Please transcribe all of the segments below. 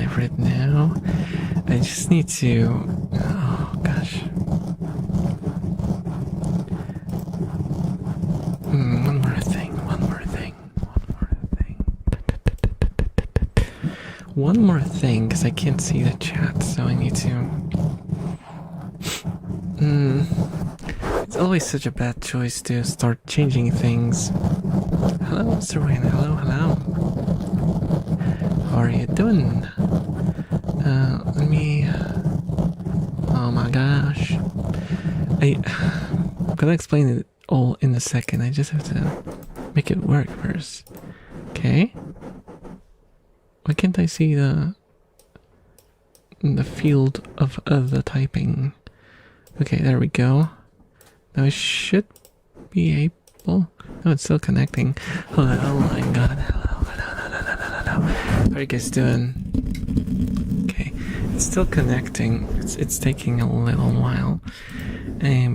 live right now. I just need to. Oh gosh. One more thing. One more thing, because I can't see the chat, so I need to. It's always such a bad choice to start changing things. Hello, Mr. Wayne. Hello. How are you doing? Let me. Oh my gosh. I'm gonna explain it all in a second. I just have to make it work first. Okay? Why can't I see the field of the typing? Okay, there we go. Now it should be able. No, it's still connecting. Hello, oh my god. Hello. How are you guys doing? Okay, it's still connecting. It's taking a little while. I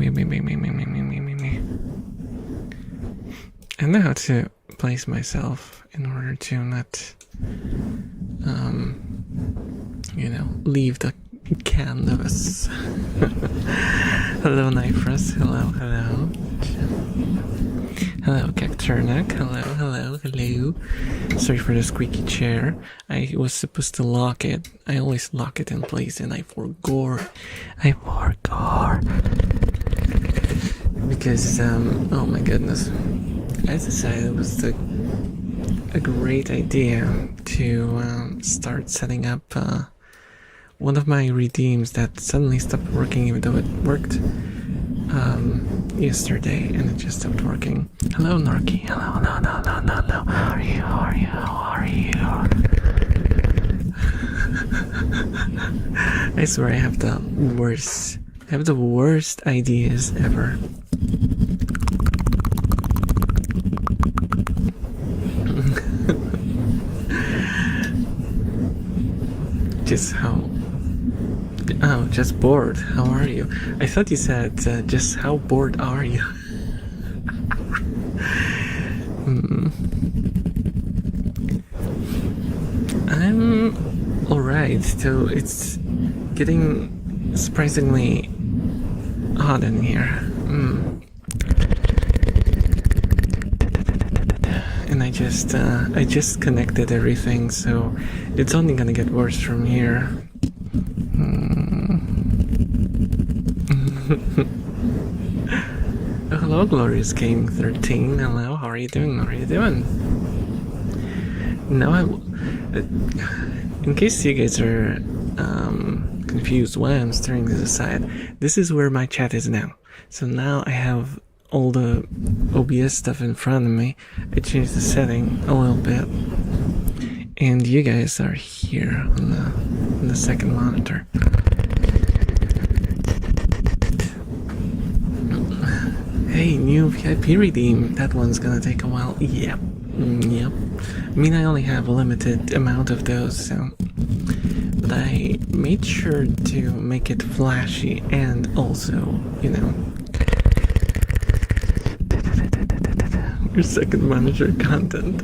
know how to place myself in order to not, leave the canvas. Hello, Nifrus. Hello. Hello, Cacturnac. Hello. Sorry for the squeaky chair. I was supposed to lock it. I always lock it in place and I forgot. Because, oh my goodness. I decided it was a great idea to start setting up one of my redeems that suddenly stopped working, even though it worked yesterday, and it just stopped working. Hello, Narky. Hello. How are you? I swear I have the worst ideas ever. Just bored. How are you? I thought you said, just how bored are you? I'm alright, so it's getting surprisingly hot in here. And I just connected everything, so it's only gonna get worse from here. Oh, hello, Glorious King 13. Hello, how are you doing? Now, in case you guys are confused why I'm staring to the side, this is where my chat is now. So now I have all the OBS stuff in front of me. I changed the setting a little bit, and you guys are here on the second monitor. Hey, new VIP redeem. That one's gonna take a while. Yep. I mean, I only have a limited amount of those, so. But I made sure to make it flashy and also, your second monitor content.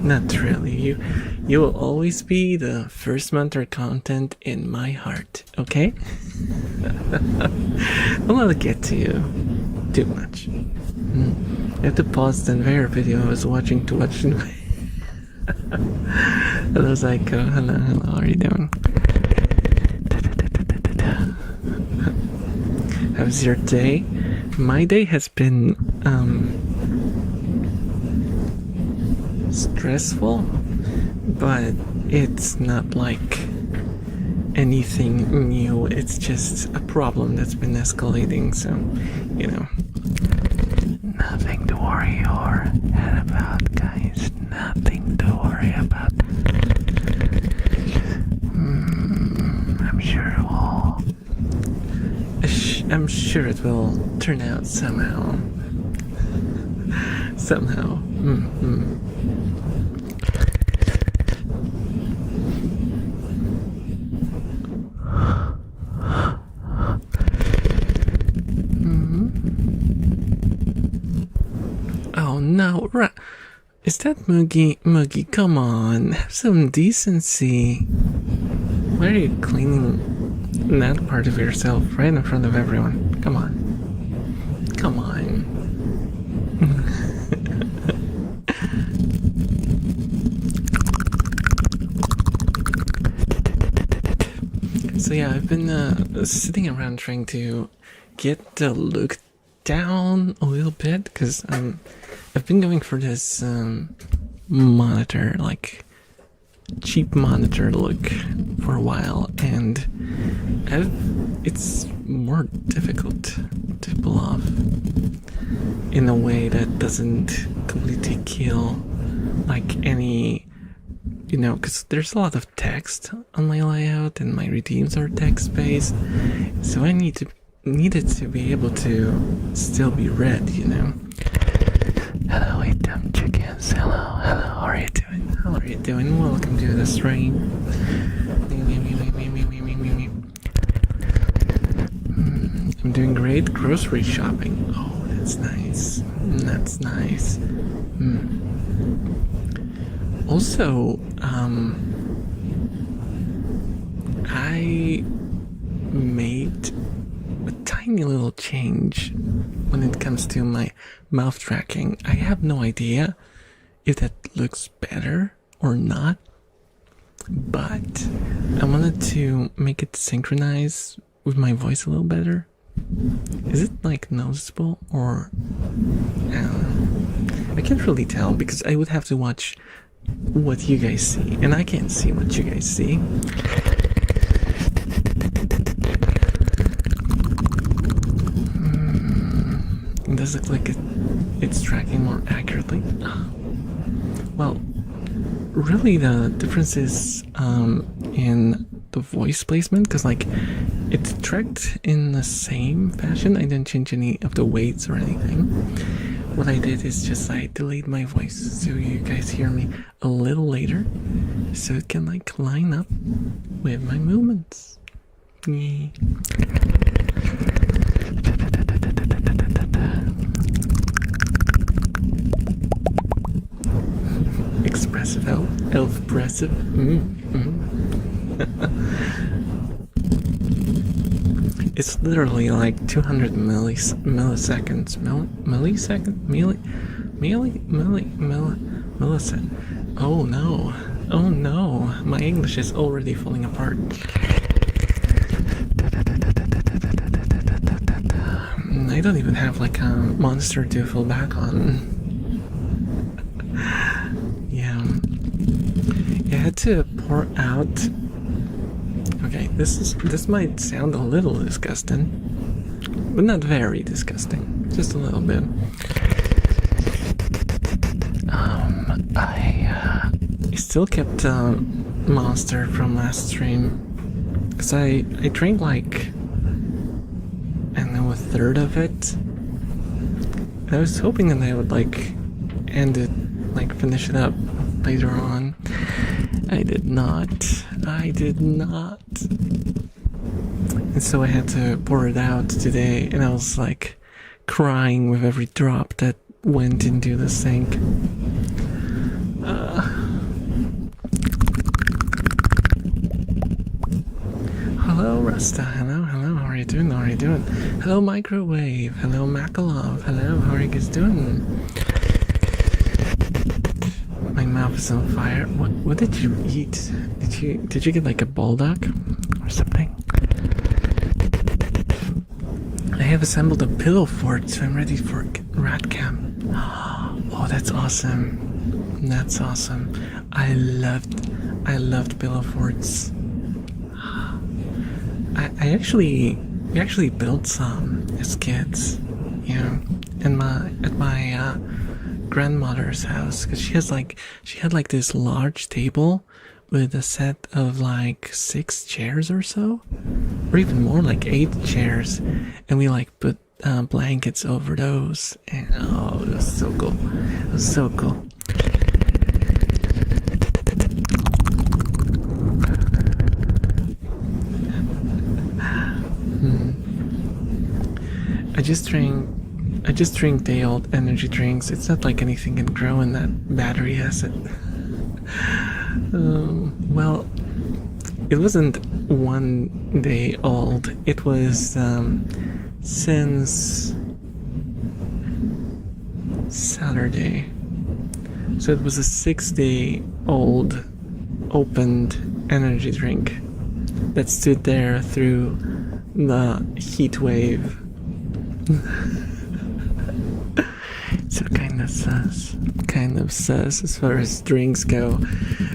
Not really. You will always be the first monitor content in my heart, okay? Don't let it get to you too much. You have to pause the entire video I was watching to watch. Hello, Psycho. Hello, how are you doing? How's your day? My day has been stressful, but it's not like anything new. It's just a problem that's been escalating, so nothing to worry your head about, guys. Nothing to worry about. I'm sure it will turn out somehow. no, is that Moogie? Moogie, come on, have some decency. Why are you cleaning that part of yourself right in front of everyone? Come on. Come on. So yeah, I've been sitting around trying to get the look down a little bit because I've been going for this monitor, like cheap monitor look for a while, and it's more difficult to pull off in a way that doesn't completely kill like any, you know, because there's a lot of text on my layout and my redeems are text based, so I needed to be able to still be read, you know. Hello, hey dumb chickens. Hello, how are you doing? How are you doing? Welcome to the stream. I'm doing great grocery shopping. Oh, that's nice. That's nice. Also, I made a tiny little change when it comes to my mouth tracking. I have no idea if that looks better or not, but I wanted to make it synchronize with my voice a little better. Is it like noticeable or I don't know. I can't really tell because I would have to watch what you guys see, and I can't see what you guys see. Does it look like it's tracking more accurately? Well, really the difference is in the voice placement, because like it's tracked in the same fashion. I didn't change any of the weights or anything. What I did is just I delayed my voice so you guys hear me a little later, so it can like line up with my movements. Yeah. Expressive elf-pressive. It's literally like 200 milliseconds. Millisecond. Oh no. Oh no. My English is already falling apart. I don't even have like a monster to fall back on. Yeah. I had to pour out. Okay, this might sound a little disgusting, but not very disgusting. Just a little bit. I still kept Monster from last stream because I drank like I don't know, a third of it. And I was hoping that I would like end it, like finish it up later on. I did not. And so I had to pour it out today, and I was like crying with every drop that went into the sink. Hello, Rasta. Hello. How are you doing? Hello, Microwave. Hello, Makalov. Hello, how are you guys doing? My mouth is on fire. What did you eat? Did you get like a bulldog or something? I have assembled a pillow fort, so I'm ready for rat camp. Oh, that's awesome. That's awesome. I loved pillow forts. We actually built some as kids, you know, at my grandmother's house, because she had like this large table with a set of like 6 chairs or so, or even more, like 8 chairs, and we like put blankets over those, and oh, it was so cool. It was so cool. I just drank I just drink day-old energy drinks. It's not like anything can grow in that battery acid. Well, it wasn't 1 day old. It was since Saturday. So it was a 6-day-old opened energy drink that stood there through the heat wave. So kind of sus as far as drinks go.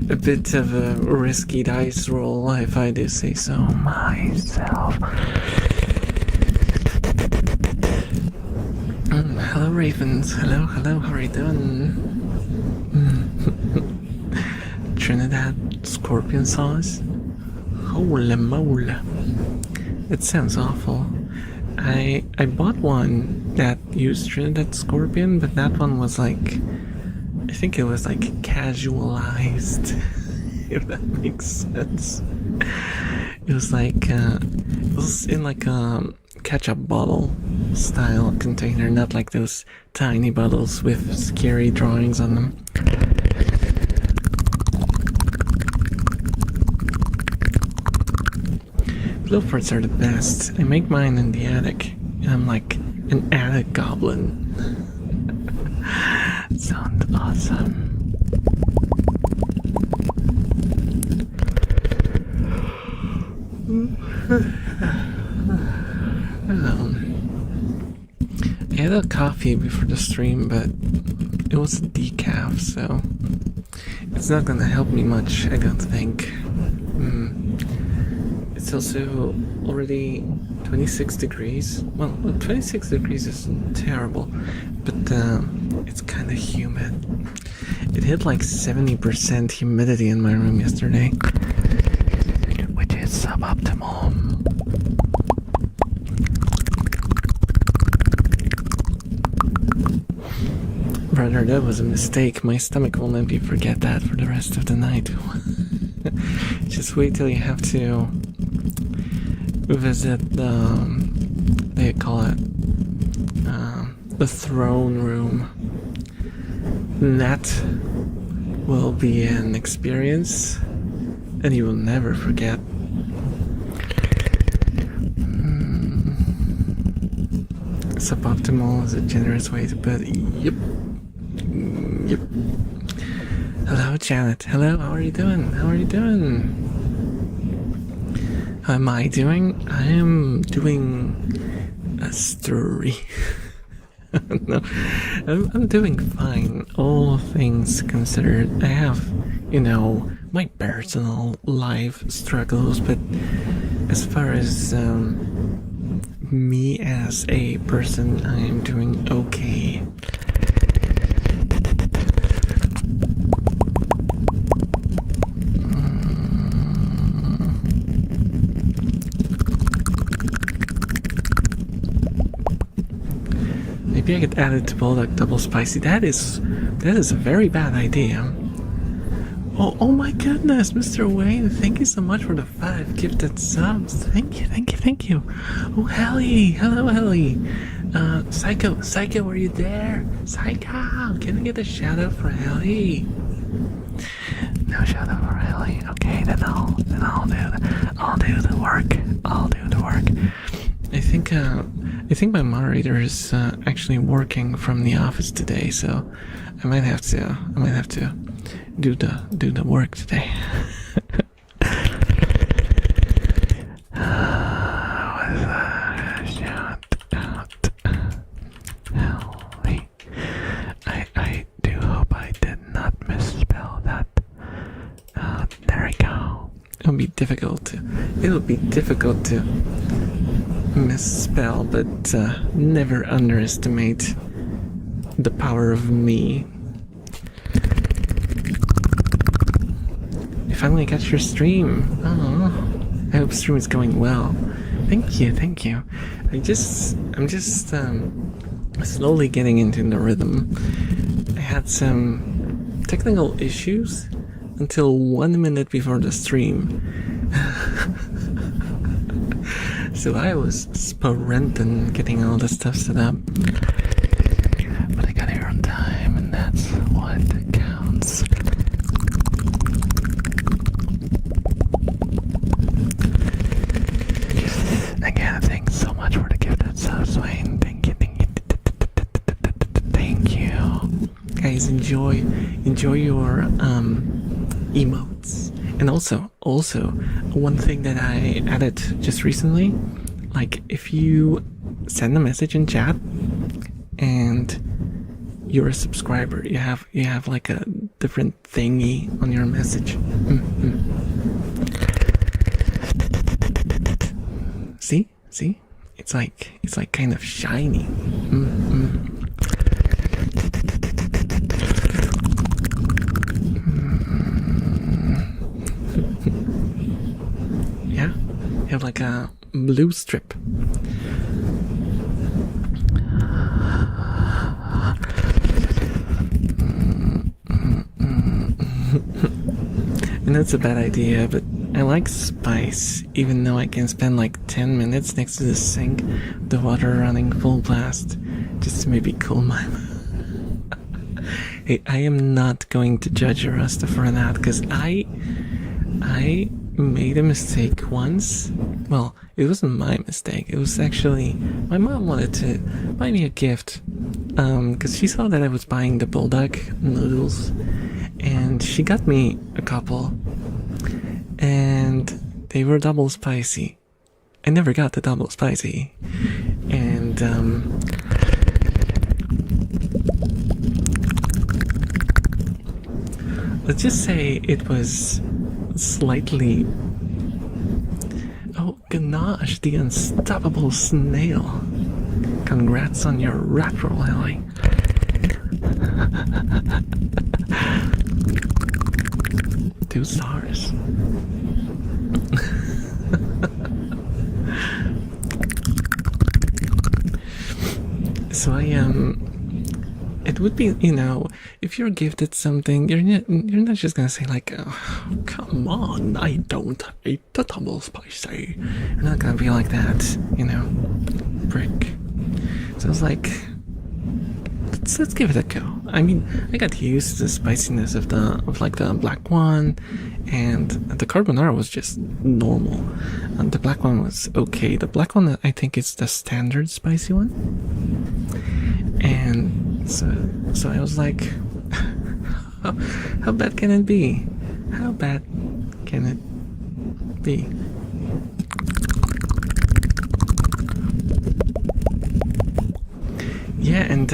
A bit of a risky dice roll, if I do say so myself. Hello, Ravens. Hello, how are you doing? Trinidad scorpion sauce? Holy moly. It sounds awful. I bought one that used Trinidad scorpion, but that one was like, I think it was like casualized, if that makes sense. It was like, it was in like a ketchup bottle style container, not like those tiny bottles with scary drawings on them. Blowforts are the best. I make mine in the attic, and I'm like an attic goblin. Sounds awesome. I had a coffee before the stream, but it was a decaf, so it's not gonna help me much, I don't think. It's also already 26 degrees. Well, 26 degrees is terrible, but it's kind of humid. It hit like 70% humidity in my room yesterday, which is suboptimal. Brother, that was a mistake. My stomach will let me forget that for the rest of the night. Just wait till you have to visit they call it the throne room. That will be an experience and you will never forget. Suboptimal is a generous way to put it. Yep. Hello, Janet. Hello, how are you doing? How am I doing? I am doing a story. No, I'm doing fine, all things considered. I have, my personal life struggles, but as far as me as a person, I am doing okay. Maybe I could add it to Bulldog Double Spicy. That is a very bad idea. Oh my goodness, Mr. Wayne, thank you so much for the 5 gifted subs. Thank you. Oh, Helly, hello, Helly. Psycho, are you there? Psycho, can I get a shout out for Helly? No shout out for Helly. Okay, then I'll do the work. I think my moderator is actually working from the office today, so I might have to do the work today. Shout out, Helly. I do hope I did not misspell that. There we go. It'll be difficult to misspell, but never underestimate the power of me. You finally got your stream. Oh, I hope stream is going well. Thank you. I'm just slowly getting into the rhythm. I had some technical issues until 1 minute before the stream. So I was sprinting getting all the stuff set up. enjoy your emotes. And also one thing that I added just recently, like if you send a message in chat and you're a subscriber, you have like a different thingy on your message. See, it's like kind of shiny. Yeah, you have like a blue strip. And that's a bad idea, but I like spice, even though I can spend like 10 minutes next to the sink, the water running full blast, just to maybe cool my... Hey, I am not going to judge Rasta for that, because I made a mistake once. Well, it wasn't my mistake. It was actually my mom wanted to buy me a gift, because she saw that I was buying the bulldog noodles, and she got me a couple, and they were double spicy. I never got the double spicy, and let's just say it was slightly... Oh, Ganache, the unstoppable snail. Congrats on your rat roll, Ellie. 2 stars. So it would be, you know, if you're gifted something, you're not just gonna say like, oh, come on, I don't eat the double spicy. You're not gonna be like that, you know, prick. So I was like, let's give it a go. I mean, I got used to the spiciness of the black one, and the carbonara was just normal. And the black one was okay. The black one, I think, is the standard spicy one. And so I was like, how bad can it be? How bad can it be? Yeah, and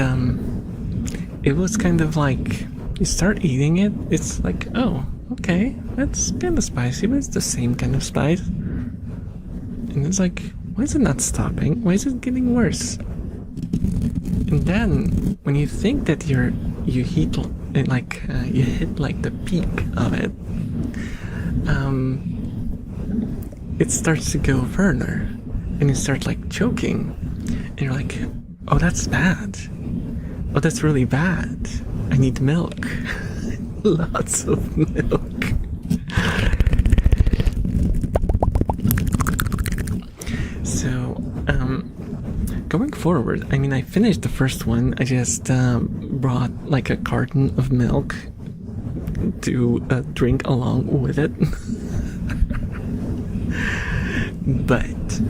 it was kind of like, you start eating it, it's like, oh, okay, that's kind of spicy, but it's the same kind of spice. And it's like, why is it not stopping? Why is it getting worse? And then when you think that you hit like the peak of it, it starts to go further, and you start like choking, and you're like, oh, that's bad. Oh, that's really bad. I need milk. Lots of milk. So, going forward, I mean, I finished the first one. I just brought like a carton of milk to drink along with it. But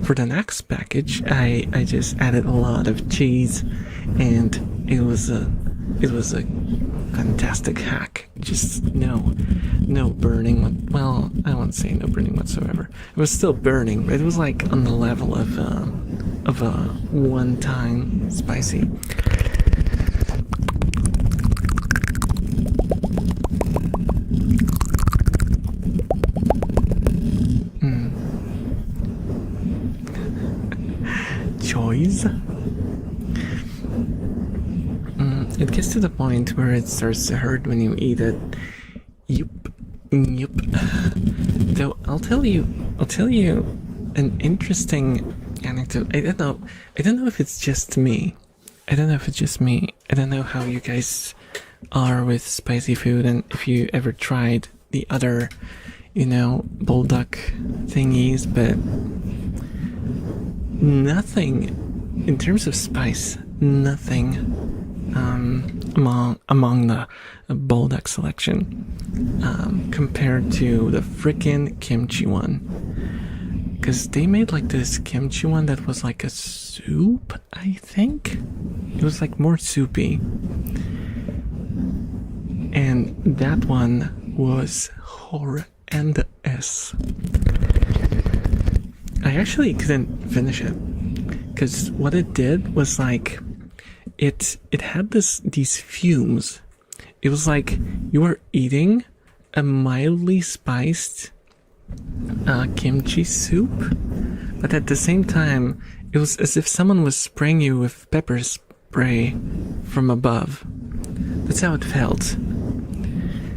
for the next package, I just added a lot of cheese, and it was a fantastic hack. Just no burning. Well, I won't say no burning whatsoever. It was still burning, but it was like on the level of a one-time spicy. Choice. It gets to the point where it starts to hurt when you eat it. Yup. Though I'll tell you an interesting anecdote. I don't know if it's just me. I don't know how you guys are with spicy food, and if you ever tried the other, bulldog thingies, but nothing in terms of spice, nothing among the bulldog selection compared to the frickin' kimchi one, because they made like this kimchi one that was like a soup. I think it was like more soupy, and that one was horrendous. I actually couldn't finish it because what it did was like it had these fumes. It was like you were eating a mildly spiced kimchi soup, but at the same time it was as if someone was spraying you with pepper spray from above. That's how it felt.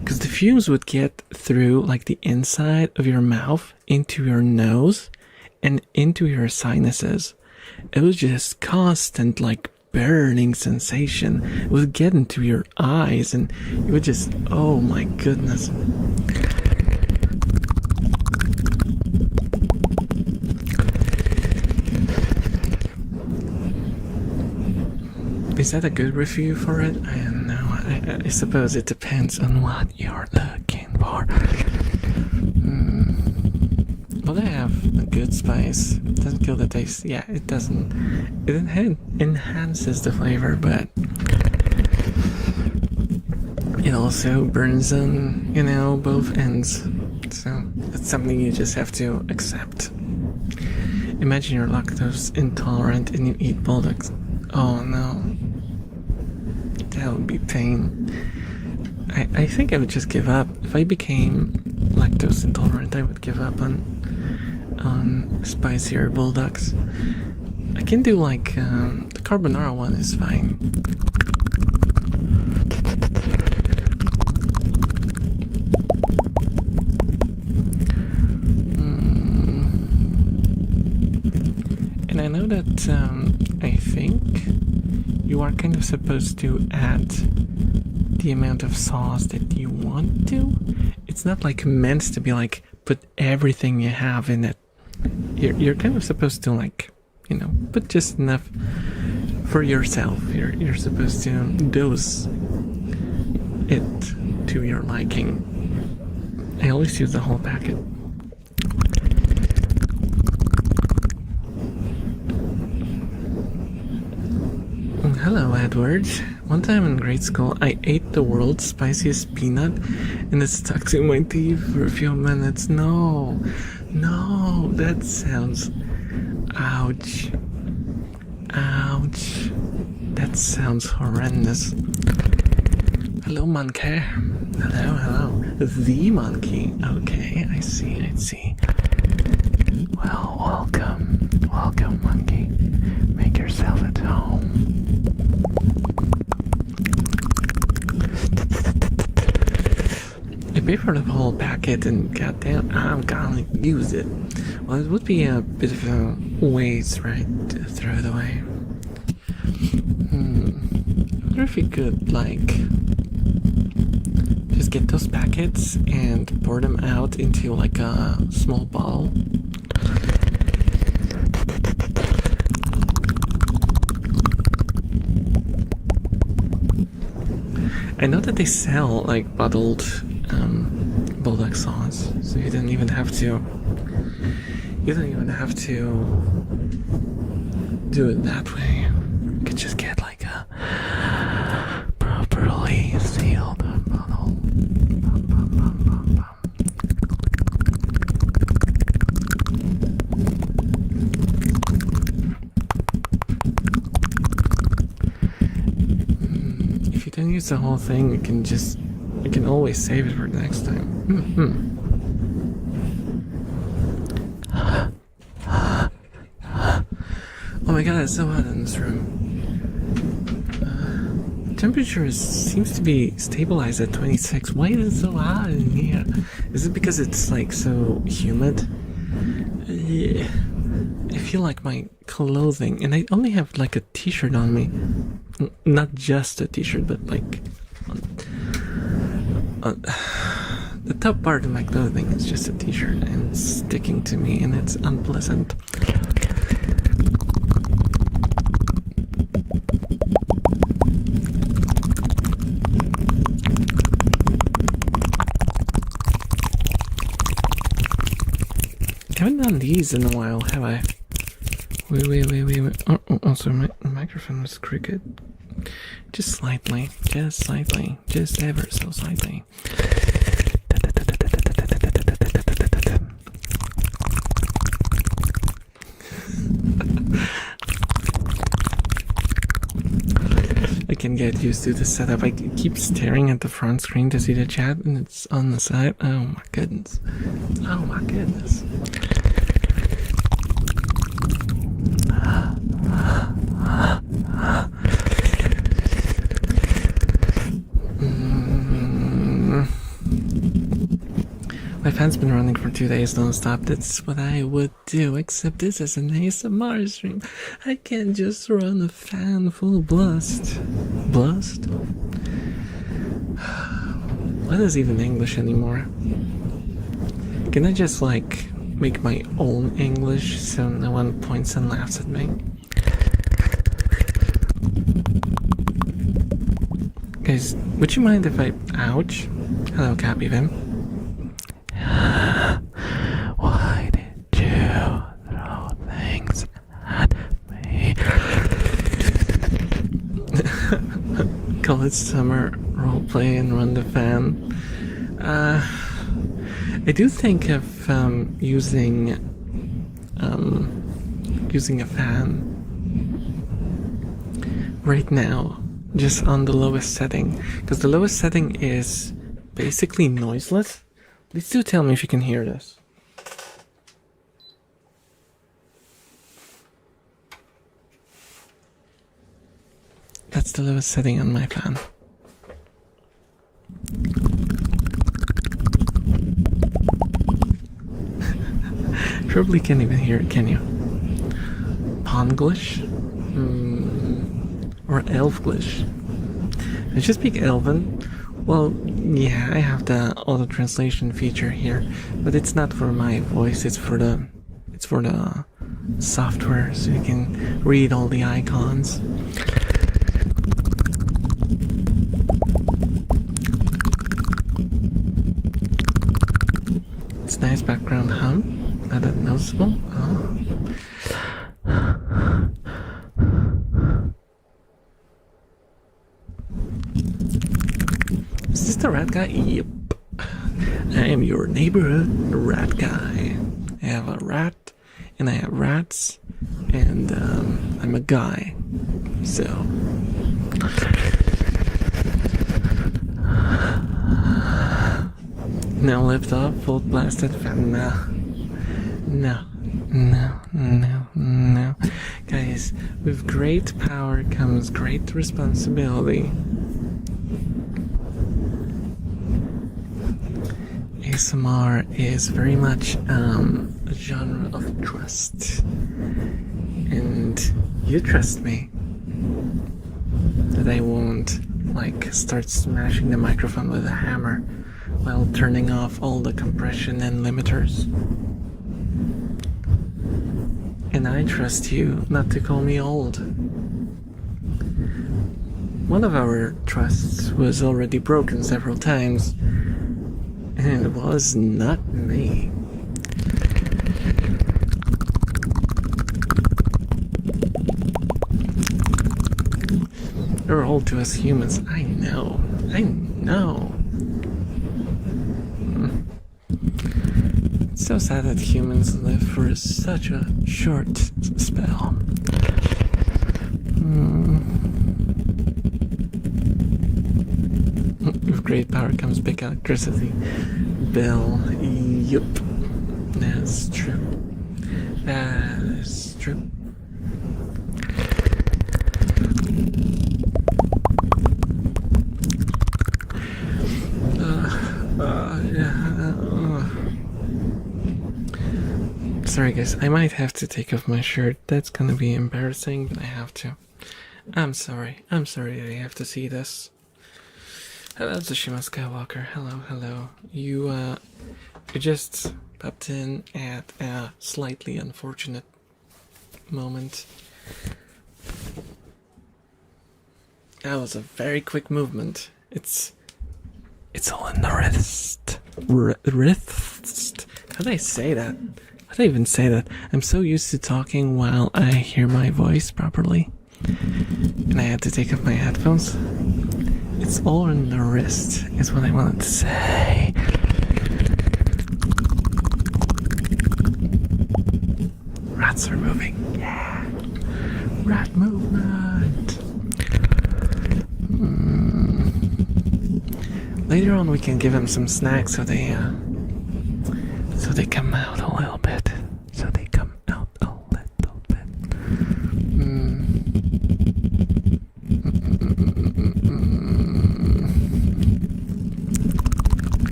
Because the fumes would get through like the inside of your mouth into your nose and into your sinuses. It was just constant like burning sensation. It would get into your eyes and it would just, oh my goodness. Is that a good review for it? I don't know. I suppose it depends on what you're looking for. Well, they have a good spice. It doesn't kill the taste. Yeah, it doesn't. It enhances the flavor, but it also burns on, both ends. So it's something you just have to accept. Imagine you're lactose intolerant and you eat bulldogs. Oh no. That would be pain. I think I would just give up. If I became lactose intolerant, I would give up on spicier bulldogs. I can do like the carbonara one is fine. And I know that I think you are kind of supposed to add the amount of sauce that you want to. It's not like meant to be like put everything you have in it. You're kind of supposed to like, put just enough for yourself. You're supposed to dose it to your liking. I always use the whole packet. Hello, Edward. One time in grade school, I ate the world's spiciest peanut and it stuck to my teeth for a few minutes. No, that sounds... Ouch. Ouch. That sounds horrendous. Hello, monkey. Hello. The monkey. Okay, I see. Well, welcome, monkey. Make yourself at home. I paid for the whole packet and goddamn, I'm gonna use it. Well, it would be a bit of a waste, right, to throw it away. I wonder if we could, like, just get those packets and pour them out into, like, a small bottle. I know that they sell like bottled bulldog sauce, so you don't even have to do it that way. You could just get like a properly sealed bottle. If you don't use the whole thing, you can always save it for the next time. Oh my god, it's so hot in this room. Temperature seems to be stabilized at 26. Why is it so hot in here? Is it because it's like so humid? Yeah. I feel like my clothing, and I only have like a t-shirt on me. Not just a t-shirt, but like the top part of my clothing is just a t-shirt and it's sticking to me and it's unpleasant. I haven't done these in a while, have I? Wait. Oh, sorry, my microphone was crooked. Just slightly, just ever so slightly. I can get used to the setup. I keep staring at the front screen to see the chat, and it's on the side. Oh my goodness. Oh my goodness. My fan's been running for 2 days non-stop. That's what I would do, except this is an ASMR stream. I can't just run a fan full blast. Blast? What is even English anymore? Can I just, like, make my own English so no one points and laughs at me? Guys, would you mind if I... Ouch. Hello, Cappy Vim. Why did you throw things at me? Call it summer roleplay and run the fan. I do think of using a fan right now, just on the lowest setting, because the lowest setting is basically noiseless. Please do tell me if you can hear this. That's the lowest setting on my fan. Probably can't even hear it, can you? Ponglish? Or Elfglish? I should speak Elven. Well, yeah, I have the auto translation feature here, but it's not for my voice. It's for the software, so you can read all the icons. It's nice background hum. Not that noticeable. Oh. Is this the rat guy? Yep. I am your neighborhood rat guy. I have a rat, and I have rats, and I'm a guy. So. Now lift up, full blasted fan. No. Guys, with great power comes great responsibility. ASMR is very much a genre of trust. And you trust me that I won't, like, start smashing the microphone with a hammer while turning off all the compression and limiters. And I trust you not to call me old. One of our trusts was already broken several times, and it was not me. You're old to us humans. I know. It's so sad that humans live for such a short spell. With great power comes big electricity. Bill, yup. That's true. That is true. Sorry guys, I might have to take off my shirt. That's gonna be embarrassing, but I have to. I'm sorry that I have to see this. Hello, Tsushima Skywalker. Hello. You just popped in at a slightly unfortunate moment. That was a very quick movement. It's all in the wrist. Wrist? How do I say that? How do I even say that? I'm so used to talking while I hear my voice properly. and I had to take off my headphones. It's all in the wrist, is what I wanted to say. Rats are moving. Yeah. Rat movement. Later on we can give them some snacks so they come out a little bit. So they come out a little bit.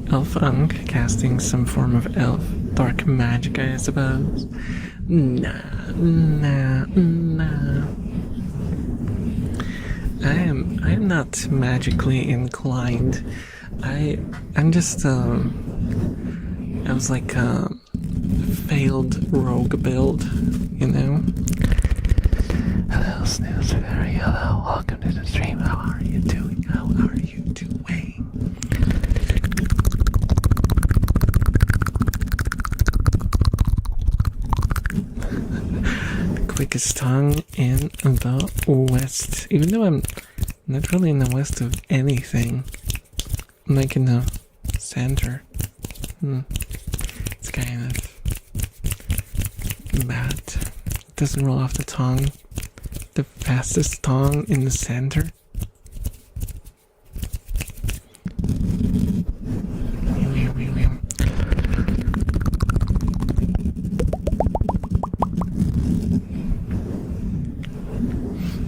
Elfunk casting some form of elf dark magic, I suppose. Nah. I am not magically inclined. I'm just I was like a failed rogue build, you know. Hello, Snooze Fairy. Hello, welcome to the stream. How are you doing? How are you doing? Quickest tongue in the west. Even though I'm not really in the west of anything, I'm like in the center. It's kind of bad. It doesn't roll off the tongue. The fastest tongue in the center.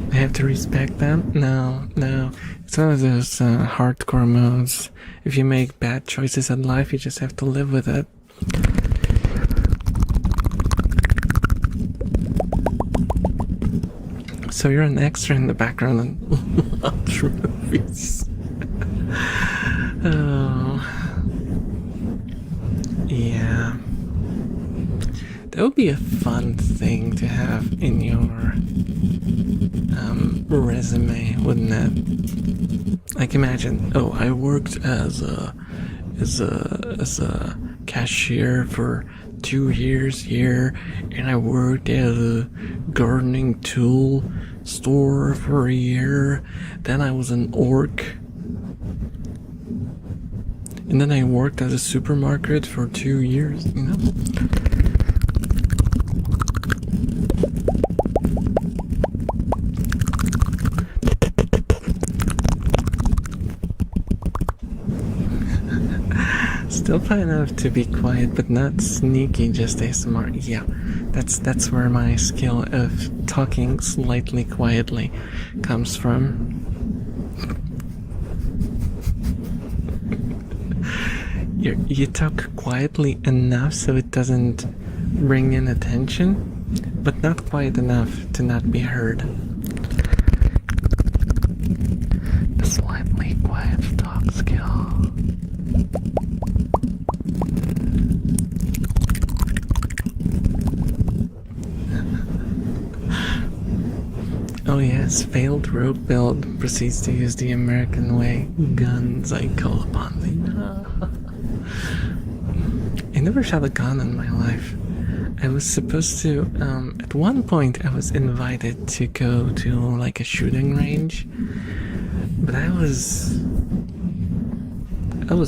I have to respect them? No. It's one of those hardcore modes. If you make bad choices in life, you just have to live with it. So you're an extra in the background and watch movies. Oh. Yeah. That would be a fun thing to have in your resume, wouldn't it? Like imagine, oh, I worked as a cashier for 2 years here, and I worked at a gardening tool store for a year. Then I was an orc. And then I worked at a supermarket for 2 years, you know? Still fine enough to be quiet, but not sneaky, just ASMR. Yeah, that's where my skill of talking slightly quietly comes from. You talk quietly enough so it doesn't bring in attention, but not quiet enough to not be heard. The slightly quiet talk skill. Oh yes, failed rogue build proceeds to use the American way. Guns I call upon thee. I never shot a gun in my life. I was supposed to, at one point I was invited to go to like a shooting range, but I was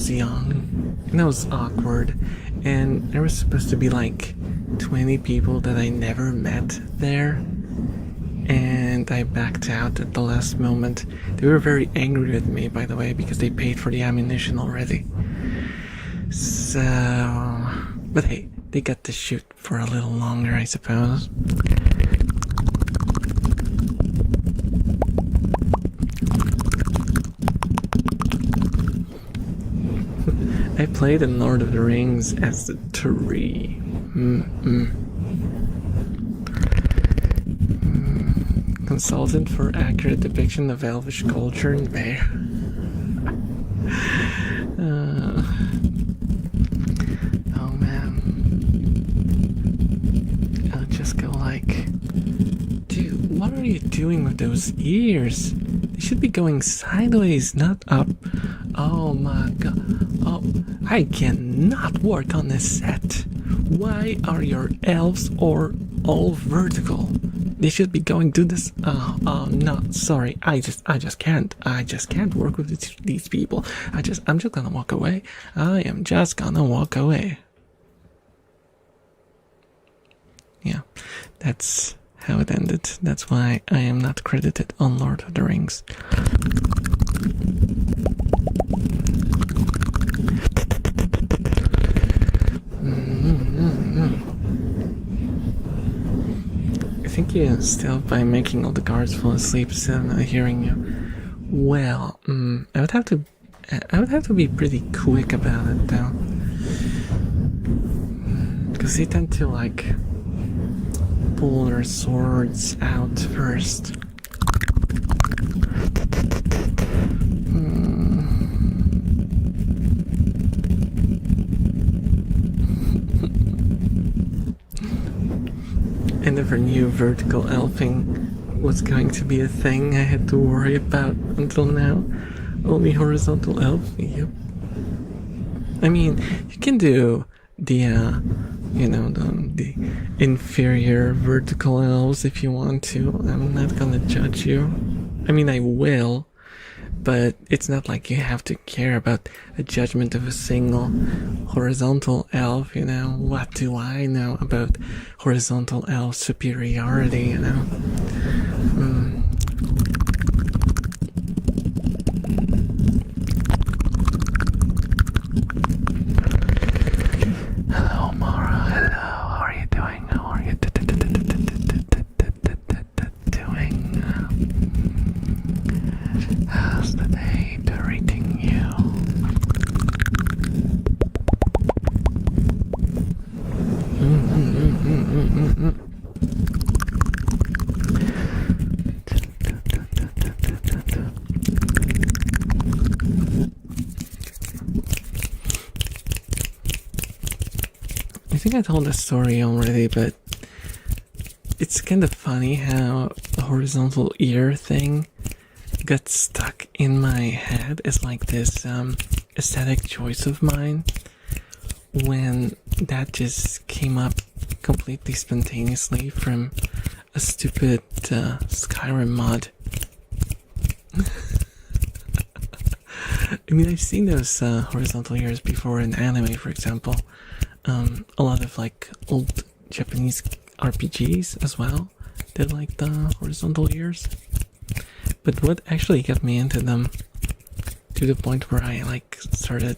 young and I was awkward, and there was supposed to be like 20 people that I never met there, and I backed out at the last moment. They were very angry with me, by the way, because they paid for the ammunition already. So, but hey, they got to shoot for a little longer, I suppose. I played in Lord of the Rings as the tree. Consultant for accurate depiction of elvish culture and bear. Oh man. I'll just go like, dude, what you doing with those ears? They should be going sideways, not up. Oh my god. Oh, I cannot work on this set. Why are your elves all vertical? They should be going to this. Oh no, sorry. I just can't. I just can't work with these people. I'm just gonna walk away. I am just gonna walk away. Yeah, that's how it ended. That's why I am not credited on Lord of the Rings. I think you still by making all the guards fall asleep instead of not hearing you. Well, I would have to be pretty quick about it though, because they tend to like pull their swords out first. I never knew vertical elfing was going to be a thing I had to worry about until now. Only horizontal elf. Yep. I mean, you can do the the inferior vertical elves if you want to. I'm not gonna judge you. I mean, I will, but it's not like you have to care about a judgment of a single horizontal elf, What do I know about horizontal elf superiority, Hello, Mara. Hello. How are you doing? How are you doing? How's the day treating you? I think I told this story already, but it's kind of funny how the horizontal ear thing got stuck in my head as like this aesthetic choice of mine when that just came up completely spontaneously from a stupid Skyrim mod. I mean, I've seen those horizontal ears before in anime, for example. A lot of like old Japanese RPGs as well did like the horizontal ears. But what actually got me into them to the point where I like started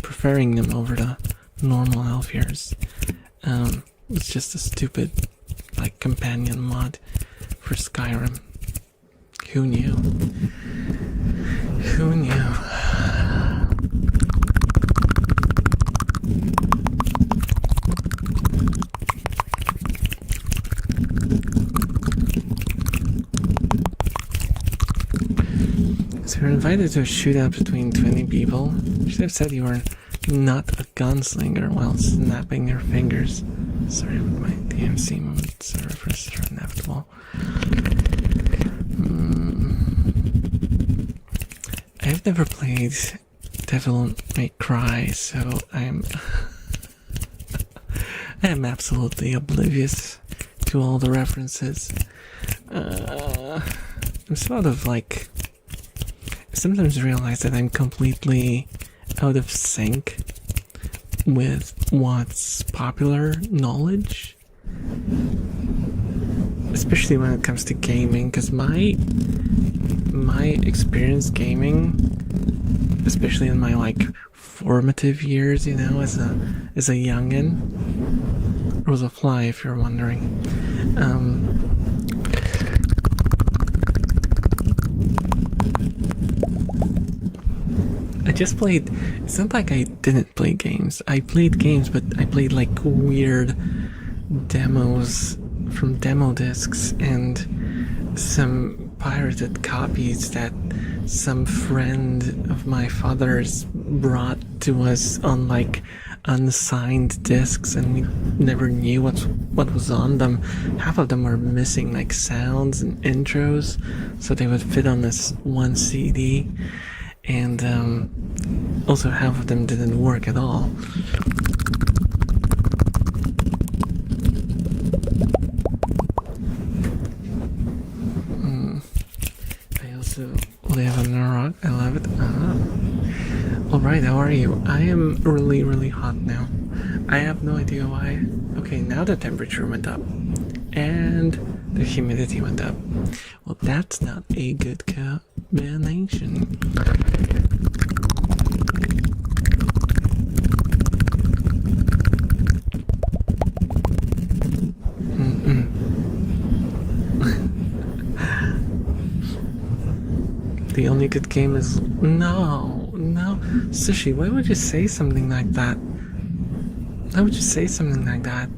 preferring them over the normal elf ears was just a stupid like companion mod for Skyrim. Who knew? Who knew? So you're invited to a shootout between 20 people. You should have said you were not a gunslinger while snapping your fingers. Sorry, but my DMC mode servers are inevitable. I've never played Devil May Cry, so I am absolutely oblivious to all the references. I'm sort of like, I sometimes realize that I'm completely out of sync with what's popular knowledge, especially when it comes to gaming, because my experience gaming, especially in my like formative years, as a youngin', or was a fly if you're wondering, I just played, it's not like I didn't play games. I played games, but I played like weird demos from demo discs and some pirated copies that some friend of my father's brought to us on like unsigned discs, and we never knew what was on them. Half of them were missing like sounds and intros, so they would fit on this one CD, and also half of them didn't work at all. I also live on a rock. I love it. Alright, how are you? I am really, really hot now. I have no idea why. Okay, now the temperature went up. And the humidity went up. Well, that's not a good combination. The only good game is... No. Sushi, why would you say something like that? Why would you say something like that?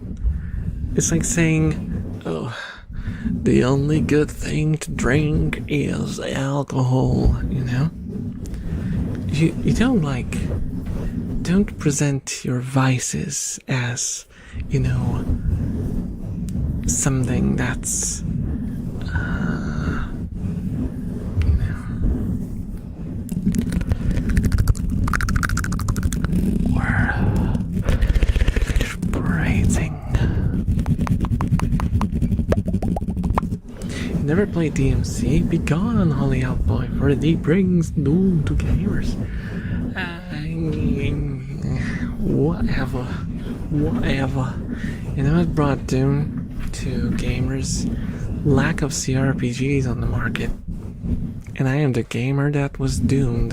It's like saying, oh, the only good thing to drink is alcohol, you know? You don't don't present your vices as, you know, something that's, never played DMC? Be gone, Holly Out Boy, for the brings doom to gamers. Whatever. You know what brought doom to gamers? Lack of CRPGs on the market. And I am the gamer that was doomed.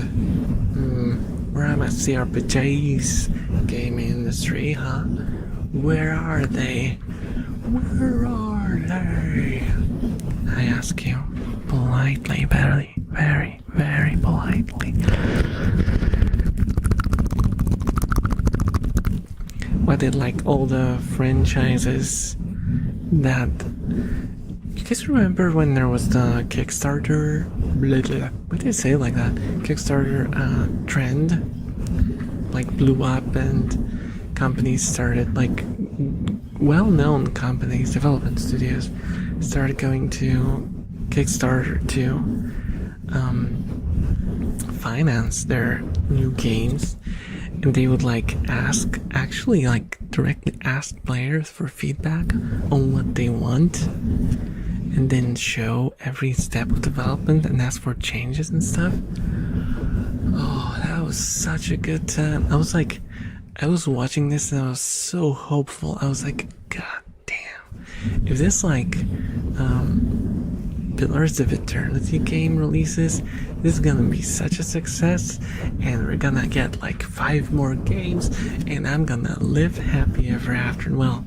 Where are my CRPGs? Gaming industry, huh? Where are they? Where are they? I ask you politely, very, very, very politely. What did like all the franchises that... You guys remember when there was the Kickstarter... What do you say like that? Kickstarter trend? Like blew up and companies started, like well-known companies, development studios, started going to Kickstarter to finance their new games, and they would actually directly ask players for feedback on what they want, and then show every step of development and ask for changes and stuff. Oh, that was such a good time. I was watching this and I was so hopeful. I was like, God damn. If this Pillars of Eternity game releases, this is gonna be such a success, and we're gonna get 5 more games, and I'm gonna live happy ever after. Well,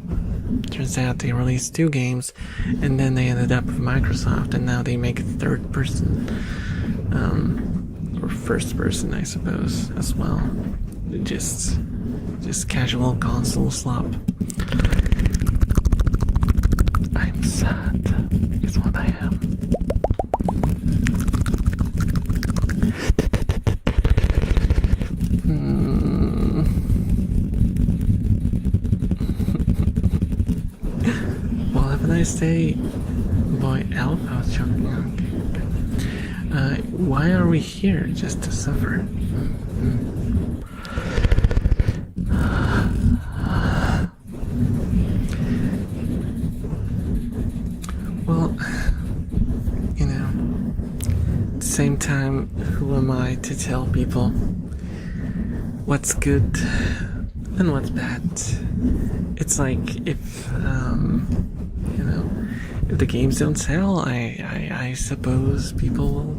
turns out they released 2 games, and then they ended up with Microsoft, and now they make a third person, or first person, I suppose, as well. Just casual console slop. I'm sad, is what I am. Well, have a nice day, boy Elf. I was joking. Okay. Why are we here? Just to suffer? Well, you know, at the same time, who am I to tell people what's good and what's bad? It's like if, you know, if the games don't sell, I suppose people will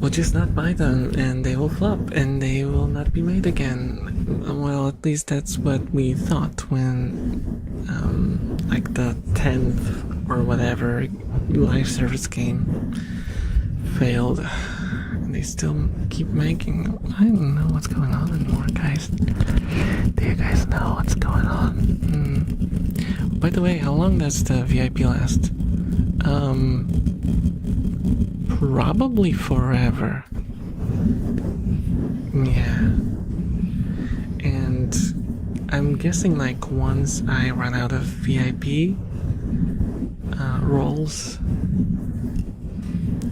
just not buy them, and they will flop, and they will not be made again. Well, at least that's what we thought when, the 10th or whatever live service game failed, and they still keep making. I don't know what's going on anymore, guys. Do you guys know what's going on? By the way, how long does the VIP last? Probably forever. Yeah. I'm guessing like once I run out of VIP roles,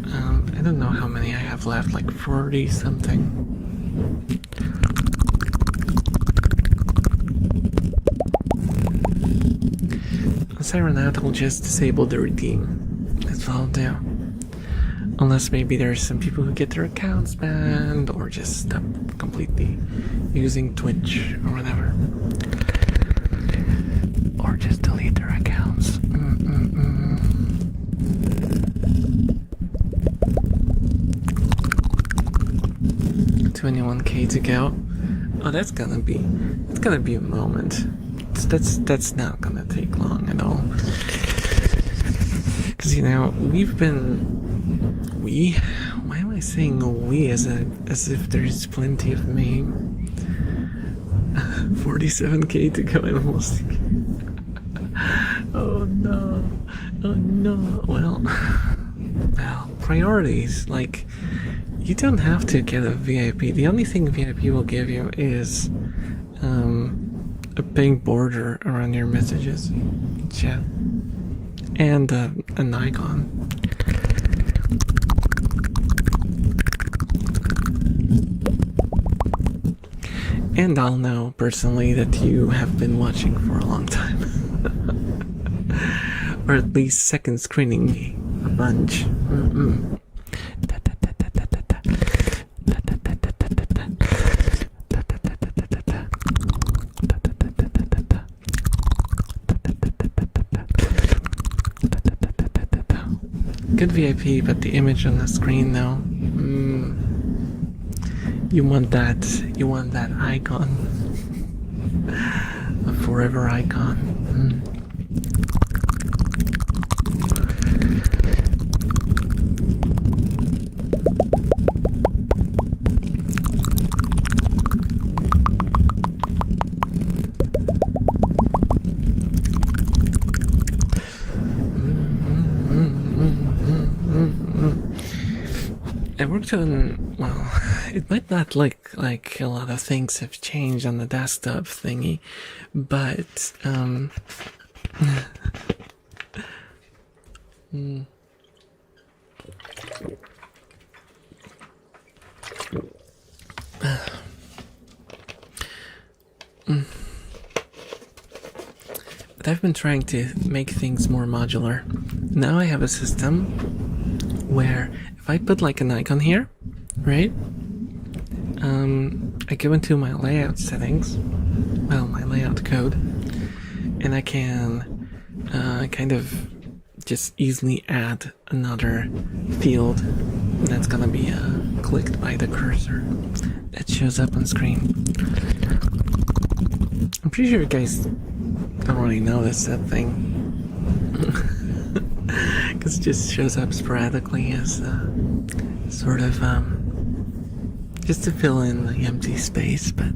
I don't know how many I have left, like 40 something. Once I run out, I'll just disable the redeem. That's what I'll do. Unless maybe there's some people who get their accounts banned or just stop completely using Twitch or whatever. Or just delete their accounts. 21k to go. Oh, that's gonna be a moment. That's not gonna take long at all. Because why am I saying we as if there's plenty of me? 47k to go almost. Oh no. Well, priorities. Like, you don't have to get a VIP. The only thing VIP will give you is a pink border around your messages chat and an icon. And I'll know personally that you have been watching for a long time. Or at least second screening me a bunch. Good VIP, but the image on the screen now. You want that icon. A forever icon. I worked on, well, it might not look like a lot of things have changed on the desktop thingy, but, but I've been trying to make things more modular. Now I have a system where if I put like an icon here, right? I go into my layout settings, well, my layout code, and I can kind of just easily add another field that's gonna be clicked by the cursor that shows up on screen. I'm pretty sure you guys don't really notice that thing. Because it just shows up sporadically as sort of just to fill in the empty space, but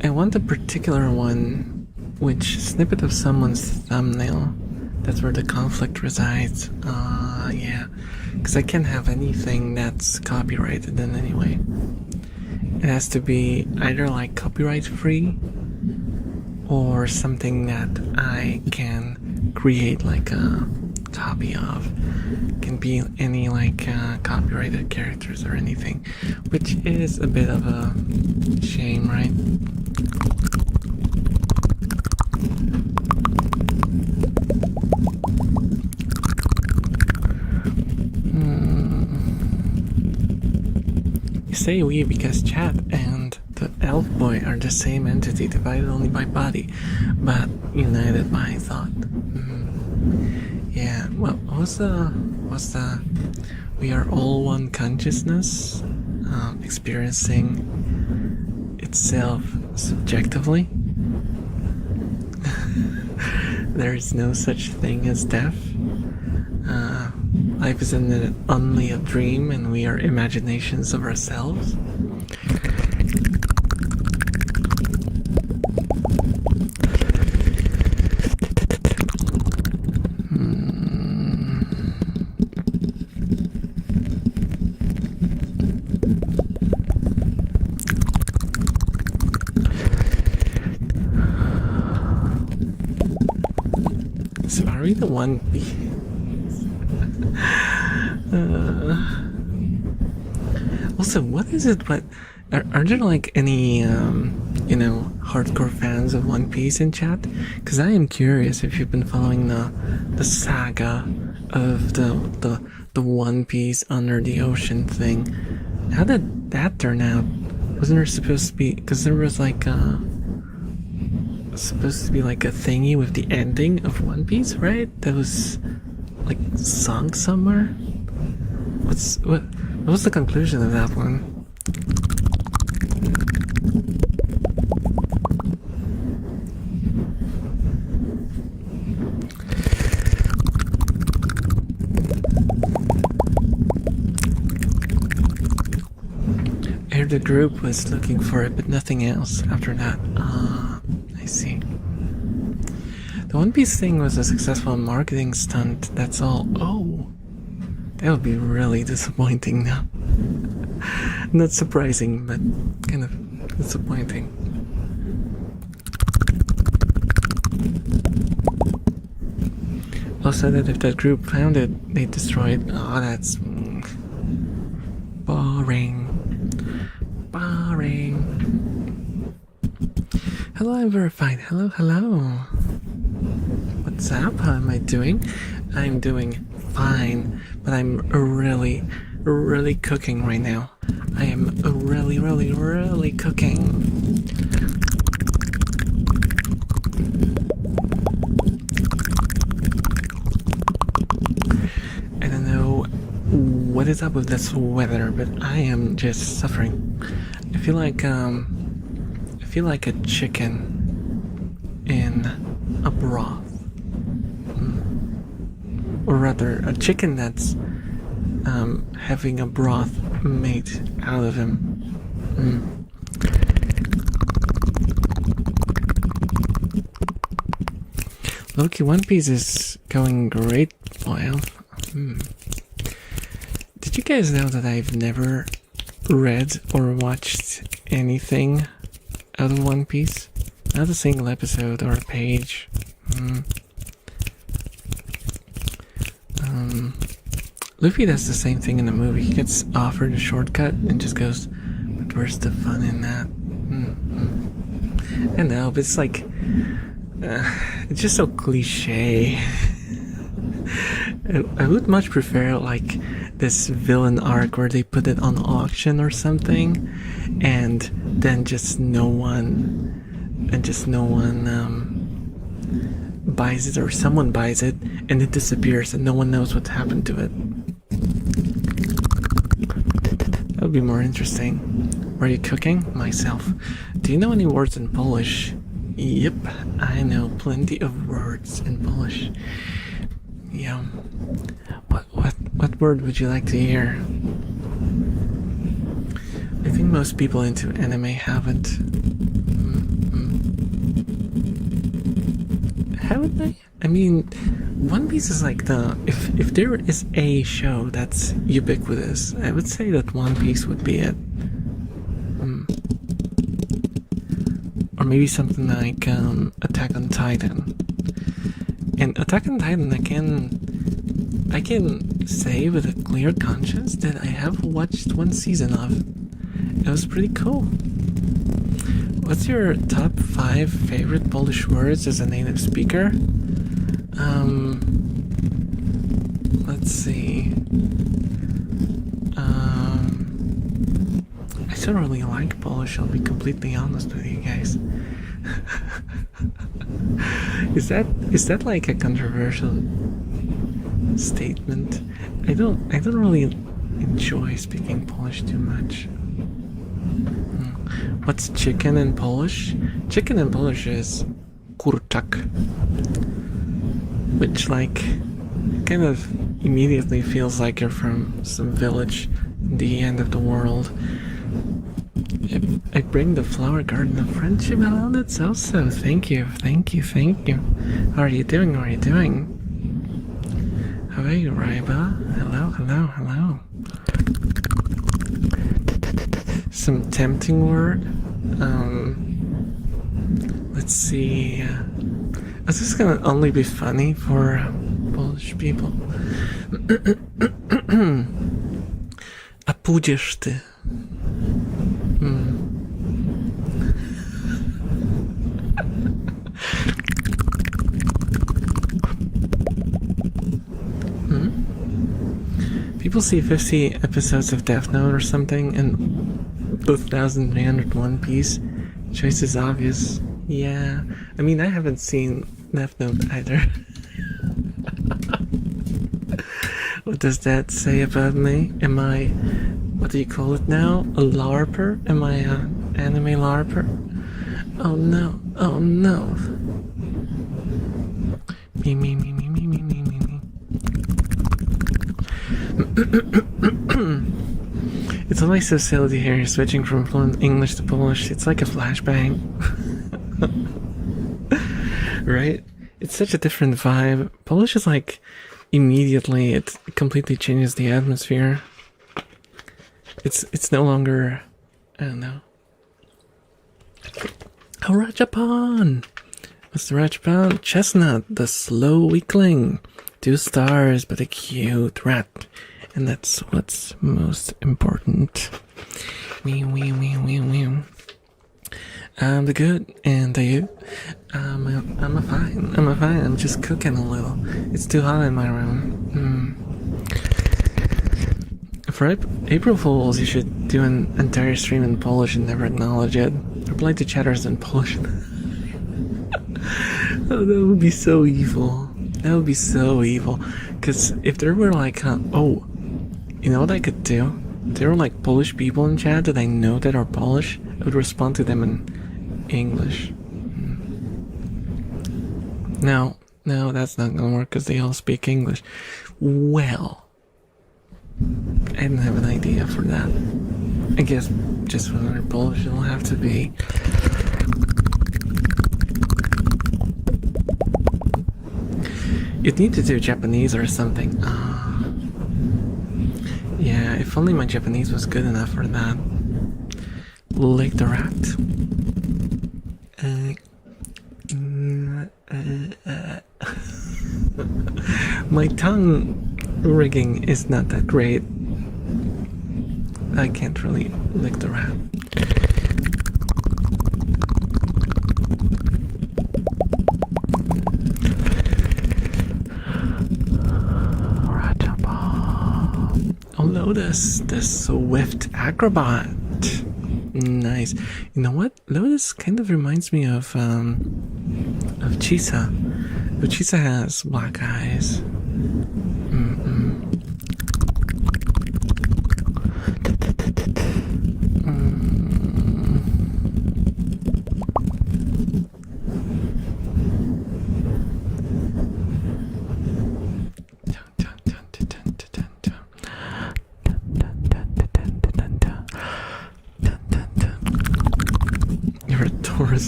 I want a particular one, which snippet of someone's thumbnail. That's where the conflict resides. Yeah, because I can't have anything that's copyrighted in any way. It has to be either like copyright free or something that I can create like a copy of. Can be any like copyrighted characters or anything, which is a bit of a shame, right? You say we because chat and the elf boy are the same entity, divided only by body, but united by thought. Yeah, well, what's the we are all one consciousness, experiencing itself subjectively. There is no such thing as death. Life is only a dream, and we are imaginations of ourselves. we the One Piece? Also, what is it? What are there like any hardcore fans of One Piece in chat? Because I am curious if you've been following the saga of the One Piece under the ocean thing. How did that turn out? Wasn't there supposed to be? Because there was like supposed to be like a thingy with the ending of One Piece, right? That was like sung somewhere. What was the conclusion of that one? I heard the group was looking for it, but nothing else after that. I see. The One Piece thing was a successful marketing stunt, that's all. Oh, that would be really disappointing now. Not surprising, but kind of disappointing. Also, that if that group found it, they destroyed. Oh, that's boring. Boring. Hello, I'm verified. Hello, hello. What's up? How am I doing? I'm doing fine, but I'm really cooking right now. I am really cooking. I don't know what is up with this weather, but I am just suffering. I feel like a chicken in a broth. Or rather, a chicken that's having a broth made out of him. Loki, One Piece is going great, Wild. Did you guys know that I've never read or watched anything out of One Piece? Not a single episode or a page. Luffy does the same thing in the movie. He gets offered a shortcut and just goes, but where's the fun in that? I know, but it's like, it's just so cliche. I would much prefer like this villain arc where they put it on auction or something, and then just no one buys it, or someone buys it and it disappears and no one knows what happened to it. That would be more interesting. Were you cooking? Myself. Do you know any words in Polish? Yep, I know plenty of words in Polish. Yeah. What word would you like to hear? I think most people into anime haven't. Haven't they? I mean, One Piece is like if there is a show that's ubiquitous, I would say that One Piece would be it. Or maybe something like Attack on Titan. And Attack on Titan, I can say with a clear conscience that I have watched one season of. It was pretty cool. What's your top 5 favorite Polish words as a native speaker? Let's see. I don't really like Polish, I'll be completely honest with you guys. Is that like a controversial statement? I don't really enjoy speaking Polish too much. What's chicken in Polish? Chicken in Polish is kurczak, which like kind of immediately feels like you're from some village in the end of the world. I bring the flower garden of friendship around it also. Thank you. How are you doing? How are you, Raiba? Hello. Some tempting word. Let's see. Is this gonna only be funny for Polish people? A pójdziesz ty. People see 50 episodes of Death Note or something, and the 1301 piece. Choice is obvious. Yeah, I mean, I haven't seen Death Note either. What does that say about me? Am I, what do you call it now? A LARPer? Am I an anime LARPer? Oh no, oh no. Me, me, me, me, me, me, me, me, me. It's always so silly to hear you switching from fluent English to Polish. It's like a flashbang. Right? It's such a different vibe. Polish is like, immediately it completely changes the atmosphere. It's no longer, I don't know. Oh, Rajapan! What's the Rajapan? Chestnut, the slow weakling. 2 stars, but a cute rat. And that's what's most important. Meow, meow, meow, meow, meow. The good, and you? I'm a fine. I'm just cooking a little. It's too hot in my room. For April Fools, you should do an entire stream in Polish and never acknowledge it. Reply to chatters in Polish. Oh, that would be so evil. That would be so evil. Because if there were like, oh, you know what I could do? If there were like Polish people in chat that I know that are Polish, I would respond to them in English. No, that's not gonna work because they all speak English. Well, I didn't have an idea for that. I guess just when they're Polish, it'll have to be. You'd need to do Japanese or something. Yeah, if only my Japanese was good enough for that. Lick the rat. My tongue rigging is not that great. I can't really lick the rat. Oh, Lotus, the swift acrobat. Nice. You know what? Lotus kind of reminds me of Chisa. But Chisa has black eyes.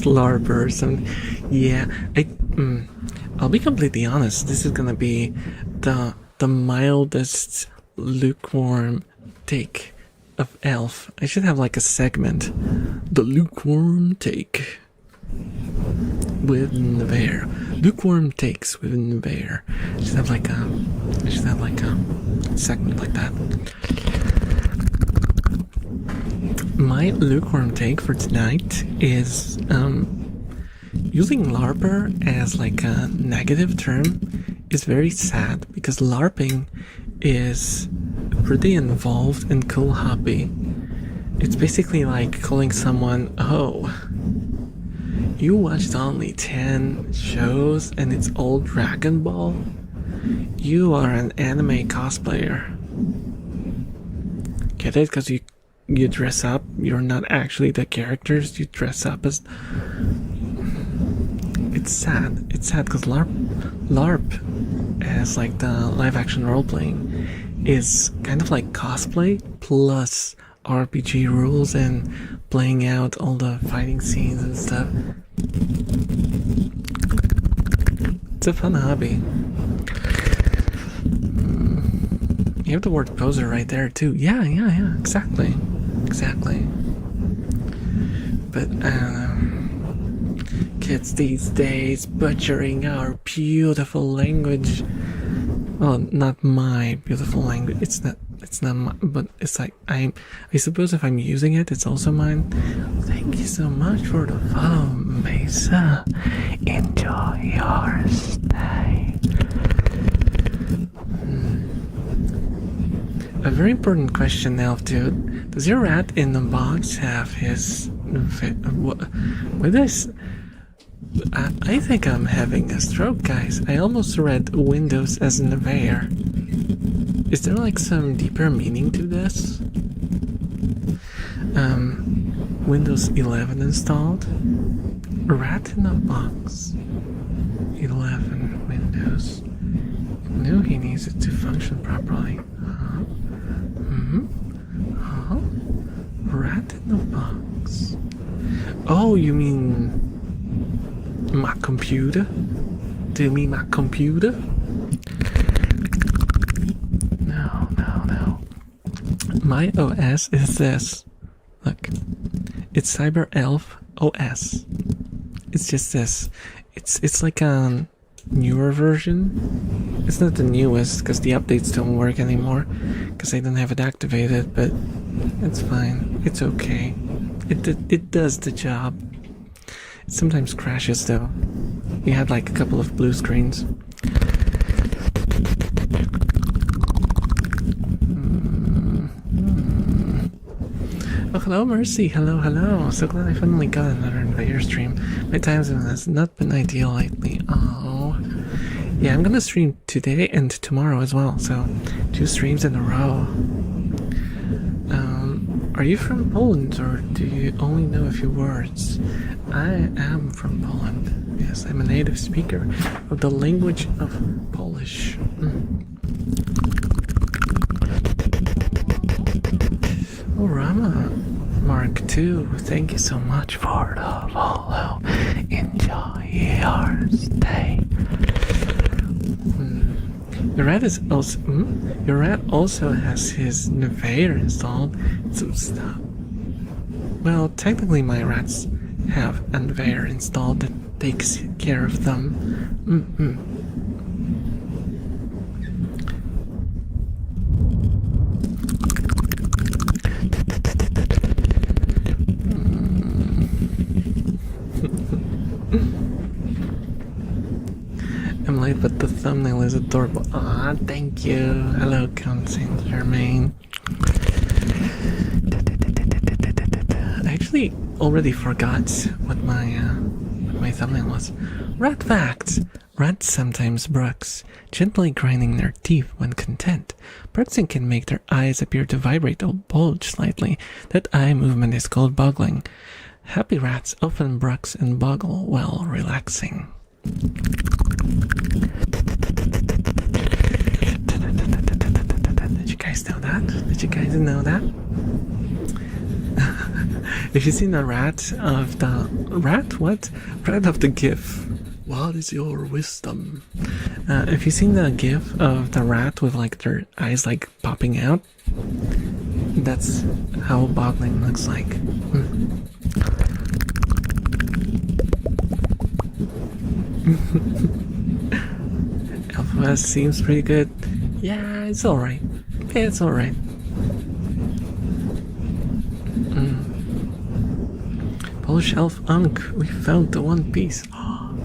LARPer or something. Yeah, I'll be completely honest. This is gonna be the mildest lukewarm take of Elf. I should have like a segment, the lukewarm take with Nevair. Lukewarm takes with Nevair. I should have like a segment like that. My lukewarm take for tonight is using LARPer as like a negative term is very sad because LARPing is a pretty involved and cool hobby. It's basically like calling someone, oh, you watched only 10 shows and it's all Dragon Ball? You are an anime cosplayer. Get it? Because you dress up, you're not actually the characters, you dress up as... It's sad because LARP as like the live action role playing is kind of like cosplay plus RPG rules and playing out all the fighting scenes and stuff. It's a fun hobby. You have the word poser right there too. Yeah, exactly. But kids these days butchering our beautiful language. Well, not my beautiful language. It's not mine, but it's like I suppose if I'm using it, it's also mine. Thank you so much for the follow, Mesa. Enjoy your stay. A very important question, Elf Dude. Does your rat in the box have his... What is... I think I'm having a stroke, guys. I almost read Windows as Nevair. Is there like some deeper meaning to this? Windows 11 installed. Rat in a box. 11 Windows. Knew he needs it to function properly. Rat in the box. Oh, you mean my computer? Do you mean my computer? No. My OS is this. Look. It's Cyber Elf OS. It's just this. It's like a newer version. It's not the newest because the updates don't work anymore because I don't have it activated, but it's fine. It's okay. It does the job. It sometimes crashes though. We had like a couple of blue screens. Oh, hello, Mercy. Hello. So glad I finally got another Invader stream. My time zone has not been ideal lately. Oh. Yeah, I'm gonna stream today and tomorrow as well, so 2 streams in a row. Are you from Poland, or do you only know a few words? I am from Poland. Yes, I'm a native speaker of the language of Polish. Oh, Rama Mark II, thank you so much for the follow. Enjoy your stay. Your rat also has his Nevair installed. So stop. Well, technically my rats have a Nevair installed that takes care of them. I'm late, but the thumbnail is adorable. Ah, thank you. Hello, Count Saint Germain. I actually already forgot what my thumbnail was. Rat fact. Rats sometimes brucks, gently grinding their teeth when content. Bruxing can make their eyes appear to vibrate or bulge slightly. That eye movement is called boggling. Happy rats often brucks and boggle while relaxing. Did you guys know that? Did you guys know that? If you've seen the rat of the rat of the GIF, what is your wisdom? If you've seen the GIF of the rat with like their eyes like popping out, that's how boggling looks like. ElfRave seems pretty good. Yeah, it's alright. It's alright. Polish elf Unk, we found the One Piece. Oh,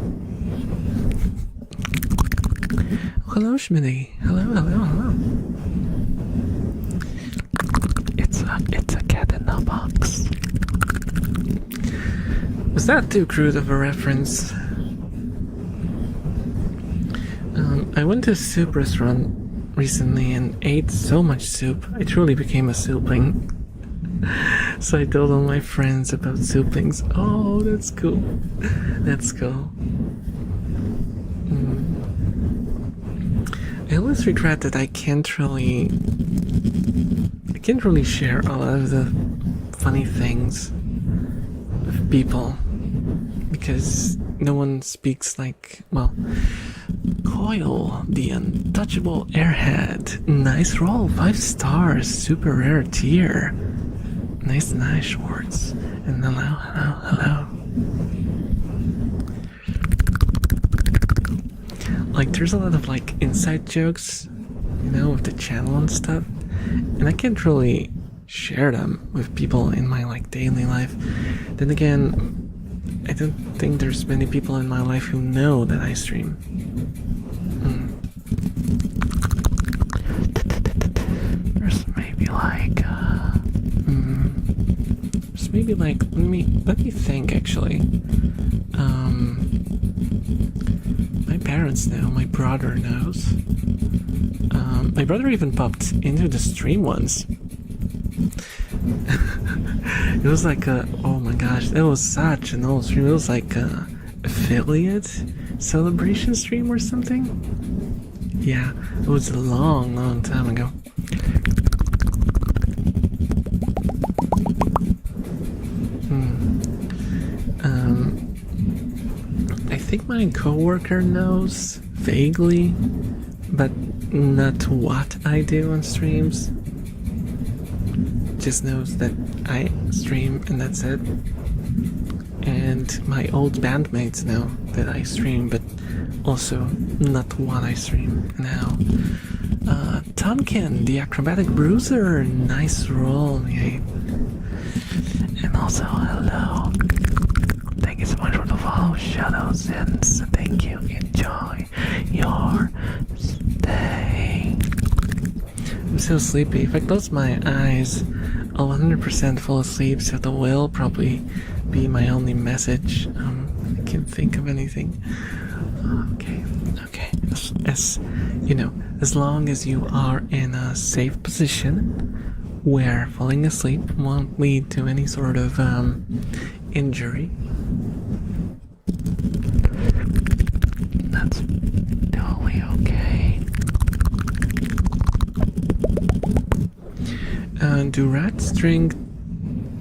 hello, Schmitty. Hello. It's a cat in a box. Was that too crude of a reference? I went to a soup restaurant recently and ate so much soup. I truly became a soupling. So I told all my friends about souplings. Oh, that's cool. That's cool. I always regret that I can't really share a lot of the funny things with people because no one speaks like, well, Coil, the untouchable airhead. Nice roll, 5 stars, super rare tier. Nice, Schwartz. And hello. like there's a lot of like inside jokes, you know, with the channel and stuff, and I can't really share them with people in my like daily life. Then again, I don't think there's many people in my life who know that I stream. There's maybe like let me think actually. My parents know, my brother knows. My brother even popped into the stream once. It was like oh my gosh, that was such an old stream. It was like a affiliate celebration stream or something. Yeah, it was a long time ago. I think my coworker knows vaguely, but not what I do on streams. Just knows that I stream and that's it. And my old bandmates know that I stream, but also not what I stream now. Tomkin, the acrobatic bruiser, nice roll, mate. And also, hello. Thank you so much for the follow, Shadows, and thank you. Enjoy your stay. I'm so sleepy. If I close my eyes, I'll 100% fall asleep, so the will probably be my only message. I can't think of anything. Okay. As you know, as long as you are in a safe position where falling asleep won't lead to any sort of injury, that's totally okay. Do rats drink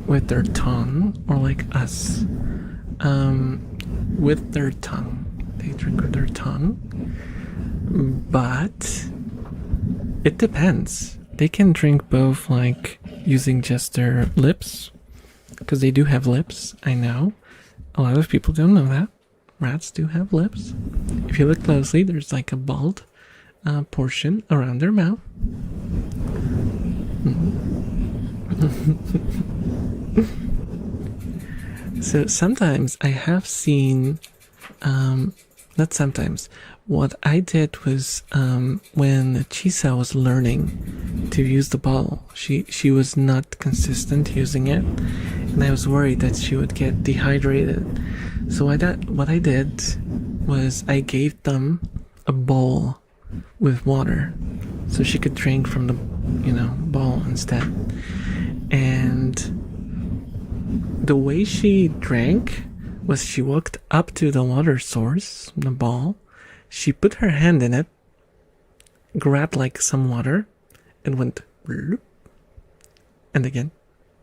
with their tongue or like us? With their tongue. They drink with their tongue. But it depends. They can drink both like using just their lips, because they do have lips, I know. A lot of people don't know that. Rats do have lips. If you look closely, there's like a bald portion around their mouth. So sometimes I have seen, not sometimes, what I did was when Chisa was learning to use the bottle, she was not consistent using it, and I was worried that she would get dehydrated. So what I did was I gave them a bowl with water so she could drink from the bowl instead. And the way she drank was she walked up to the water source, the bowl, she put her hand in it, grabbed like some water, and went bloop, and again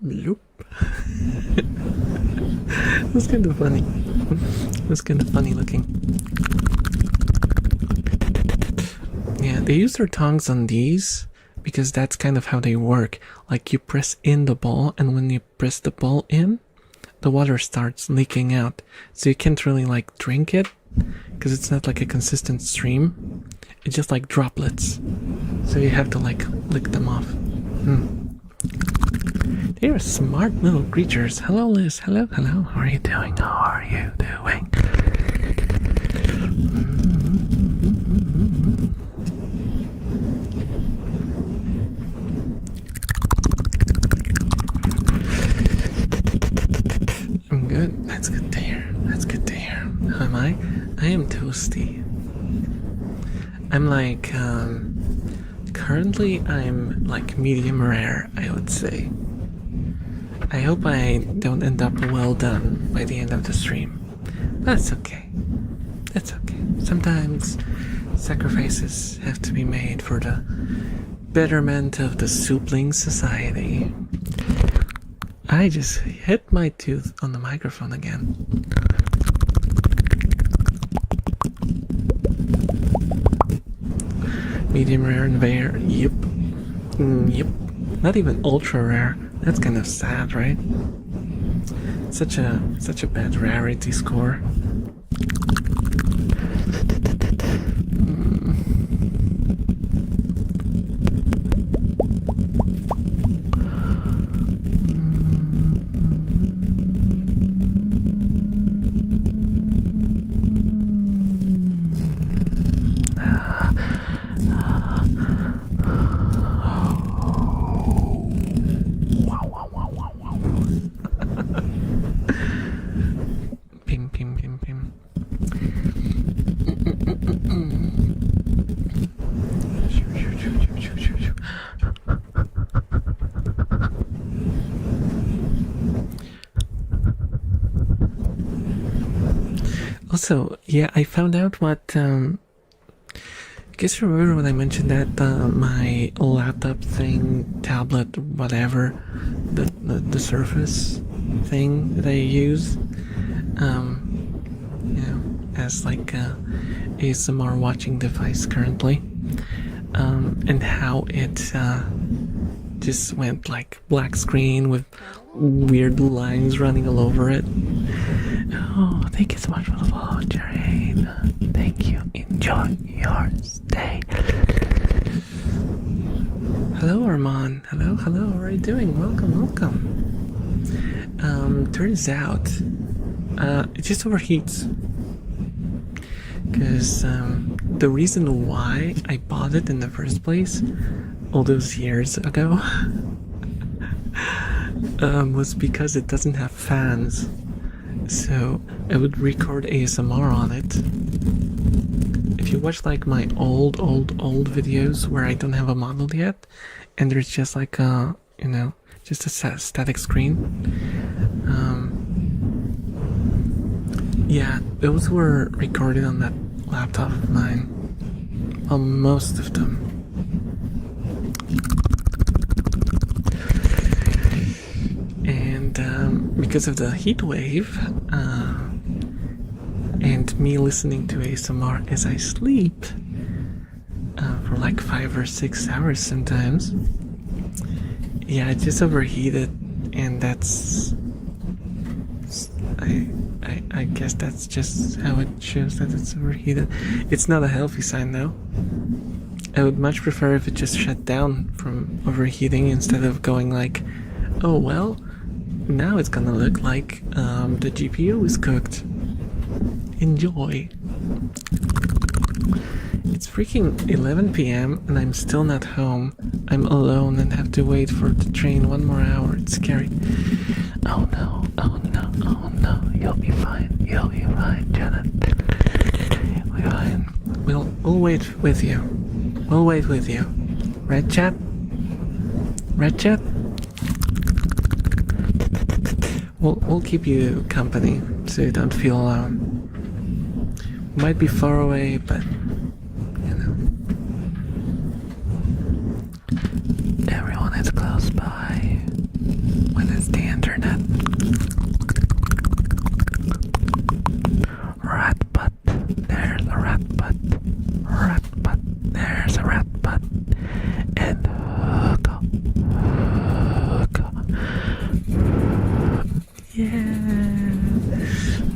bloop. It was kind of funny. It was kind of funny looking. Yeah, they use their tongues on these because that's kind of how they work. Like you press in the ball, and when you press the ball in, the water starts leaking out. So you can't really like drink it because it's not like a consistent stream. It's just like droplets. So you have to like lick them off. They are smart little creatures. Hello, Liz. Hello. How are you doing? How are you doing? I'm good. That's good to hear. How am I? I am toasty. I'm like, currently I'm like medium rare, I would say. I hope I don't end up well done by the end of the stream. That's okay. That's okay. Sometimes sacrifices have to be made for the betterment of the Soupling Society. I just hit my tooth on the microphone again. Medium rare and rare. Yep. Not even ultra rare. That's kind of sad, right? Such a bad rarity score. Also, yeah, I found out what. Guess you remember when I mentioned that my laptop thing, tablet, whatever, the Surface thing that I use, as like a ASMR watching device currently, and how it just went like black screen with weird lines running all over it. Oh, thank you so much for the follow, Raet. Thank you. Enjoy your stay. Hello, Armand. Hello. How are you doing? Welcome. Turns out, it just overheats. Because the reason why I bought it in the first place, all those years ago, was because it doesn't have fans. So I would record ASMR on it. If you watch like my old videos where I don't have a model yet, and there's just like a, just a static screen. Yeah, those were recorded on that laptop of mine. Well, most of them. And because of the heat wave, and me listening to ASMR as I sleep for like 5 or 6 hours sometimes, yeah, it just overheated, and that's I guess that's just how it shows that it's overheated. It's not a healthy sign though. I would much prefer if it just shut down from overheating instead of going like, oh well, now it's gonna look like the GPU is cooked. Enjoy. It's freaking 11 p.m. and I'm still not home. I'm alone and have to wait for the train 1 more hour. It's scary. Oh no. You'll be fine, Janet. We'll be fine. We'll wait with you. We'll wait with you. Red chat? We'll keep you company so you don't feel alone. Might be far away, but everyone is close by when it's the internet. Rat butt, there's a rat butt. Rat butt, there's a rat butt. And hookah. Yeah.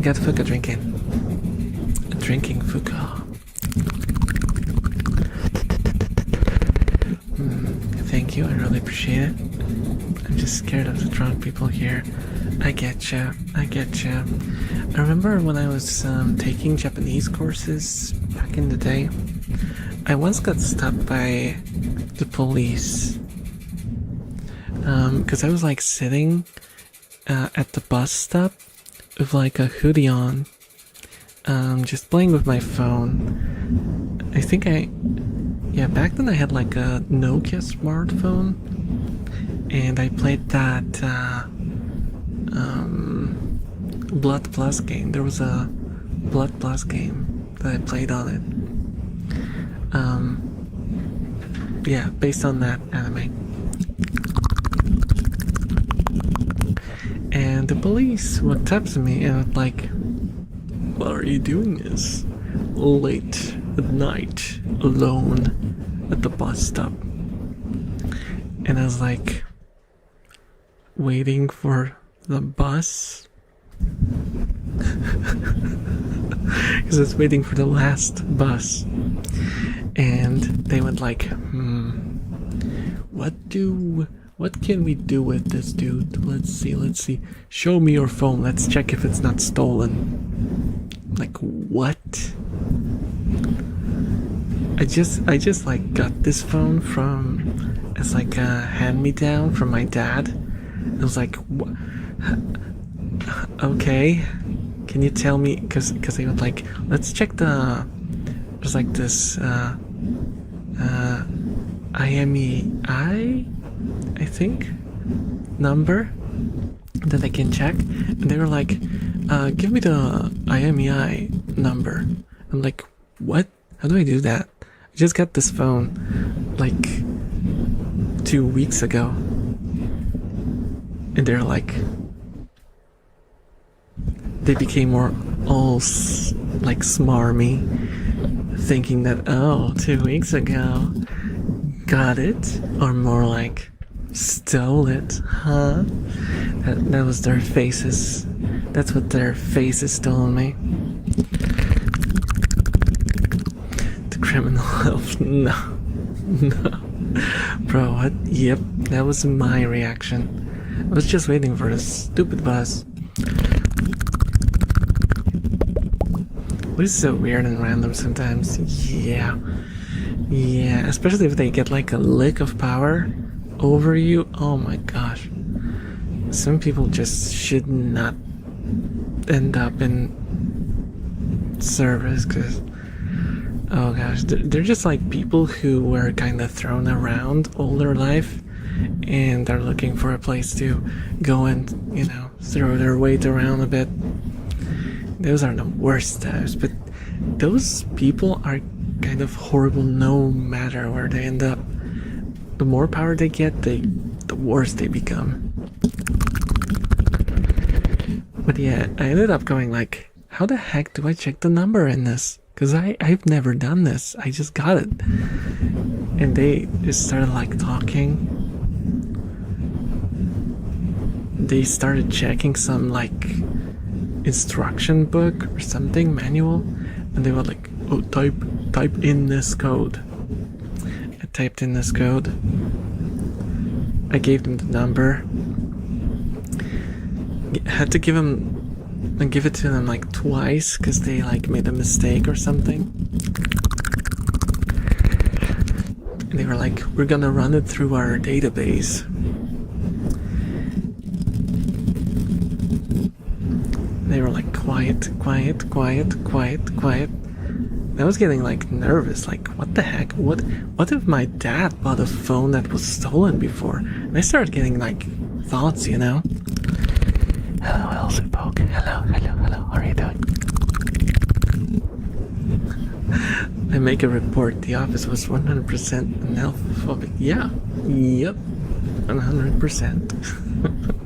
Got Fuka drinking. Drinking Fuka. Thank you, I really appreciate it. I'm just scared of the drunk people here. I getcha. I remember when I was taking Japanese courses back in the day, I once got stopped by the police because I was like sitting at the bus stop with like a hoodie on, just playing with my phone. I think back then I had like a Nokia smartphone, and I played that Blood Plus game. There was a Blood Plus game that I played on it. Based on that anime. And the police walked up to me and was like, "What are you doing this late at night, alone at the bus stop?" And I was like, waiting for the bus. Because I was waiting for the last bus. And they went like, what can we do with this dude? Let's see. Show me your phone. Let's check if it's not stolen. Like, what? I just like got this phone as like a hand-me-down from my dad. I was like, okay, can you tell me, because they were like, let's check there's like this IMEI, I think, number that I can check, and they were like, give me the IMEI number. I'm like, what? How do I do that? I just got this phone like 2 weeks ago. And they're like, they became more all like smarmy, thinking that, oh, 2 weeks ago, got it? Or more like, stole it, huh? That was their faces. That's what their faces told me. The criminal elf, no. Bro, what? Yep, that was my reaction. I was just waiting for the stupid bus. It is so weird and random sometimes. Yeah, especially if they get like a lick of power over you. Oh my gosh, some people just should not end up in service, because oh gosh, they're just like people who were kind of thrown around all their life, and they're looking for a place to go and, you know, throw their weight around a bit. Those are the worst types, but those people are kind of horrible no matter where they end up. The more power they get, the worse they become. But yeah, I ended up going like, how the heck do I check the number in this? Because I've never done this. I just got it. And they just started like talking. They started checking some like instruction book or something, manual, and they were like, oh, type in this code. I typed in this code. I gave them the number. I had to give it to them like twice because they like made a mistake or something. And they were like, we're gonna run it through our database. They were like, quiet. I was getting like nervous, like, what the heck? What if my dad bought a phone that was stolen before? And I started getting like thoughts, you know? Hello, Elsepoke. Hello. How are you doing? I make a report. The office was 100% an elfophobic. Yeah. Yep. 100%.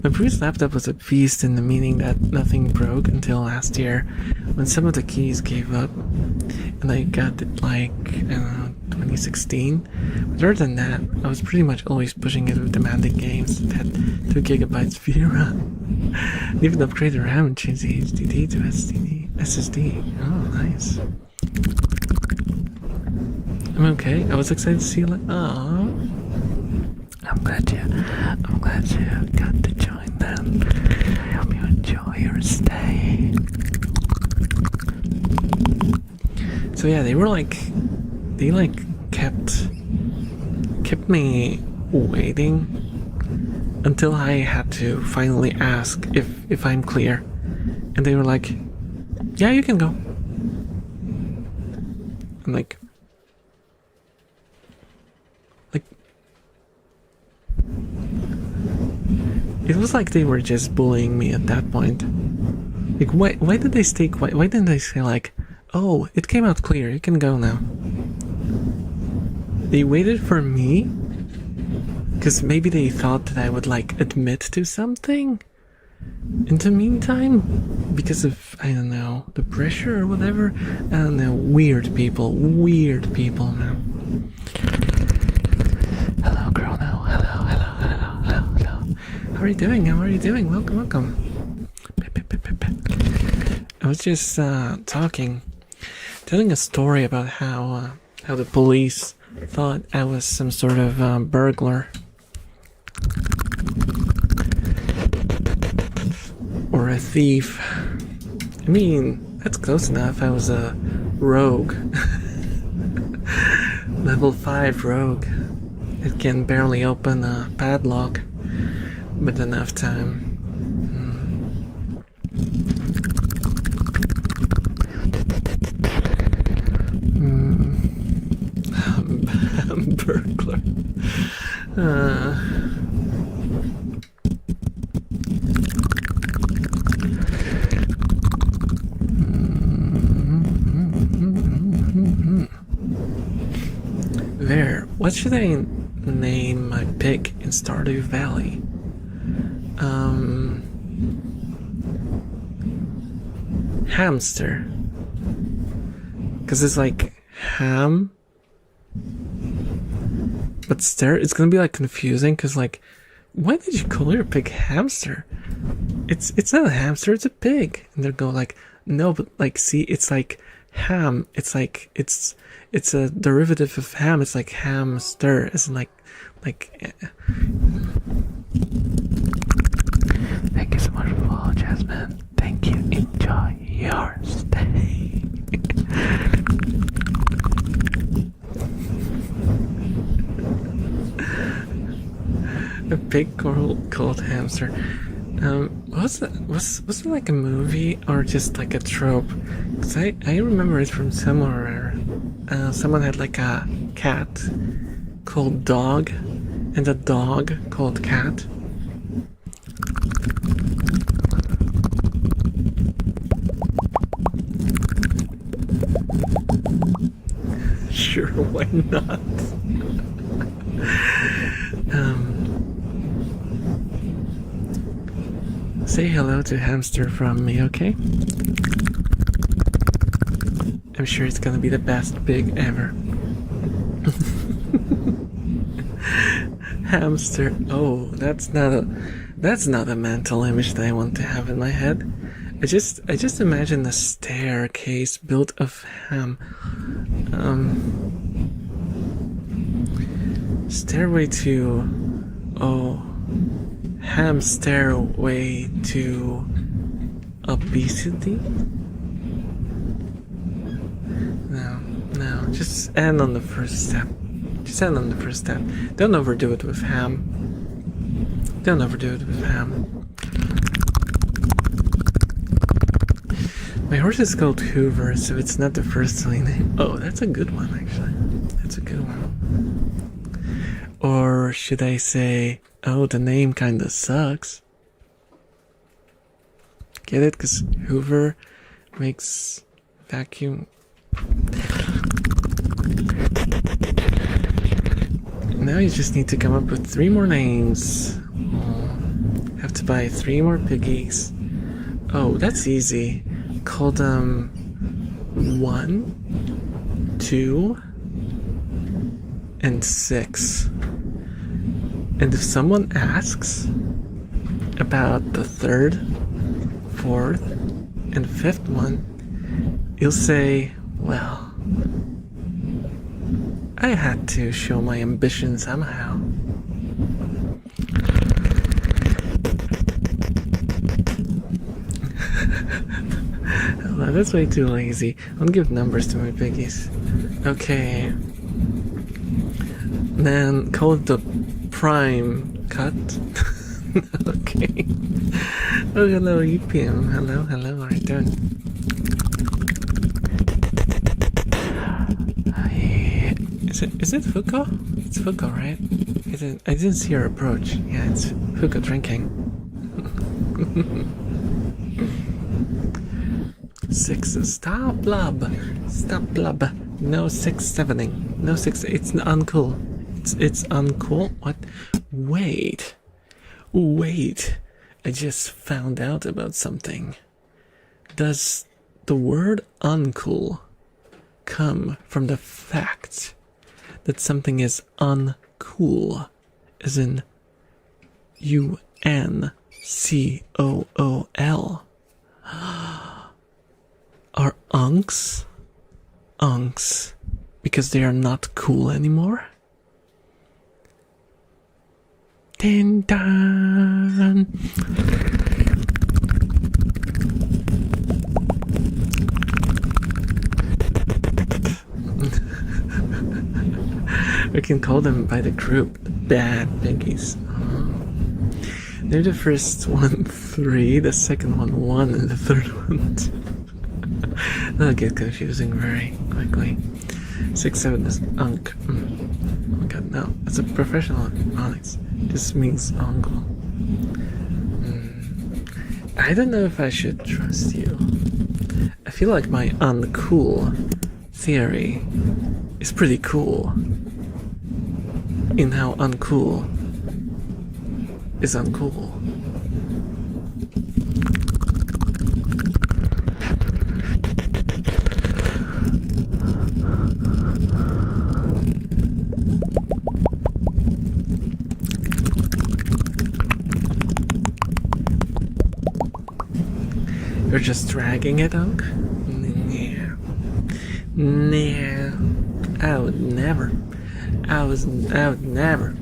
My previous laptop was a beast in the meaning that nothing broke until last year when some of the keys gave up, and I got it like, I don't know, 2016. But other than that, I was pretty much always pushing it with demanding games that had 2 gigabytes VRAM. And even upgraded the RAM and changed the HDD to SSD. Oh, nice. I'm okay. I was excited to see you like, oh. I'm glad you got to join them. I hope you enjoy your stay. So yeah, they kept me waiting until I had to finally ask if I'm clear. And they were like, yeah, you can go. I'm like, it was like they were just bullying me at that point. Like, why did they stay quiet? Why didn't they say like, oh, it came out clear, you can go now? They waited for me? Because maybe they thought that I would like admit to something in the meantime? Because of, I don't know, the pressure or whatever? I don't know, weird people, man. Hello, girl, no, hello. How are you doing? Welcome. I was just telling a story about how the police thought I was some sort of burglar. Or a thief. I mean, that's close enough. I was a rogue. Level 5 rogue. It can barely open a padlock. But enough time. Burglar. what should I name my pig in Stardew Valley? Hamster. Because it's like ham, but stare. It's gonna be like confusing because like, why did you call your pig hamster? It's not a hamster, it's a pig. And they'll go like, no, but like, see, it's like ham. It's like it's a derivative of ham. It's like hamster. It's like. Thank you so much for the follow, Jasmine. Thank you. Enjoy your stay. A pig called hamster. Was it like a movie or just like a trope? Cause I remember it from somewhere. Someone had like a cat called Dog, and a dog called Cat. Sure, why not? Say hello to Hamster from me, okay? I'm sure it's gonna be the best pig ever. Hamster. Oh, that's not a mental image that I want to have in my head. I just imagine a staircase built of ham. Stairway to ham stairway to obesity? No, just end on the first step. Just end on the first step. Don't overdo it with ham. Don't overdo it with ham. My horse is called Hoover, so it's not the first silly name. Oh, that's a good one, actually. That's a good one. Or should I say, oh, the name kinda sucks. Get it? Because Hoover makes vacuum. Now you just need to come up with 3 more names. Have to buy 3 more piggies. Oh, that's easy. Call them 1, 2, and 6. And if someone asks about the 3rd, 4th, and 5th one, you'll say, well, I had to show my ambition somehow. Oh, that's way too lazy. I'll give numbers to my piggies. Okay. Then call it the prime cut. Okay. Oh, hello, EPM. Hello, how are you doing? Is it Fuko? It's Fuko, right? I didn't see her approach. Yeah, it's Fuko drinking. 6. Stop blub. No 6-7ing. No 6. It's uncool. It's uncool. What? Wait. I just found out about something. Does the word uncool come from the fact that something is uncool, as in UNCOOL? Are unks because they are not cool anymore? Din dan. We can call them by the group, the bad piggies. They're the first one 3, the second one 1, and the third one 2. That'll get confusing very quickly. 6, 7 is unk. Oh my god, no. That's a professional Onyx. This means uncle. I don't know if I should trust you. I feel like my uncool theory is pretty cool. in how uncool is uncool. You're just dragging it, Unc? Nah. Nah. I would never. I would never.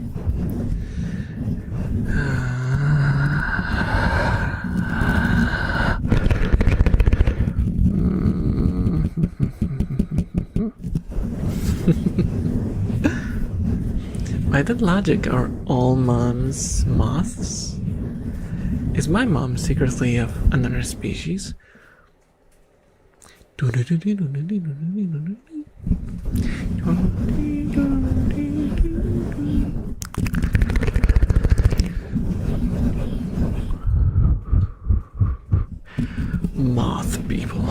By that logic, are all moms moths? Is my mom secretly of another species? Moth people.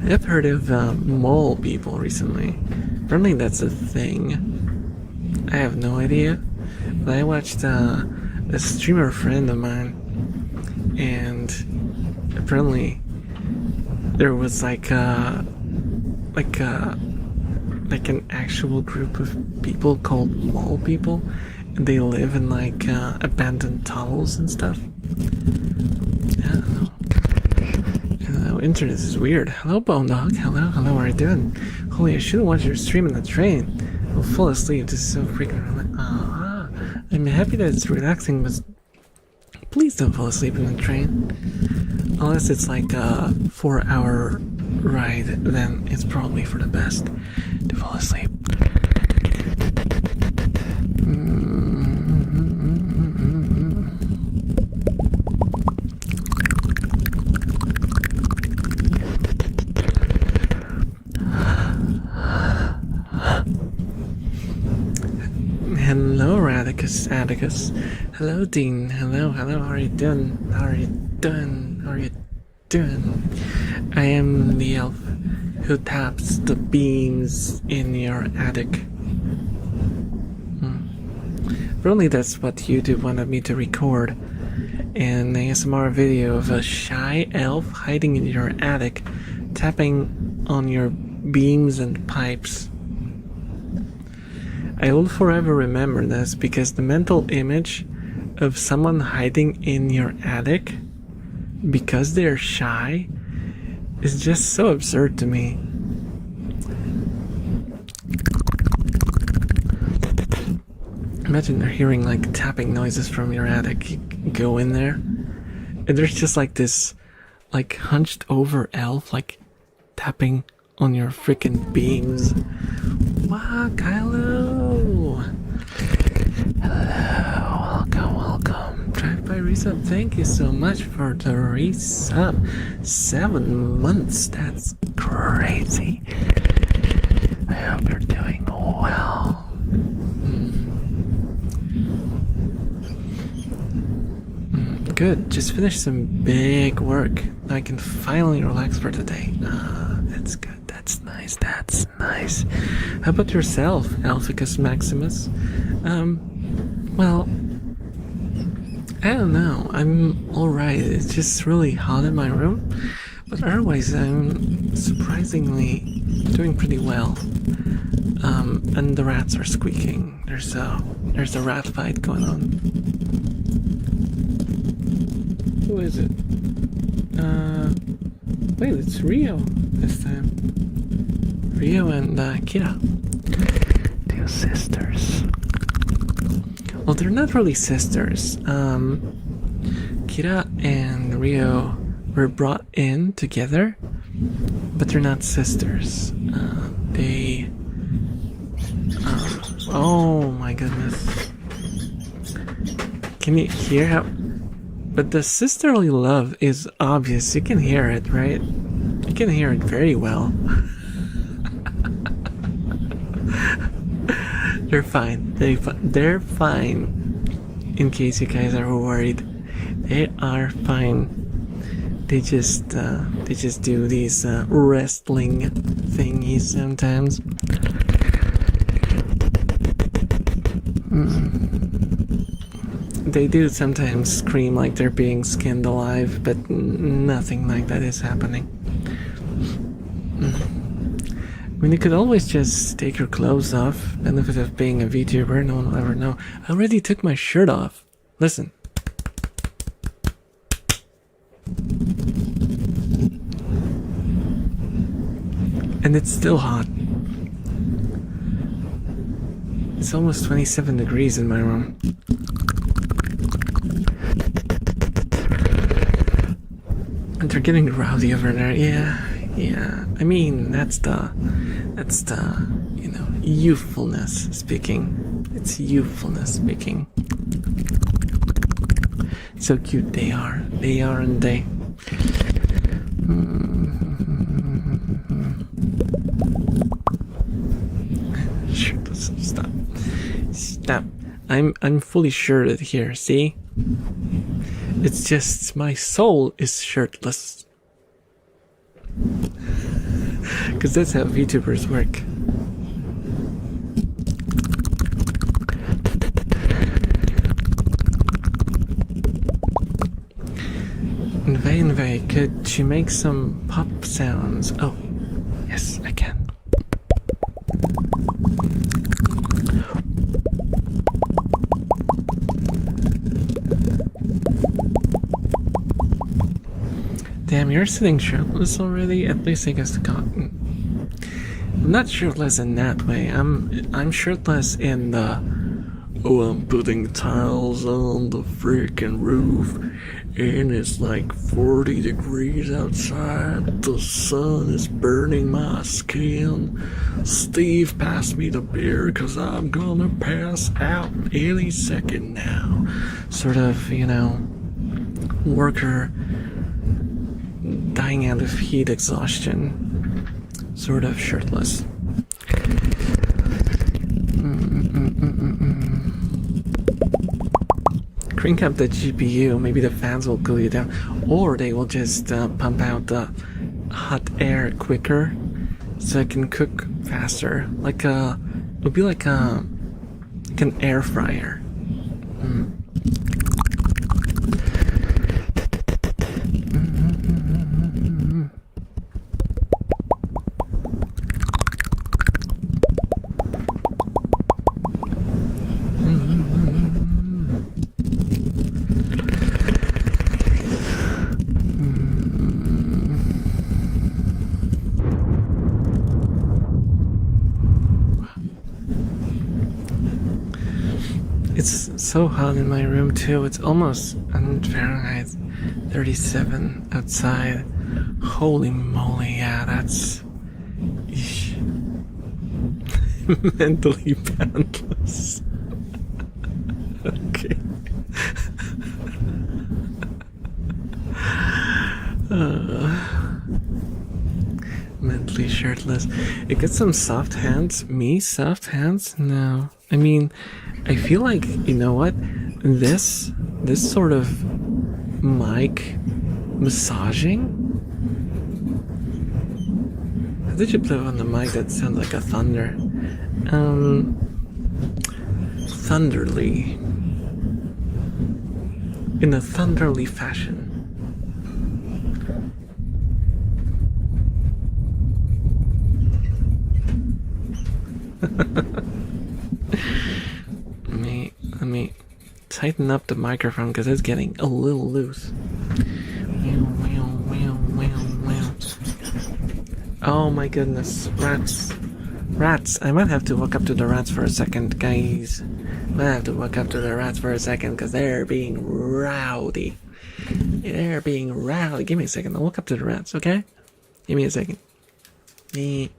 I've heard of mole people recently. Apparently that's a thing. I have no idea. But I watched a streamer friend of mine, and apparently there was like an actual group of people called mole people, and they live in like abandoned tunnels and stuff. I don't know. Internet is weird. Hello, Bone Dog. Hello, how are you doing? Holy, I shouldn't watch your stream in the train. I'll fall asleep. This is so freaking relaxing. I'm happy that it's relaxing, but please don't fall asleep in the train. Unless it's like a 4-hour ride, then it's probably for the best to fall asleep. Hello, Atticus. Hello, Dean. Hello, how are you doing? How are you doing? I am the elf who taps the beams in your attic. Apparently that's what YouTube wanted me to record. An ASMR video of a shy elf hiding in your attic, tapping on your beams and pipes. I will forever remember this because the mental image of someone hiding in your attic because they're shy is just so absurd to me. Imagine they're hearing like tapping noises from your attic. You go in there and there's just like this like hunched over elf like tapping on your freaking beams. Wow, Kylo! Hello, welcome. Drive-by resub, thank you so much for the resub. 7 months, that's crazy. I hope you're doing well. Good, just finished some big work. I can finally relax for today. That's good. That's nice. How about yourself, Alphicus Maximus? Well, I don't know. I'm alright. It's just really hot in my room. But otherwise, I'm surprisingly doing pretty well. And the rats are squeaking. There's a rat fight going on. Who is it? Wait, it's Rio this time. Rio and Kira. 2 sisters. Well, they're not really sisters. Kira and Rio were brought in together, but they're not sisters. Oh my goodness. Can you hear how... But the sisterly love is obvious. You can hear it, right? You can hear it very well. They're fine. They're fine. In case you guys are worried, they are fine. They just do these wrestling thingies sometimes. They do sometimes scream like they're being skinned alive, but nothing like that is happening. I mean, you could always just take your clothes off. Benefit of being a VTuber, no one will ever know. I already took my shirt off. Listen. And it's still hot. It's almost 27 degrees in my room. And they're getting rowdy over there. Yeah. I mean, that's the, you know, youthfulness speaking. It's youthfulness speaking. So cute they are. They are and they. Sure, stop. I'm fully shirted here, see? It's just my soul is shirtless. Because that's how VTubers work. Vgen, could you make some pop sounds? Oh, yes, I can. Damn, you're sitting shirtless already? At least I guess cotton. I'm not shirtless in that way. I'm shirtless in the, oh, I'm putting tiles on the freaking roof and it's like 40 degrees outside. The sun is burning my skin. Steve, pass me the beer because I'm gonna pass out any second now. Sort of, you know, worker dying out of heat exhaustion. Sort of shirtless. Crank up the GPU, maybe the fans will cool you down, or they will just pump out the hot air quicker so I can cook faster. Like it would be like an air fryer. It's so hot in my room too. It's almost Fahrenheit 37 outside. Holy moly, yeah, that's mentally boundless. Okay. Mentally shirtless. It gets some soft hands. Me, soft hands? No. I mean, I feel like, you know what? This sort of mic massaging. How did you play on the mic that sounds like a thunder? Thunderly. In a thunderly fashion. Let me tighten up the microphone because it's getting a little loose. Oh my goodness, rats. I might have to walk up to the rats for a second, guys. I might have to walk up to the rats for a second because they're being rowdy. They're being rowdy. Give me a second. I'll walk up to the rats, okay? Give me a second. Me.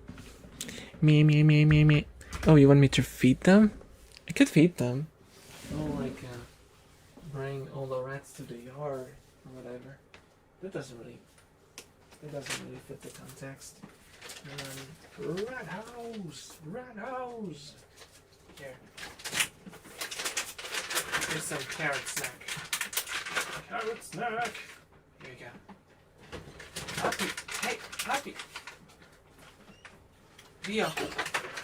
Oh, you want me to feed them? I could feed them. Oh, like bring all the rats to the yard or whatever. That doesn't really fit the context. Rat house. Here. Here's some carrot snack. Here you go. Happy. Leo.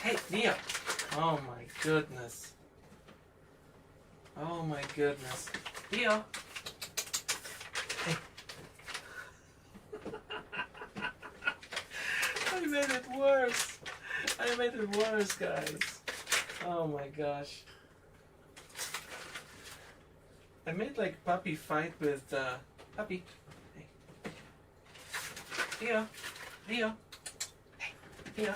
Hey, Leo. Oh my goodness. Oh my goodness. Theo! Hey. I made it worse! I made it worse, guys. Oh my gosh. I made like Puppy fight with Puppy. Hey. Theo. Theo. Hey. Theo.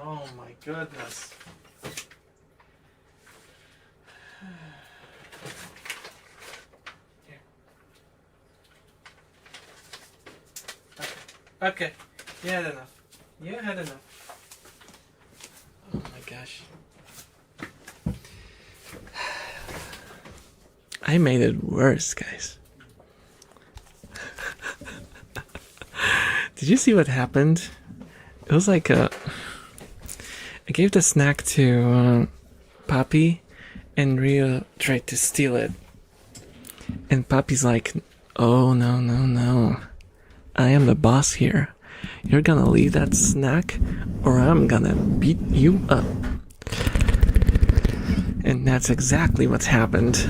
Oh my goodness. Here. Okay. You had enough. You had enough. Oh my gosh. I made it worse, guys. Did you see what happened? It was like I gave the snack to Papi, and Rio tried to steal it. And Papi's like, oh no, no, no. I am the boss here. You're gonna leave that snack or I'm gonna beat you up. And that's exactly what's happened.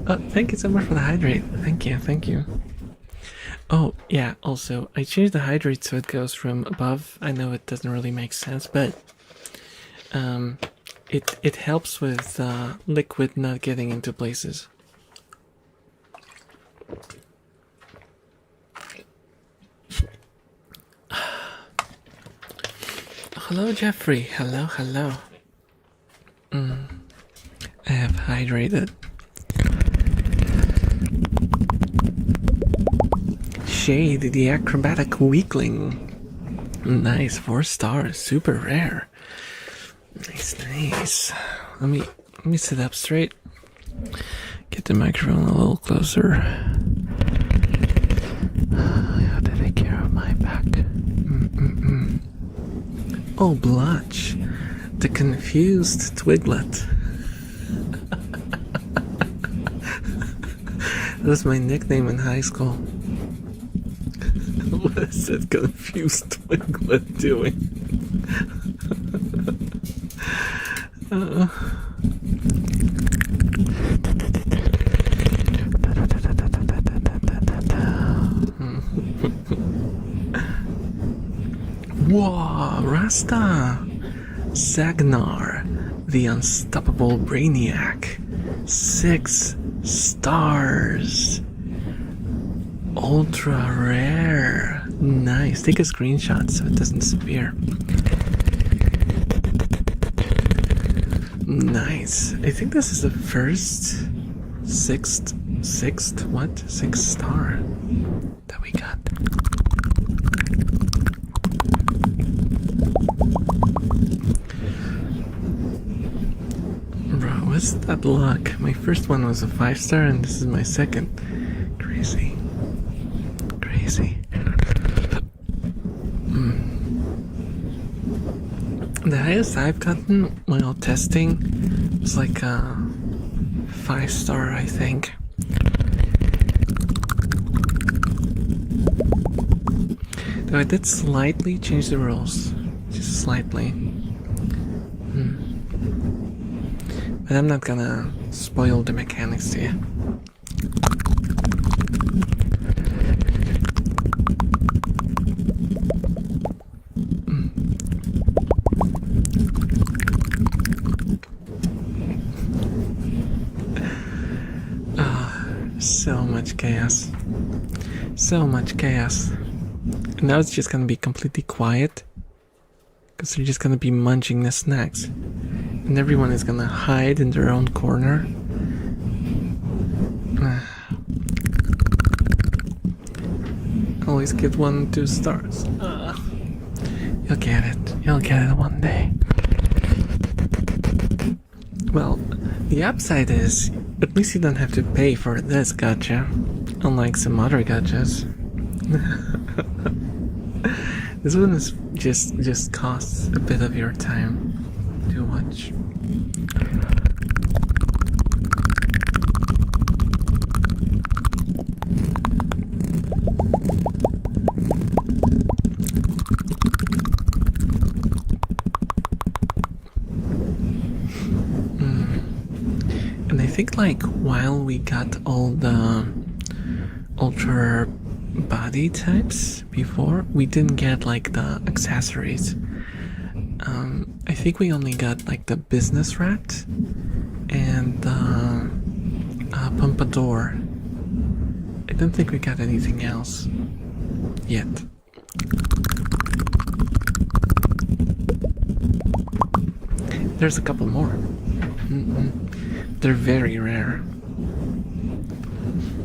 Oh, thank you so much for the hydrate. Thank you, thank you. Oh, yeah, also, I changed the hydrate so it goes from above. I know it doesn't really make sense, but it helps with liquid not getting into places. Hello, Jeffrey. Hello, hello. I have hydrated. Shade, the acrobatic weakling. Nice, 4 stars, super rare. Nice, nice. Let me sit up straight. Get the microphone a little closer. I have to take care of my back. Oh, Blotch, the confused twiglet. That was my nickname in high school. What is that confused twiglet doing? Whoa, Rasta! Sagnar, the unstoppable brainiac. 6 stars. Ultra rare. Nice. Take a screenshot so it doesn't disappear. Nice. I think this is the first sixth star that we got. Bro, what's that luck? My first one was a 5-star and this is my second. Crazy. Crazy. The highest I've gotten while testing was like a 5-star, I think. Though I did slightly change the rules. Just slightly. But I'm not gonna spoil the mechanics to you. So much chaos. So much chaos. And now it's just gonna be completely quiet. Because they're just gonna be munching the snacks. And everyone is gonna hide in their own corner. Always get 1, 2 stars. You'll get it. You'll get it one day. Well, the upside is, at least you don't have to pay for this gacha, unlike some other gachas. This one is just costs a bit of your time to watch. think like while we got all the ultra body types before, we didn't get like the accessories. I think we only got like the business rat and the pompadour. I don't think we got anything else yet. There's a couple more. They're very rare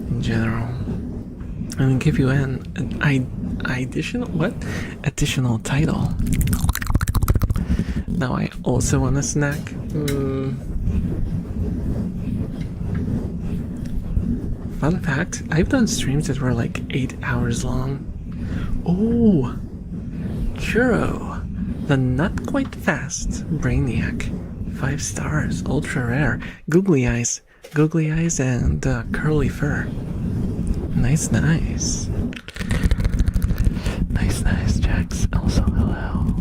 in general. I'm gonna give you an additional title. Now I also want a snack. Fun fact, I've done streams that were like 8 hours long. Oh, Churro, the not quite fast Brainiac. 5 stars, ultra rare, googly eyes and curly fur. Nice, Jax. Also, hello.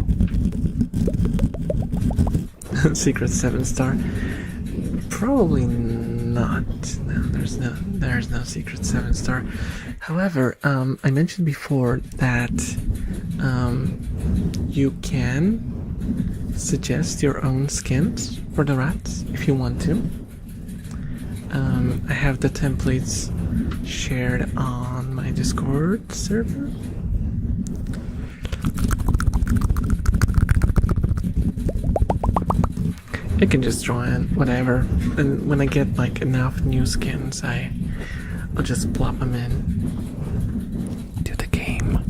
Secret 7-star. Probably not. No, there's no secret 7-star. However, I mentioned before that you can suggest your own skins for the rats if you want to. I have the templates shared on my Discord server. I can just join whatever, and when I get like enough new skins, I'll just plop them in to the game.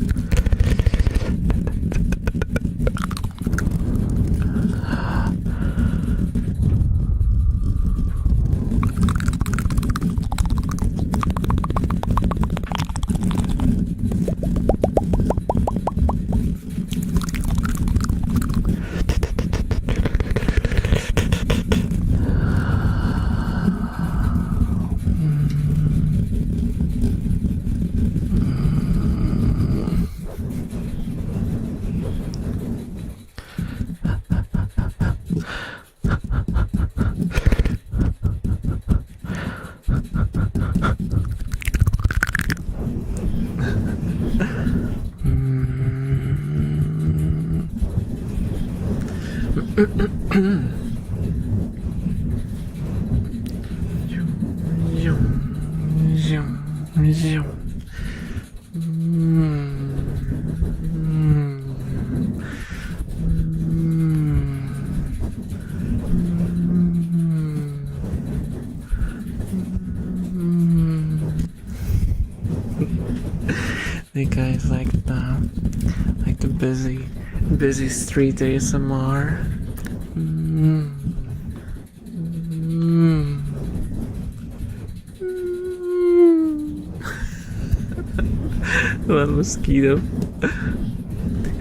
You guys like the busy street ASMR. One mosquito.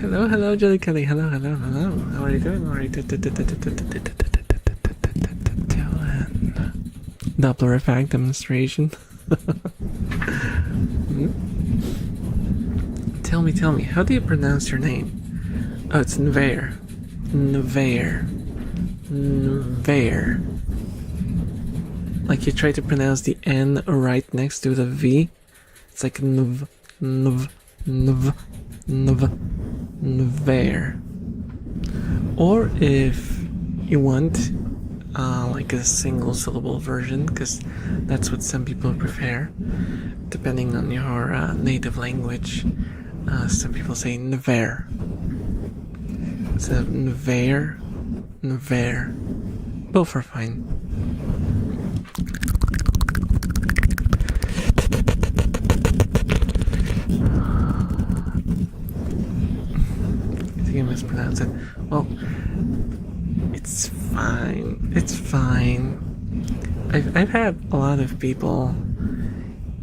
Hello, Jelly Kelly. Hello. How are you doing? Doppler effect demonstration. Tell me, how do you pronounce your name? Oh, it's Nvair. Like you try to pronounce the N right next to the V. It's like Nvair. Or if you want like a single syllable version, because that's what some people prefer, depending on your native language. Some people say Nvair. So Nvair. Both are fine. I think I mispronounced it. Well, it's fine. I've had a lot of people,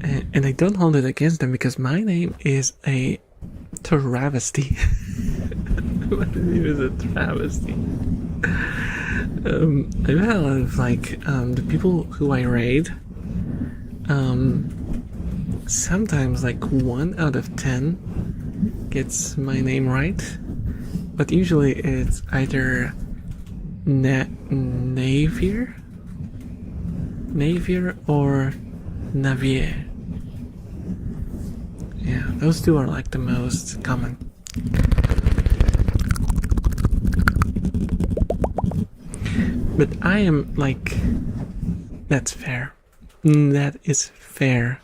and I don't hold it against them because my name is a travesty. My name is a travesty. I've had a lot of the people who I raid. Sometimes 1 out of 10 gets my name right, but usually it's either Navier, Navier or Navier. Yeah, those two are like the most common. But I am like, that's fair. That is fair.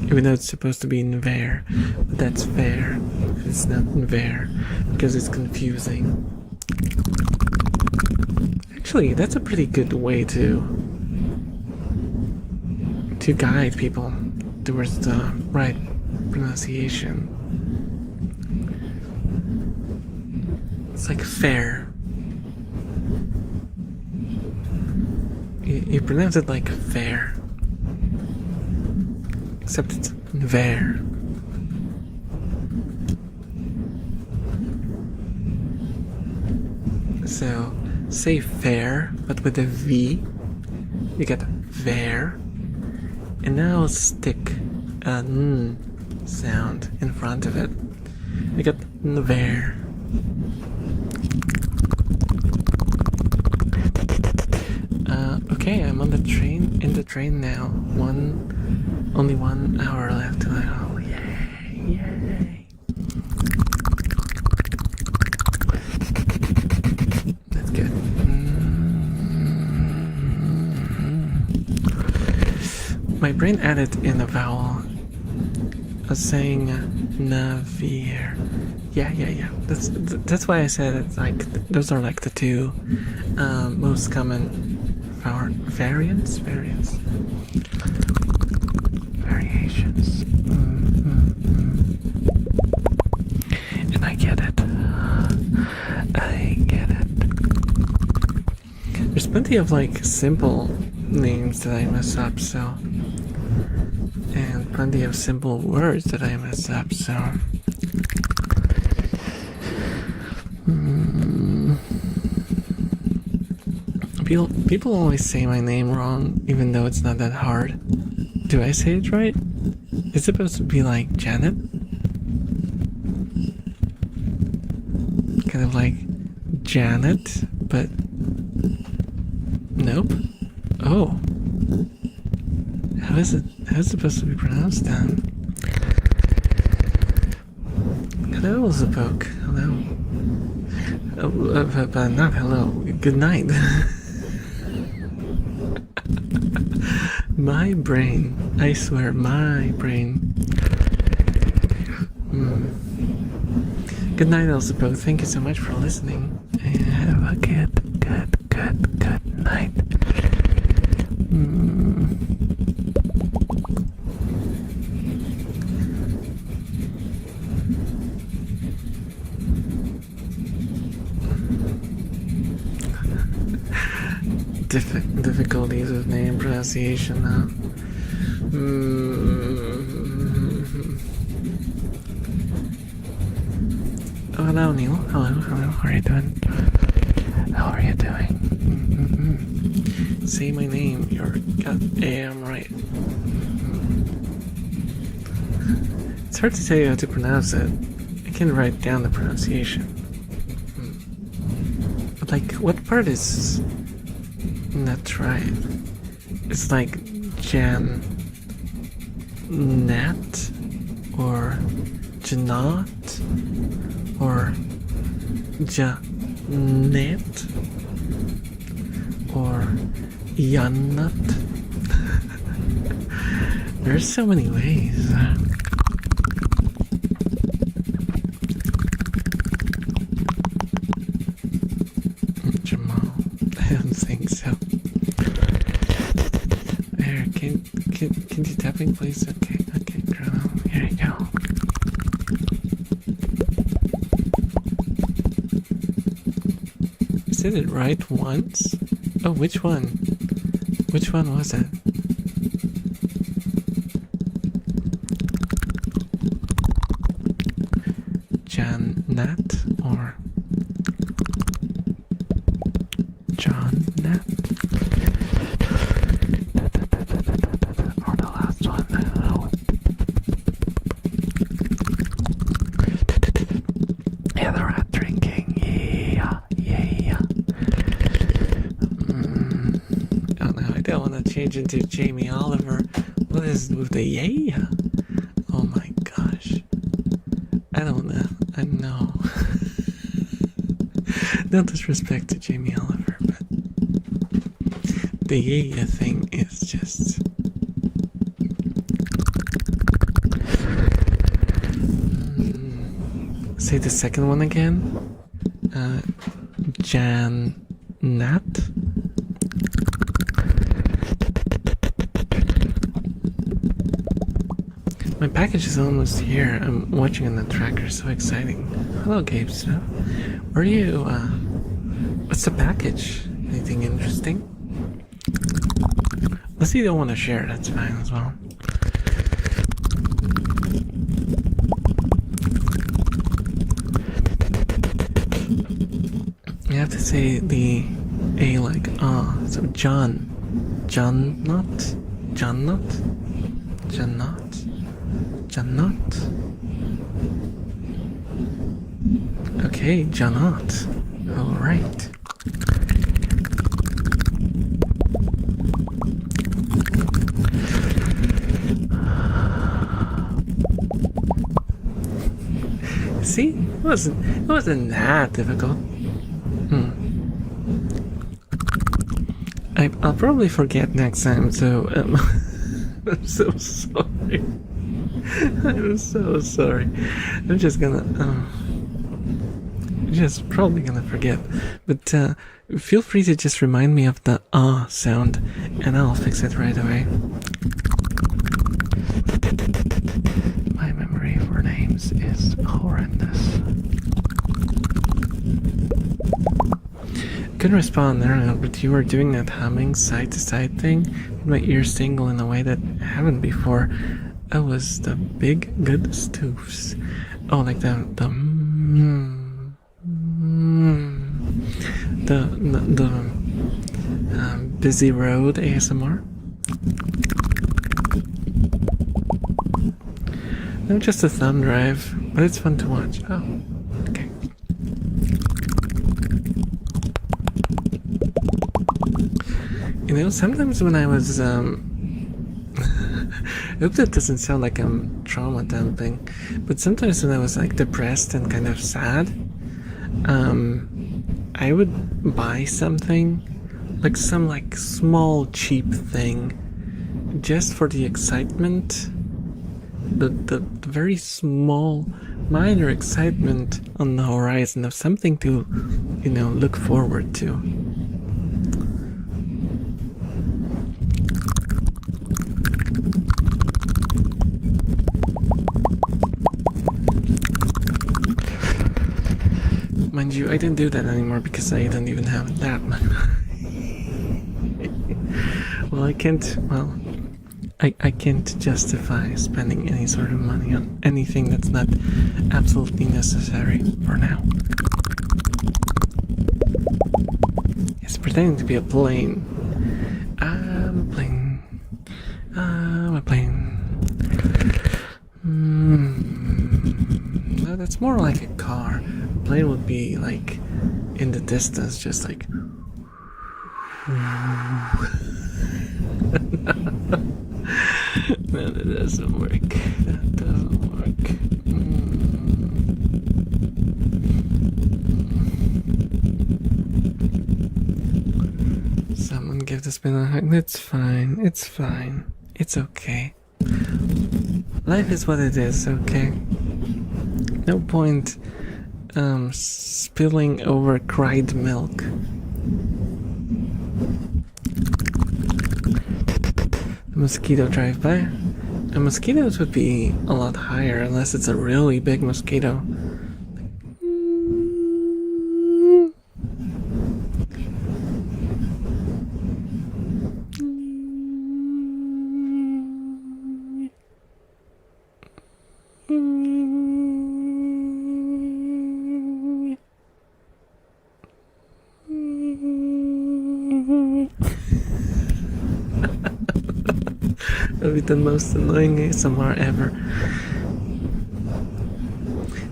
Even though it's supposed to be Nver, but that's fair. It's not Nver because it's confusing. Actually, that's a pretty good way to guide people towards the right pronunciation. It's like fair. You pronounce it like fair, except it's Nver. So say fair, but with a V, you get ver. And now stick a N sound in front of it. You get Nver. Okay, I'm on the train, in the train now. Only 1 hour left to go. Yay. That's good. My brain added in a vowel. I was saying Navier. Yeah. That's why I said it's like those are like the two most common variations. And I get it. There's plenty of like simple names that I mess up, so, and plenty of simple words that I mess up, so. People always say my name wrong, even though it's not that hard. Do I say it right? It's supposed to be like Janet? Kind of like Janet, but nope. Oh. How is it supposed to be pronounced then? Hello, Zapoke. Hello. Oh, but not hello. Good night. My brain. I swear, my brain. Good night, Elzebo. Thank you so much for listening. And have a good night. Difficulties with name pronunciation now. Oh, hello, Neil. Hello. How are you doing? Say my name. You're goddamn right. It's hard to tell you how to pronounce it. I can write down the pronunciation. But like, what part is not right? It's like Jan Nat or Janat or Janet or Janat. There's so many ways. Jamal, I don't think so. There, can you tap me, please? Okay, girl. Here you go. Did it right once? Oh, which one? Which one was it? Jannat or John Nat? Or the last one, I don't know. Yeah, the rat drinking. Yeah. Oh no, I don't want to change change into Jamie Oliver. What is with the yeah? Oh my gosh. I don't know. I know. No disrespect to Jamie Oliver, but the yeah thing is just. Say the second one again. Nat. My package is almost here. I'm watching on the tracker. So exciting. Hello, Gabe Snow. Where are you? What's the package? Anything interesting? Unless you don't want to share, that's fine as well. You have to say the A like so John not. Okay, Janot. All right. See, it wasn't that difficult. I'll probably forget next time, so I'm so sorry. I'm so sorry. I'm just probably gonna forget. But feel free to just remind me of the sound, and I'll fix it right away. My memory for names is horrendous. Couldn't respond there, but you were doing that humming side to side thing. My ears tingle in a way that I haven't before. That was the big good stoofs. Oh, like the busy road ASMR. No, just a thumb drive, but it's fun to watch. Oh, okay. You know, sometimes when I was, I hope that doesn't sound like I'm trauma dumping, but sometimes when I was like depressed and kind of sad, I would buy something, like some like small cheap thing, just for the excitement, the very small, minor excitement on the horizon of something to, you know, look forward to. Mind you, I didn't do that anymore because I don't even have that much. Well, I can't justify spending any sort of money on anything that's not absolutely necessary for now. It's pretending to be a plane. I'm a plane. I'm a plane. No, that's more like a car. A plane would be like in the distance, just like. No, that doesn't work. That doesn't work. Someone give the spin a hug. It's fine. It's fine. It's okay. Life is what it is, okay? No point spilling over cried milk. A mosquito drive by. Mosquitoes would be a lot higher unless it's a really big mosquito. That would be the most annoying ASMR ever.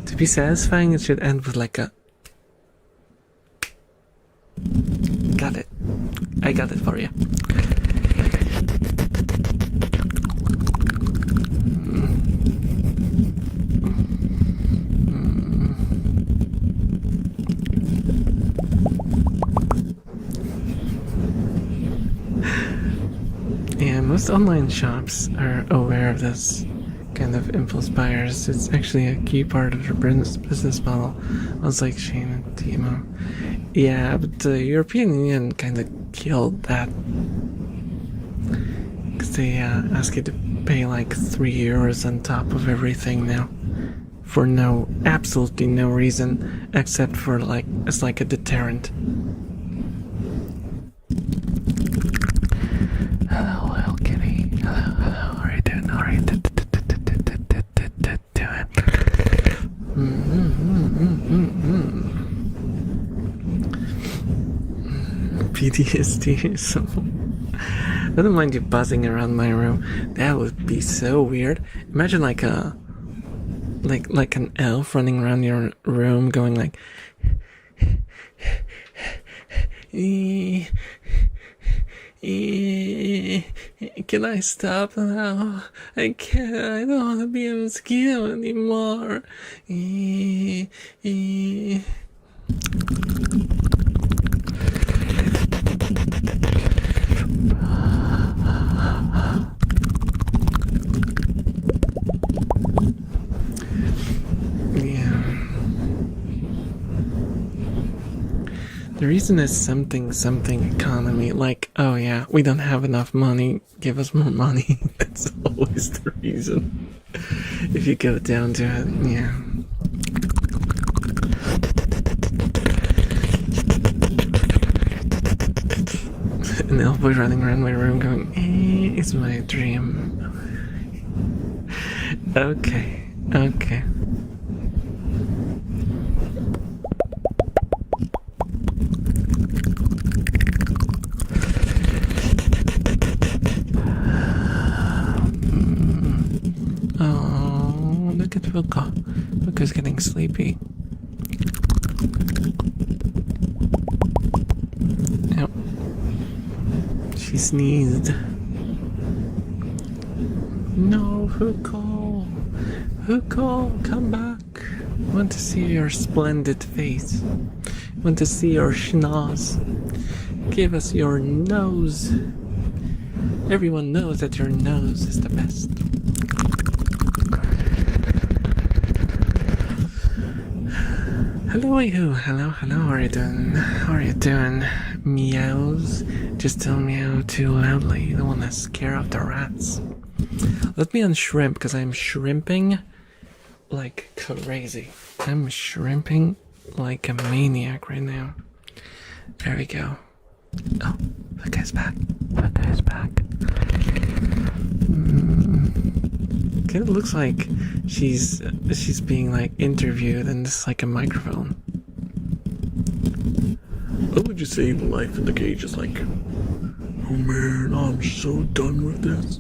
To be satisfying, it should end with like a... Got it. I got it for you. most online shops are aware of this kind of impulse buyers. It's actually a key part of their business model. I was like Shane and Timo. Yeah, but the European Union kind of killed that. Because they ask you to pay like €3 on top of everything now. For absolutely no reason, except for like, it's like a deterrent. Hello, little kitty. Hello, how are you doing? How are you doing? PTSD. So I don't mind you buzzing around my room. That would be so weird. Imagine like an elf running around your room, going like. Can I stop now? I can't. I don't want to be a mosquito anymore. The reason is something economy, like, oh yeah, we don't have enough money, give us more money. That's always the reason. If you go down to it, yeah. An elf boy running around my room going, it's my dream. Okay. Look at Wilka. Wilka's getting sleepy. Yep. She sneezed. No, Huko. Huko, come back. I want to see your splendid face. I want to see your schnoz. Give us your nose. Everyone knows that your nose is the best. Hello, hello, how are you doing? How are you doing? Meows. Just tell meow too loudly. You don't want to scare off the rats. Let me unshrimp, because I'm shrimping like crazy. I'm shrimping like a maniac right now. There we go. Oh, that guy's back. It looks like she's being like interviewed, and it's like a microphone. What would you say life in the cage is like? Oh man, I'm so done with this.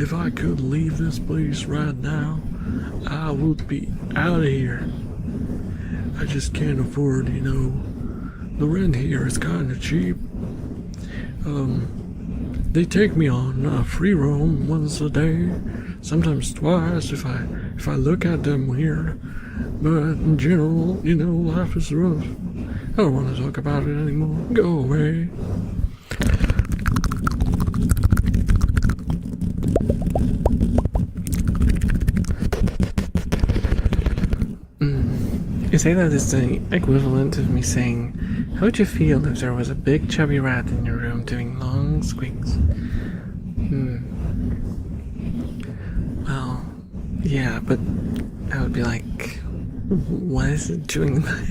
If I could leave this place right now, I would be out of here. I just can't afford, the rent here is kind of cheap. They take me on free roam once a day, sometimes twice if I look at them weird. But in general, life is rough. I don't want to talk about it anymore. Go away. You say that is the equivalent of me saying, how would you feel if there was a big chubby rat in your room doing long squeaks? Well, yeah, but I would be like, what is it doing in my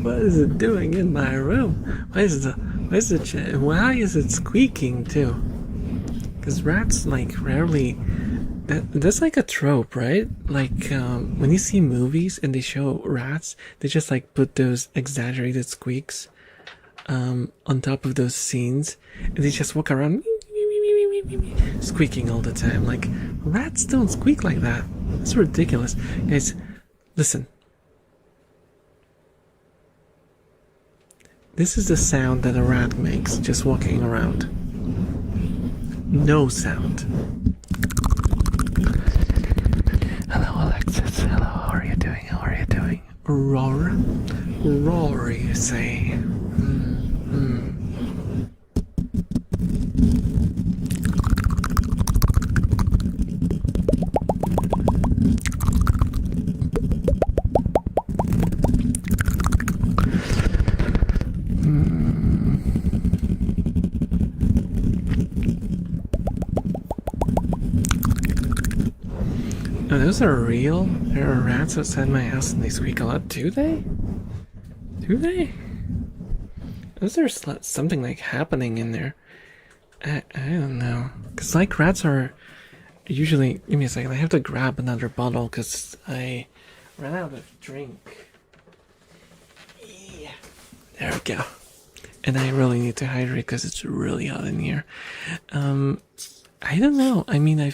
What is it doing in my room? Why is it squeaking too? Because rats rarely. That's like a trope, right? When you see movies and they show rats, they just put those exaggerated squeaks on top of those scenes, and they just walk around squeaking all the time. Rats don't squeak like that. That's ridiculous. Guys, listen. This is the sound that a rat makes just walking around. No sound. Hello, Alexis. Hello, how are you doing? Roar? Roar, you say. Oh, those are real? There are rats outside my house and they squeak a lot. Do they? Do they? Is there something like happening in there? I don't know. Because like rats are usually... Give me a second. I have to grab another bottle because I ran out of drink. Yeah. There we go. And I really need to hydrate because it's really hot in here. I don't know. I mean, I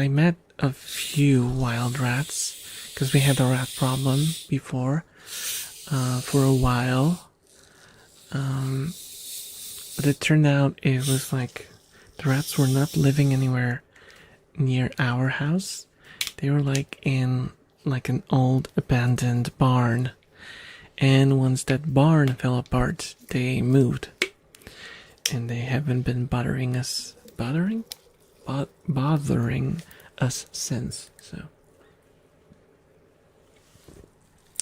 met a few wild rats because we had a rat problem before for a while. But it turned out it was like the rats were not living anywhere near our house. They were like in like an old abandoned barn. And once that barn fell apart, they moved. And they haven't been bothering us since. So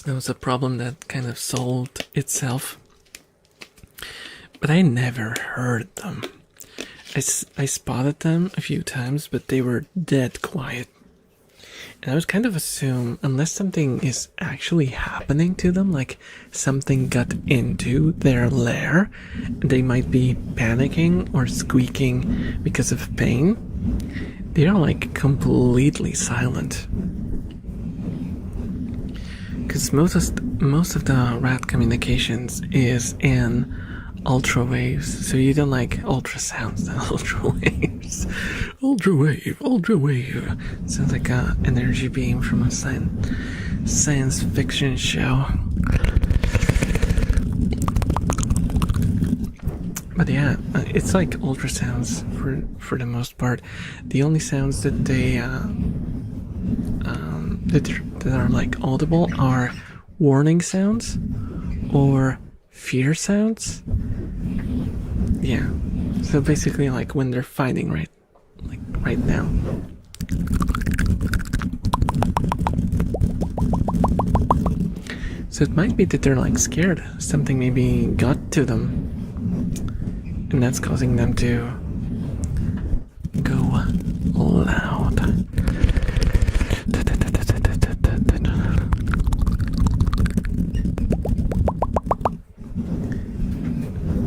it was a problem that kind of solved itself. But I never heard them. I spotted them a few times, but they were dead quiet. And I would kind of assume, unless something is actually happening to them, like something got into their lair, they might be panicking or squeaking because of pain. They are like completely silent. Because most of the rat communications is in ultra waves, so you don't like ultrasounds, not ultra waves. Ultra wave. Sounds like a energy beam from a science fiction show. But yeah, it's like ultrasounds for the most part. The only sounds that they that are like audible are warning sounds or fear sounds. Yeah, so basically like when they're fighting right now. So it might be that they're like scared. Something maybe got to them, and that's causing them to go loud.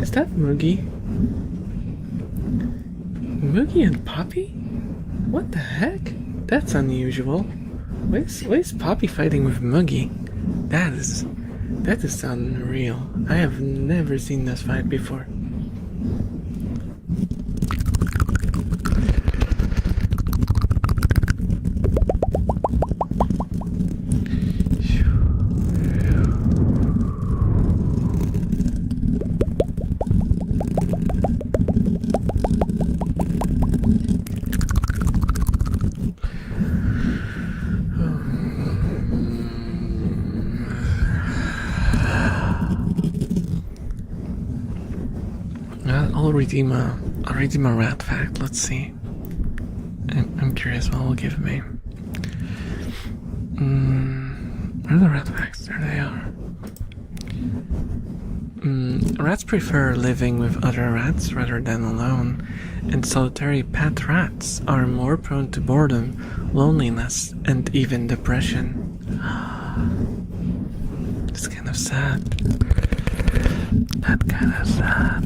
Is that Moogie? Moogie and Poppy? What the heck? That's unusual. Why is Poppy fighting with Moogie? That is unreal. I have never seen this fight before. I'll redeem a rat fact. Let's see. I'm curious what will give me. Where are the rat facts? There they are. Rats prefer living with other rats rather than alone, and solitary pet rats are more prone to boredom, loneliness, and even depression. It's kind of sad. That's kind of sad.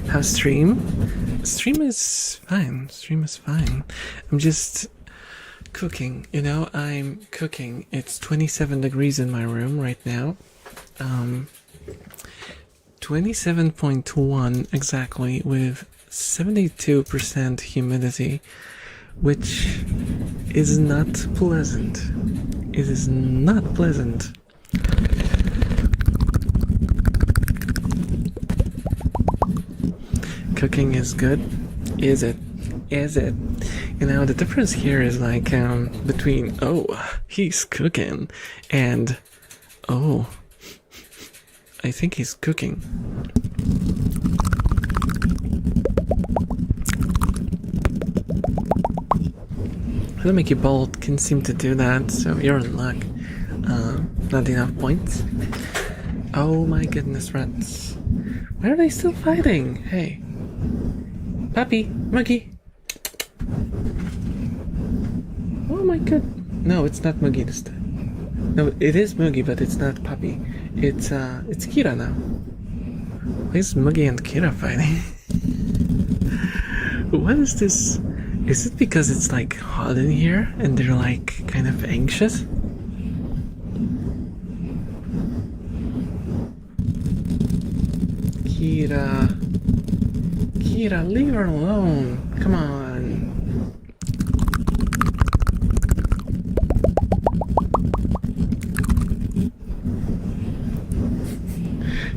How's stream? Stream is fine. I'm just cooking, I'm cooking. It's 27 degrees in my room right now. 27.1 exactly, with 72% humidity, which is not pleasant. It is not pleasant. Cooking is good. Is it? The difference here is like between he's cooking and I think he's cooking. The Mickey Bolt can seem to do that, so you're in luck. Not enough points. Oh my goodness, rats. Why are they still fighting? Hey. Puppy, Muggy. Oh my god. No, it's not Muggy this time. No, it is Muggy, but it's not Puppy. It's Kira now. Why is Muggy and Kira fighting? What is this? Is it because it's like hot in here and they're like kind of anxious? Kira, leave her alone. Come on.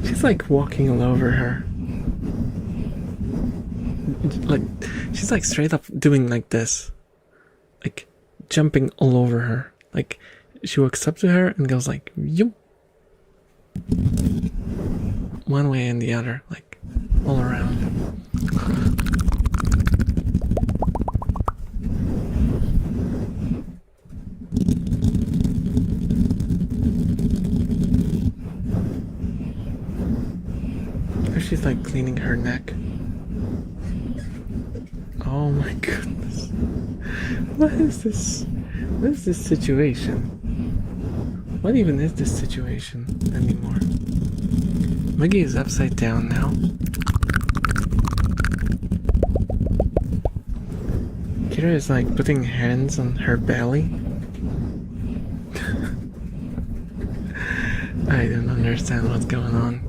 She's like walking all over her. Like, she's like straight up doing like this. Like, jumping all over her. Like, she walks up to her and goes like, yup. One way and the other, like, all around. She's like cleaning her neck. Oh my goodness. What is this? What is this situation? What even is this situation anymore? Muggy is upside down now. Kira is like putting hands on her belly. I don't understand what's going on.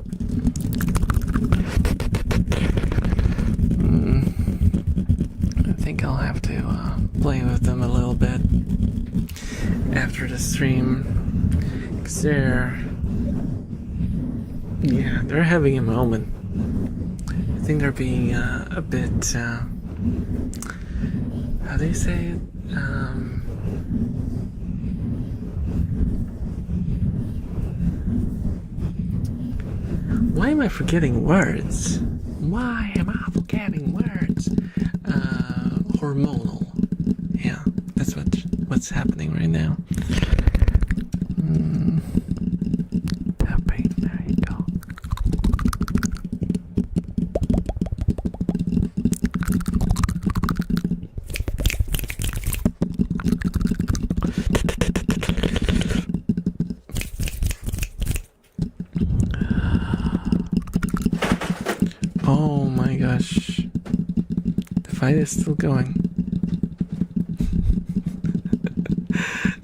I think I'll have to play with them a little bit after the stream. 'Cause they're having a moment. I think they're being a bit, how do you say it? Why am I forgetting words? Why am I forgetting words? Hormonal. Yeah, that's what's happening right now. Happy, there you go. Oh my gosh. The fight is still going.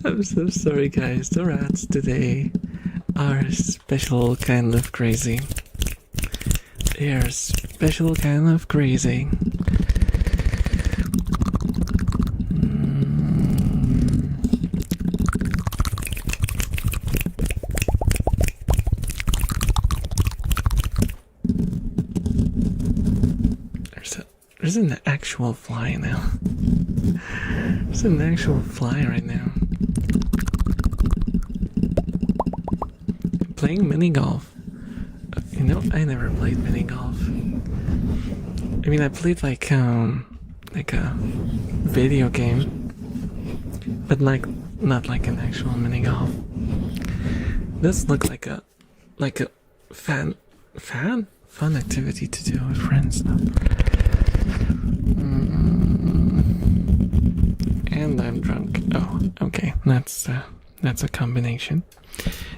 I'm so sorry guys, the rats today are special kind of crazy. They are special kind of crazy. There's an actual fly now. There's an actual fly right now. Playing mini golf. You know, I never played mini golf. I mean, I played like a video game, but like not like an actual mini golf. This look like a fun activity to do with friends though. And I'm drunk. Oh, okay. That's a combination.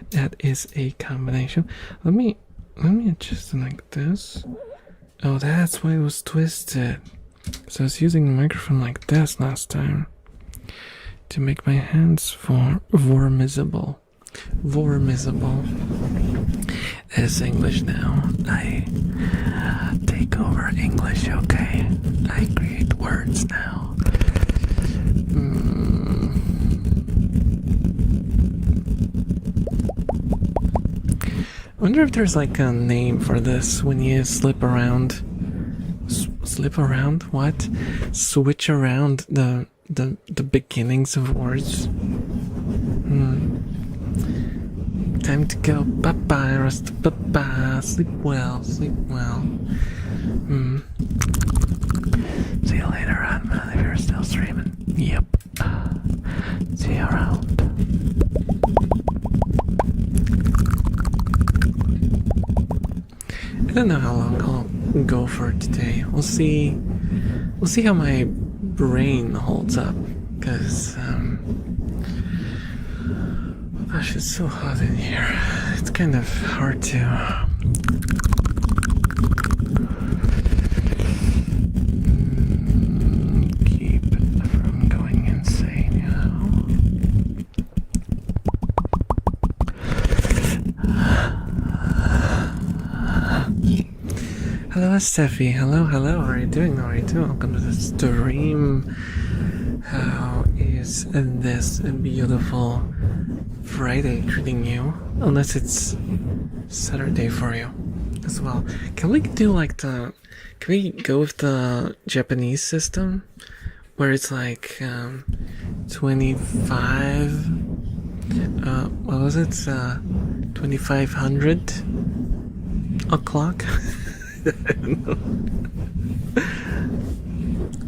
That is a combination. Let me adjust it like this. Oh, that's why it was twisted. So I was using the microphone like this last time to make my hands visible. That is English now. I take over English, okay? I create words now. I wonder if there's like a name for this when you slip around. Slip around? What? Switch around the beginnings of words. Time to go. Bye-bye, rest. Bye-bye. Sleep well. Sleep well. See you later on, man, if you're still streaming. Yep. See you around. don't know how long I'll go for today. We'll see. We'll see how my brain holds up. Cause gosh, it's so hot in here. It's kind of hard to. Keep from going insane, you know. Hello, Steffi. Hello. How are you doing? Welcome to the stream. How is this beautiful Friday treating you? Unless it's Saturday for you as well. Can we do like can we go with the Japanese system? Where it's like 25 what was it? 2500 o'clock? I don't know.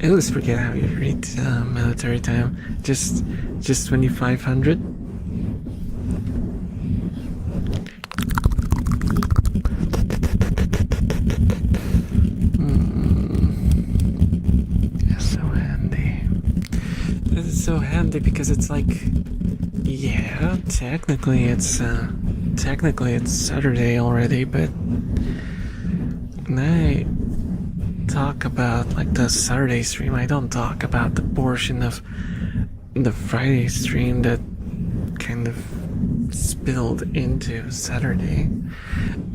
I always forget how you read military time. Just 2500. Yeah, so handy. This is so handy because it's like, yeah, technically it's Saturday already, but when I talk about like the Saturday stream, I don't talk about the portion of the Friday stream that kind of spilled into Saturday.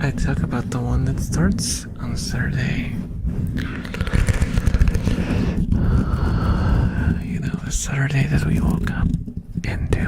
I talk about the one that starts on Saturday. You know, the Saturday that we woke up into.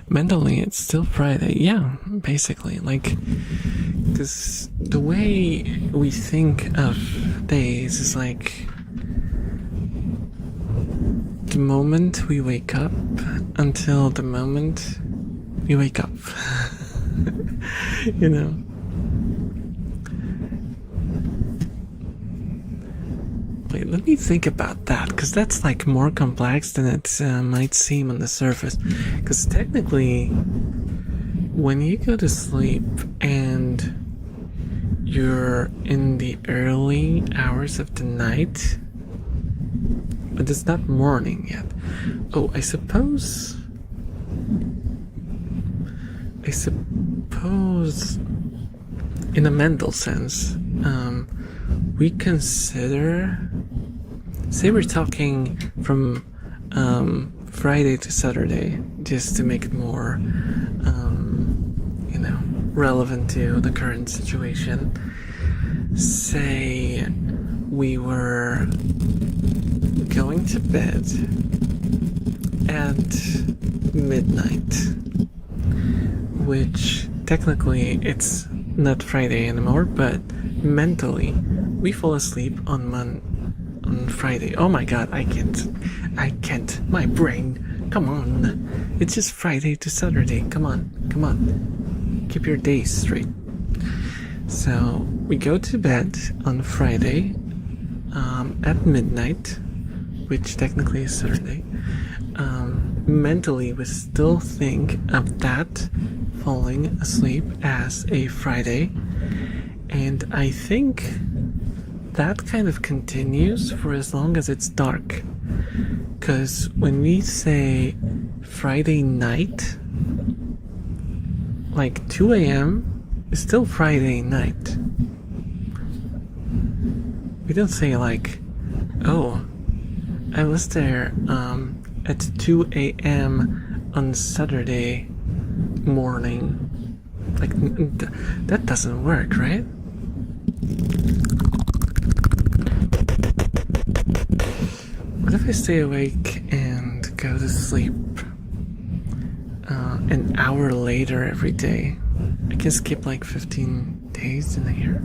Mentally, it's still Friday. Yeah, basically. Like, because the way we think of days is like the moment we wake up until the moment we wake up. You know? Wait, let me think about that, because that's like more complex than it might seem on the surface. Because technically, when you go to sleep and you're in the early hours of the night, but it's not morning yet. Oh, I suppose in a mental sense, we consider, say we're talking from Friday to Saturday, just to make it more, relevant to the current situation. Say we were going to bed at midnight, which technically it's not Friday anymore, but mentally we fall asleep on Friday. Oh my god, I can't. My brain, come on. It's just Friday to Saturday. Come on. Keep your days straight. So we go to bed on Friday at midnight, which technically is Saturday. Mentally, we still think of that falling asleep as a Friday, and I think that kind of continues for as long as it's dark. Because when we say Friday night, like 2 a.m. is still Friday night. We don't say like, oh, I was there at 2 a.m. on Saturday morning. Like, that doesn't work, right? What if I stay awake and go to sleep an hour later every day? I can skip like 15 days in a year.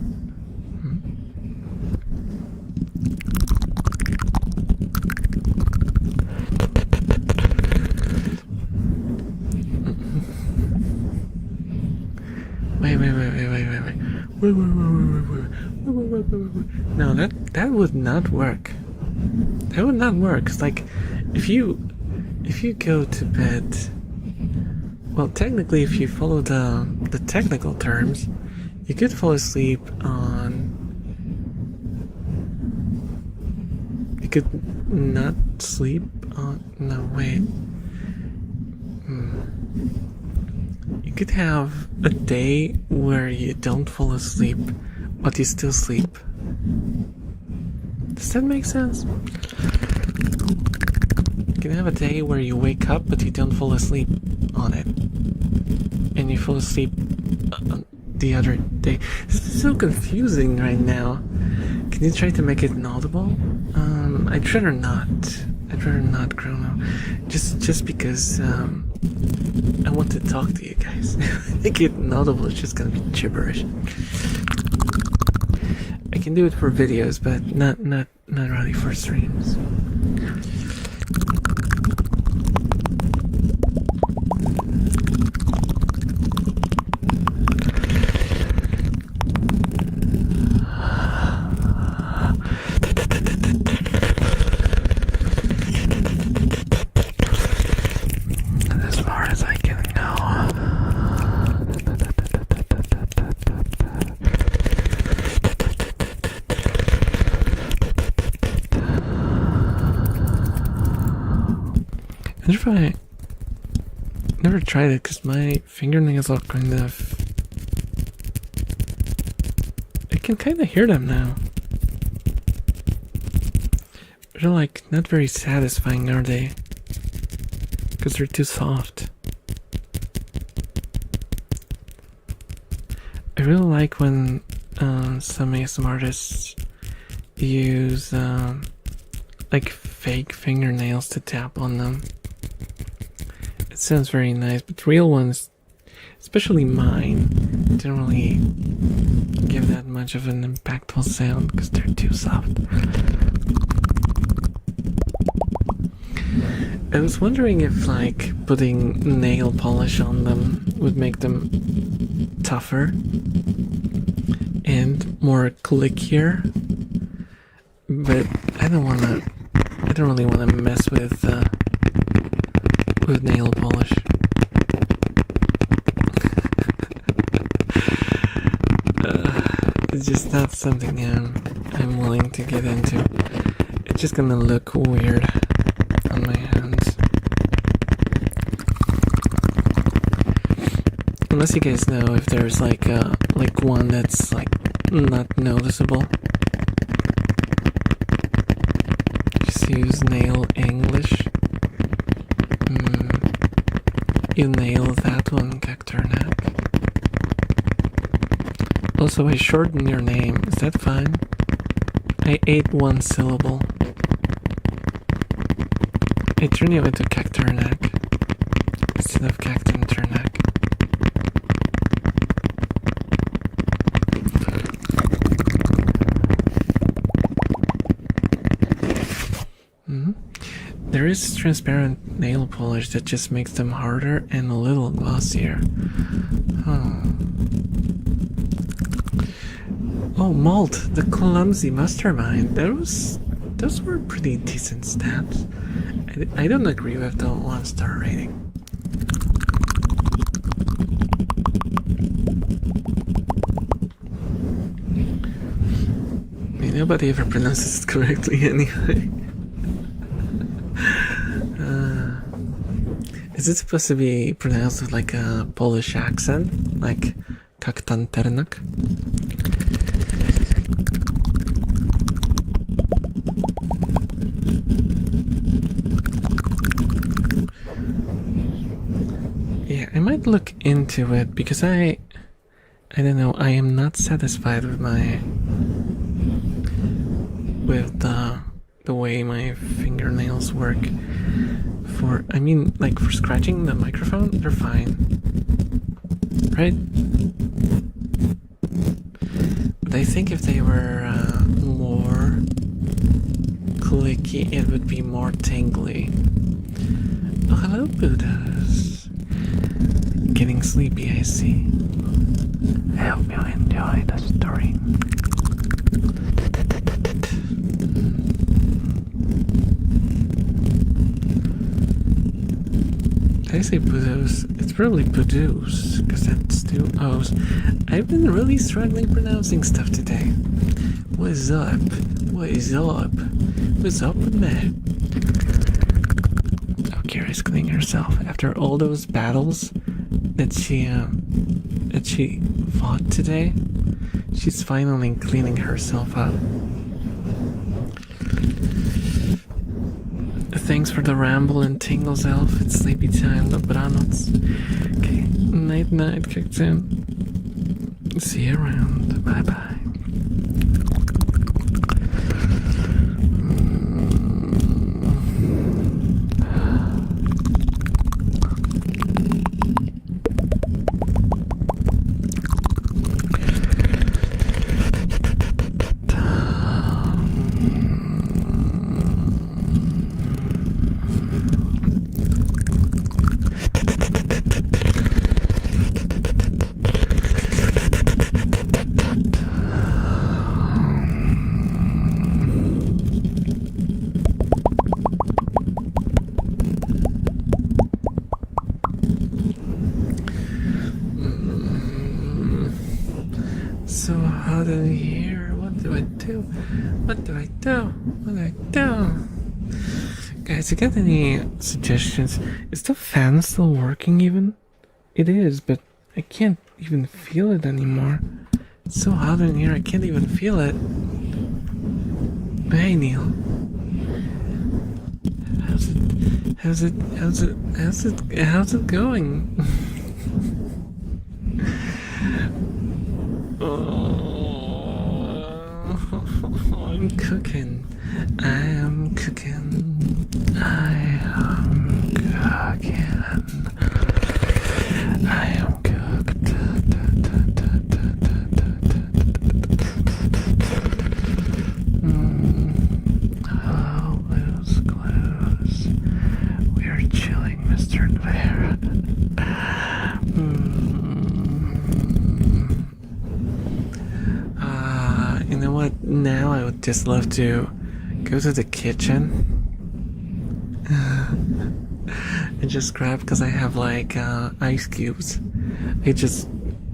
No, that would not work. That would not work. It's like if you go to bed, well, technically, if you follow the technical terms, you could fall asleep on. You could not sleep on. No, wait. You could have a day where you don't fall asleep, but you still sleep. Does that make sense? You can have a day where you wake up, but you don't fall asleep on it. And you fall asleep on the other day. This is so confusing right now. Can you try to make it inaudible? I'd rather not. I'd rather not, Chrono. Just because, I want to talk to you guys. Make it inaudible, it's just gonna be gibberish. I can do it for videos, but not really for streams. As far as I can go. I never tried it because my fingernails are kind of. I can kind of hear them now. They're like not very satisfying, are they? Because they're too soft. I really like when some ASMR artists use like fake fingernails to tap on them. It sounds very nice, but real ones, especially mine, don't really give that much of an impactful sound because they're too soft. I was wondering if like putting nail polish on them would make them tougher and more clickier, but I don't really want to mess with nail polish. It's just not something I'm willing to get into. It's just gonna look weird on my hands. Unless you guys know if there's like one that's like not noticeable. Just use nail English. You nail that one, Cacturnac. Also, I shortened your name. Is that fine? I ate one syllable. I turned you into Cacturnac instead of Cacturnac. There is transparent nail polish that just makes them harder and a little glossier. Oh, Malt, the clumsy mastermind. Those were pretty decent stats. I don't agree with the 1-star rating. I mean, nobody ever pronounces it correctly anyway. Is it supposed to be pronounced with like a Polish accent? Like Kaktanternak? Yeah, I might look into it because I don't know, I am not satisfied with the way my fingernails work. For scratching the microphone, they're fine. Right? But I think if they were more clicky, it would be more tingly. Oh, hello, Buddhas. Getting sleepy, I see. I hope you enjoy the story. I say Budos, it's probably Budos, because that's two O's. I've been really struggling pronouncing stuff today. What is up? What is up? What's up with that? Oh, Kira's cleaning herself after all those battles that she fought today. She's finally cleaning herself up. Thanks for the ramble and tingles, Elf. It's sleepy time, dobranoc. Okay, night kicked in. See you around. Bye bye. So hot in here. What do I do? What do I do? What do I do? Guys, you got any suggestions? Is the fan still working even? It is, but I can't even feel it anymore. It's so hot in here, I can't even feel it. Hey, Neil. How's it going? I'm cooking. I am cooking. I am cooking. I am cooked. Oh, loose clothes. We're chilling, Mr. Bear. You know what? Now I would just love to go to the kitchen and just grab, because I have like ice cubes. I just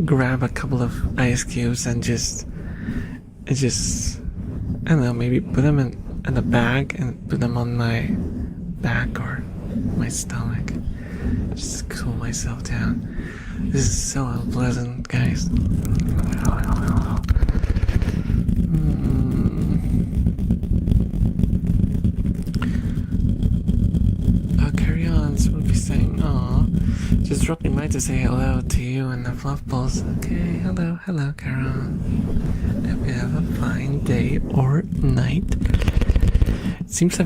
grab a couple of ice cubes and just I don't know, maybe put them in a bag and put them on my back or my stomach. Just cool myself down. This is so unpleasant, guys. Carry on, so we'll be saying, aw. Just dropping by to say hello to you and the fluff balls. Okay, hello, Karen. Hope you have a fine day or night. It seems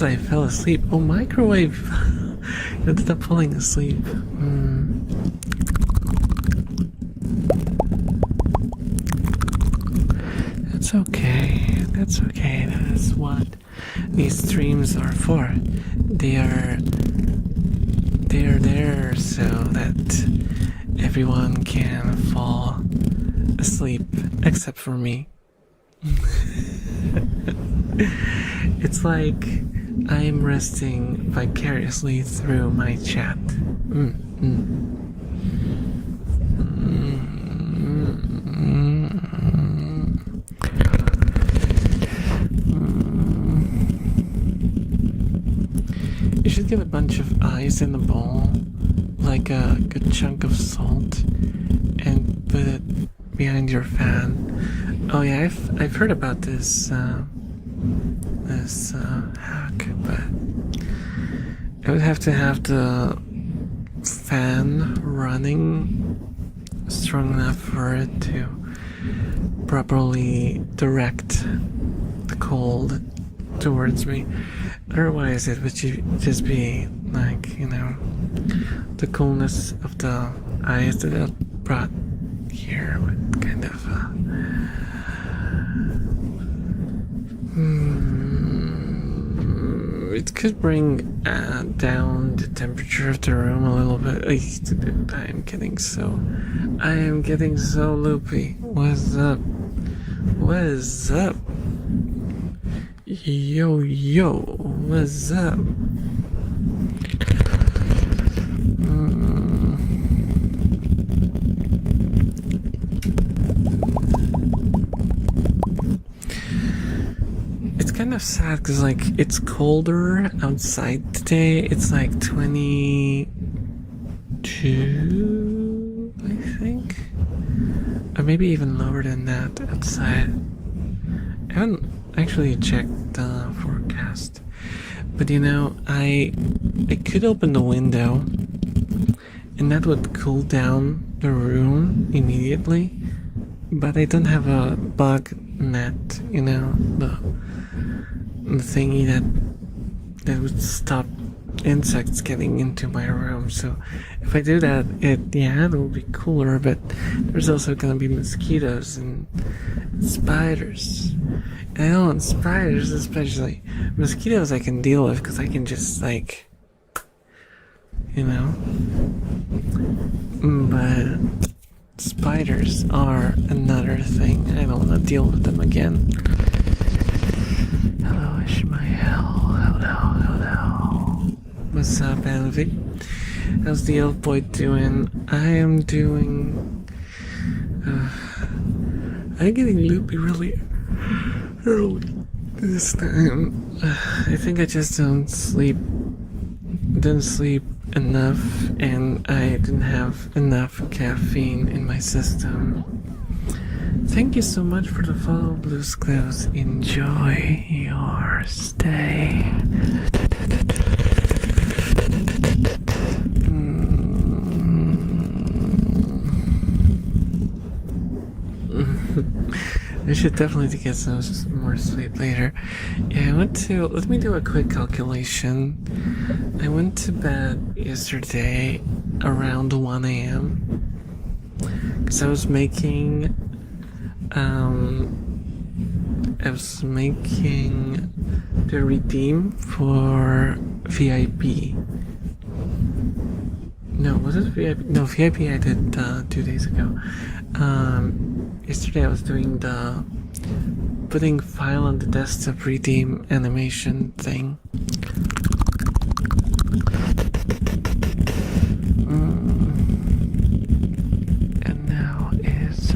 I fell asleep. Oh, microwave! You ended up falling asleep. That's okay. That is what these streams are for. They are there so that everyone can fall asleep except for me. It's like I'm resting vicariously through my chat. You should get a bunch of ice in a bowl, like a good chunk of salt, and put it behind your fan. Oh yeah, I've heard about this hack, but I would have to have the fan running strong enough for it to properly direct the cold towards me. Otherwise, it would just be like, the coolness of the ice that I brought here would kind of it could bring down the temperature of the room a little bit. I am getting so loopy. What's up? What is up? Yo, what's up? It's kind of sad because like it's colder outside today. It's like 22, I think, or maybe even lower than that outside. I haven't actually checked the forecast, but you know, I could open the window and that would cool down the room immediately, but I don't have a bug net, you know, the thingy that would stop insects getting into my room. So if I do that, it will be cooler, but there's also gonna be mosquitoes and spiders. And I don't want spiders, especially mosquitoes I can deal with because I can just like, you know, but spiders are another thing. I don't want to deal with them again. Hello, Ishmael. Hello. What's up, Envy? How's the elf boy doing? I am doing. I'm getting loopy really early this time. I think I just didn't sleep enough, and I didn't have enough caffeine in my system. Thank you so much for the follow, Blue Skebs. Enjoy your stay. I should definitely get some more sleep later. Yeah, let me do a quick calculation. I went to bed yesterday around 1 a.m. because I was making the redeem for VIP. No, was it VIP? No, VIP I did 2 days ago. Yesterday I was doing the putting file on the desktop redeem animation thing. And now is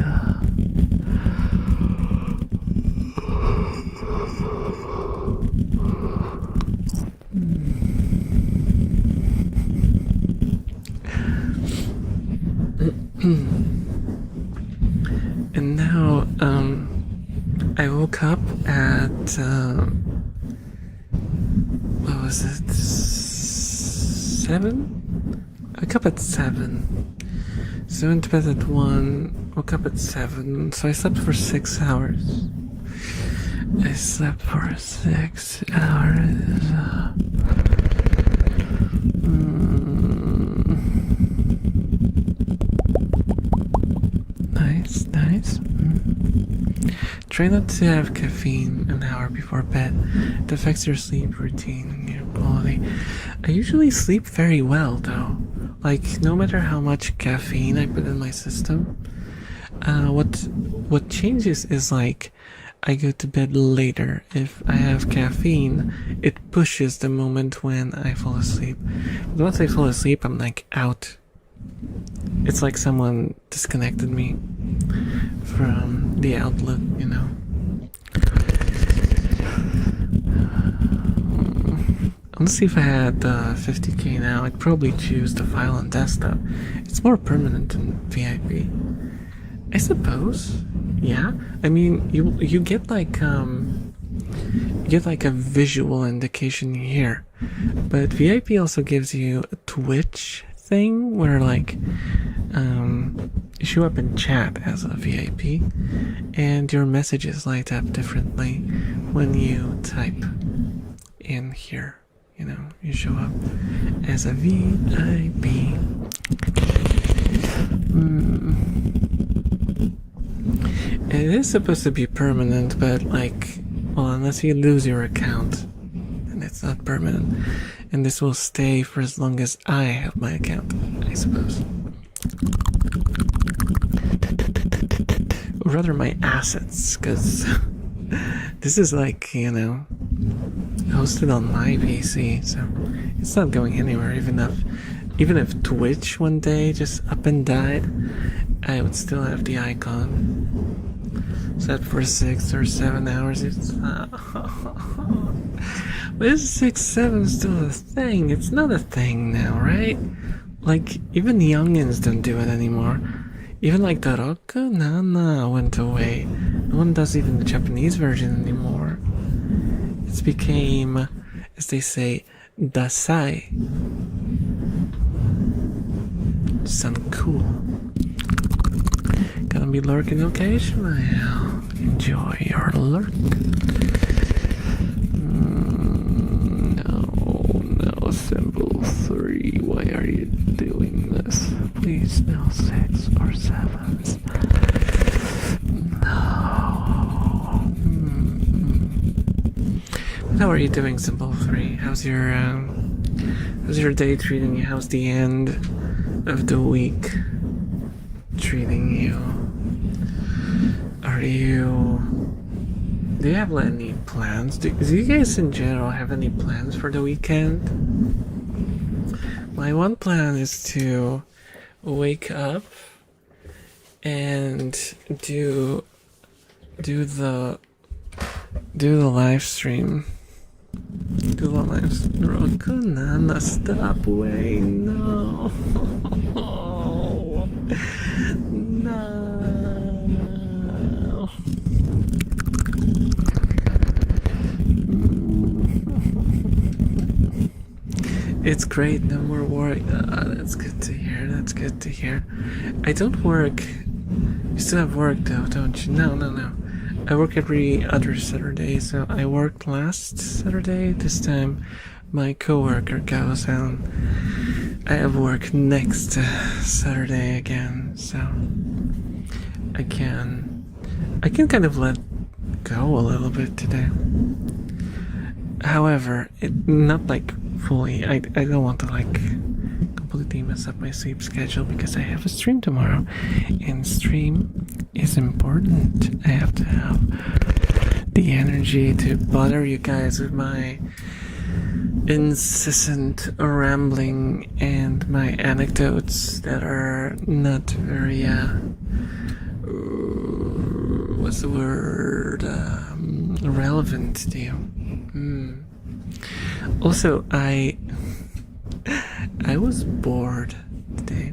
and now I woke up at what was it, 7? I woke up at 7. So I went to bed at 1, woke up at 7, so I slept for 6 hours. I slept for 6 hours. Nice. Try not to have caffeine an hour before bed. It affects your sleep routine and your quality. I usually sleep very well though. Like, no matter how much caffeine I put in my system, what changes is like I go to bed later. If I have caffeine, it pushes the moment when I fall asleep. But once I fall asleep, I'm like out. It's like someone disconnected me from the outlet, you know. Honestly, if I had 50k now, I'd probably choose the file on desktop. It's more permanent than VIP, I suppose. Yeah, I mean, you get like a visual indication here, but VIP also gives you a Twitch thing where like you show up in chat as a VIP and your messages light up differently when you type in here. You know, you show up as a VIP. It is supposed to be permanent, but like, well, unless you lose your account, then and it's not permanent. And this will stay for as long as I have my account, I suppose. Or rather my assets, because this is like, you know, hosted on my PC, so it's not going anywhere. Even if Twitch one day just up and died, I would still have the icon set for 6 or 7 hours. It's but is 6-7 still a thing? It's not a thing now, right? Like, even the youngins don't do it anymore. Even like the Roku Nana went away. No one does even the Japanese version anymore. It's became, as they say, Dasai. Sound cool. Gonna be lurking occasionally. Enjoy your lurk. No, symbol 3. Why are you doing this? Please, no 6 or 7s. No. How are you doing, symbol 3? How's your day treating you? How's the end of the week treating you? Do you have any plans? Do you guys in general have any plans for the weekend? My one plan is to wake up and do the live stream. Do the live stream. Roku Nana, stop, wait, no. No. It's great, no more work. That's good to hear, that's good to hear. I don't work. You still have work though, don't you? No. I work every other Saturday, so I worked last Saturday. This time my coworker goes out. I have work next Saturday again, so I can kind of let go a little bit today. However, not like fully. I don't want to like completely mess up my sleep schedule because I have a stream tomorrow, and stream is important. I have to have the energy to bother you guys with my incessant rambling and my anecdotes that are not very what's the word, relevant to you. Also, I was bored today,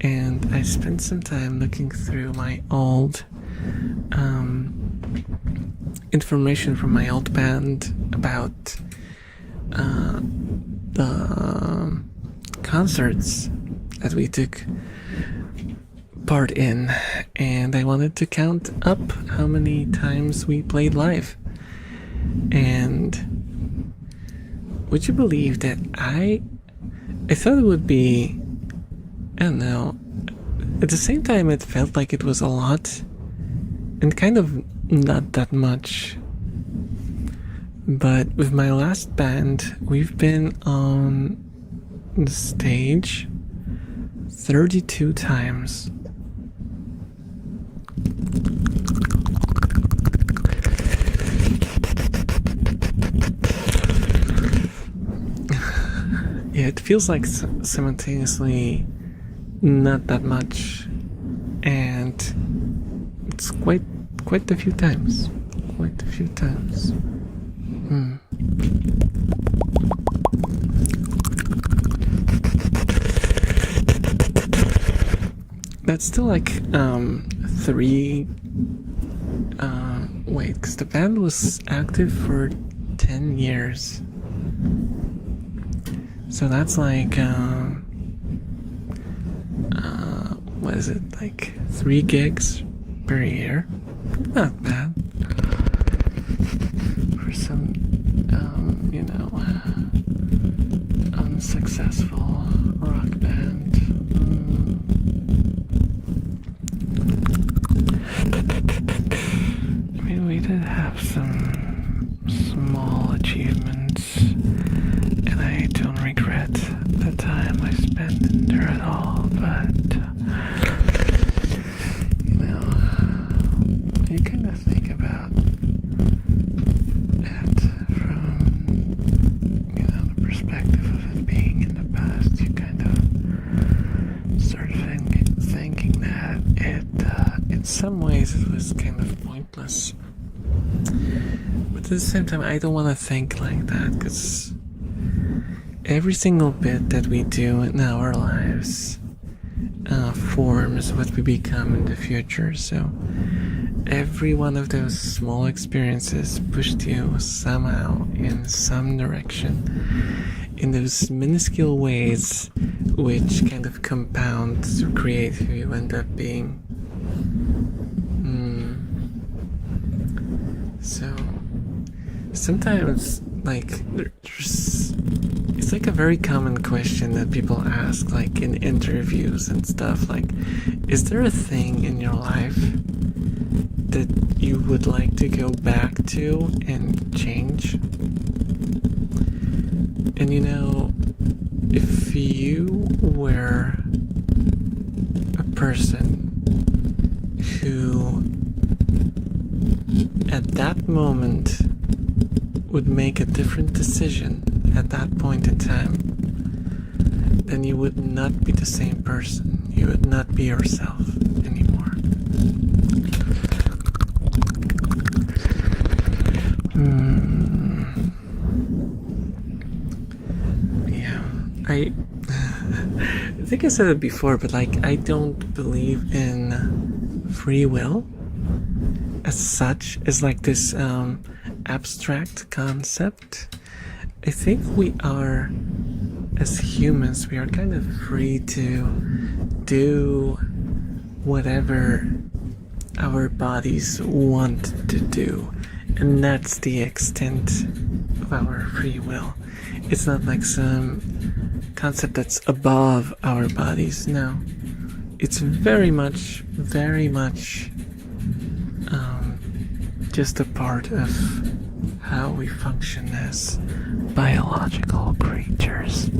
and I spent some time looking through my old information from my old band about the concerts that we took part in, and I wanted to count up how many times we played live. And would you believe that I thought it would be, I don't know, at the same time it felt like it was a lot and kind of not that much. But with my last band, we've been on the stage 32 times. Yeah, it feels like simultaneously not that much, and it's quite a few times. Quite a few times. That's still like 3. Wait, because the band was active for 10 years. So that's like, what is it, like 3 gigs per year? Not bad. For some, unsuccessful rock band. I mean, we did have some small achievements. the time I spent in it all, but you know, you kind of think about it from, you know, the perspective of it being in the past. You kind of start thinking that it, in some ways, it was kind of pointless. But at the same time, I don't want to think like that, because every single bit that we do in our lives forms what we become in the future. So every one of those small experiences pushed you somehow in some direction, in those minuscule ways, which kind of compound to create who you end up being. So sometimes, like, it's like a very common question that people ask, like in interviews and stuff, like, is there a thing in your life that you would like to go back to and change? And you know, if you were a person who at that moment would make a different decision at that point in time, then you would not be the same person. You would not be yourself anymore. Yeah, I think I said it before, but like, I don't believe in free will as such, as like this abstract concept. I think we are, as humans, we are kind of free to do whatever our bodies want to do, and that's the extent of our free will. It's not like some concept that's above our bodies. No, it's very much just a part of how we function as biological creatures.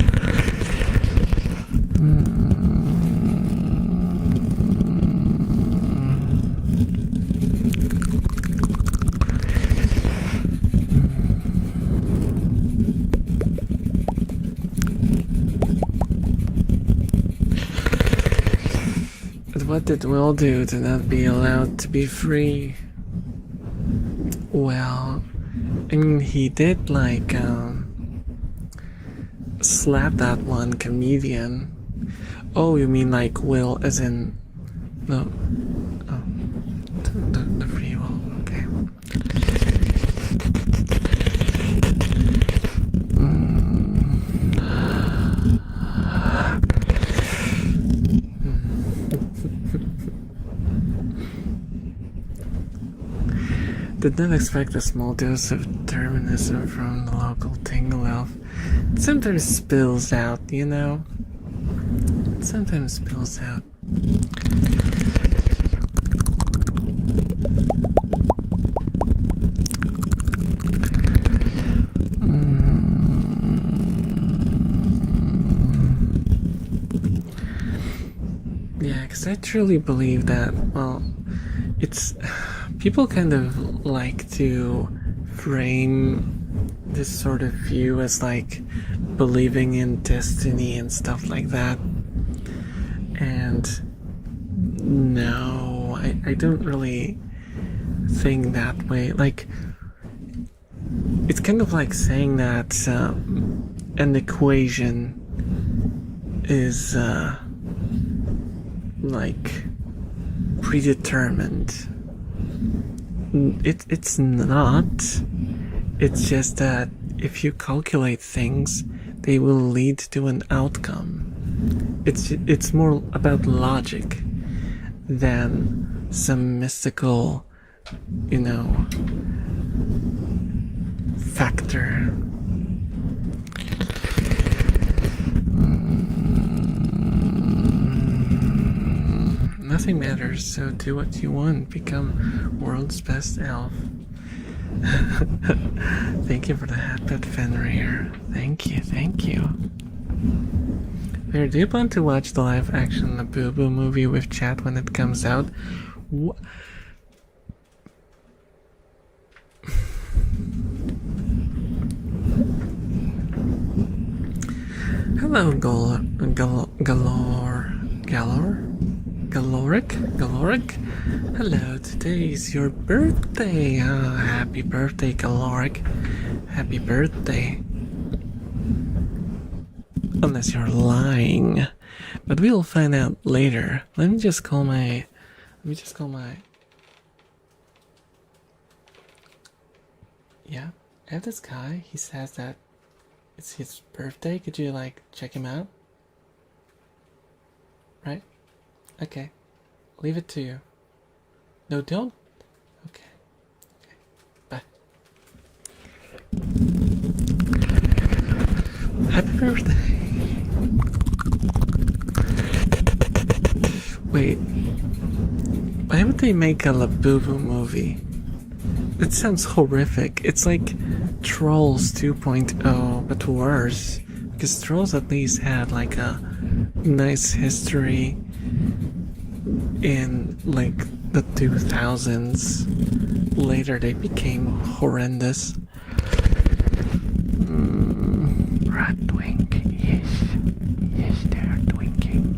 But what did Will do to not be allowed to be free? Well, I mean, he did like slap that one comedian. Oh, you mean like Will, as in the free will? Okay. Did not expect a small dose of determinism from the local tingle elf. It sometimes spills out, you know? It sometimes spills out. Yeah, because I truly believe that, well, it's... people kind of like to frame this sort of view as like believing in destiny and stuff like that. And no, I don't really think that way. Like, it's kind of like saying that an equation is like predetermined. It's not. It's just that if you calculate things, they will lead to an outcome. It's more about logic than some mystical, you know, factor. Nothing matters, so do what you want. Become world's best elf. Thank you for the hat, Fenrir. Thank you. Where do you plan to watch the live action The Boo Boo movie with chat when it comes out? Hello, Galoric. Hello, today's your birthday. Oh, happy birthday, Galoric. Happy birthday. Unless you're lying. But we'll find out later. Let me just call my... Yeah, I have this guy. He says that it's his birthday. Could you, like, check him out? Right? Okay. Leave it to you. No, don't? Okay. Okay. Bye. Happy birthday. Wait. Why would they make a Labubu movie? It sounds horrific. It's like Trolls 2.0, but worse. Because Trolls at least had like a nice history in like the 2000s. Later they became horrendous. Rat twink, yes. Yes, they're twinking.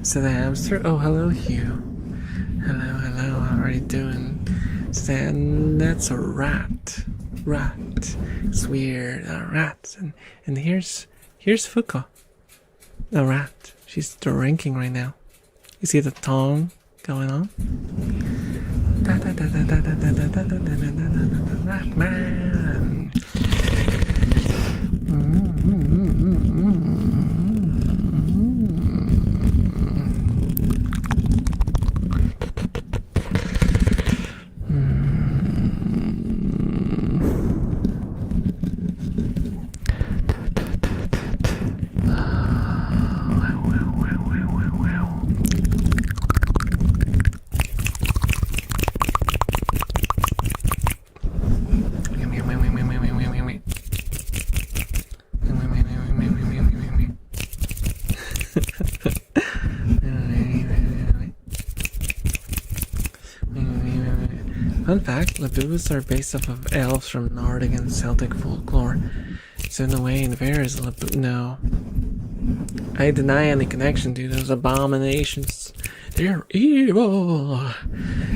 So the hamster, oh hello Hugh. Hello, how are you doing? So then that's a rat. It's weird, a rat. And here's Fuko. A rat. She's drinking right now. You see the tongue going on? Rat man. Fun fact, Labubus are based off of elves from Nordic and Celtic folklore. So in a way, in there is Labu. No. I deny any connection to those abominations. They're evil.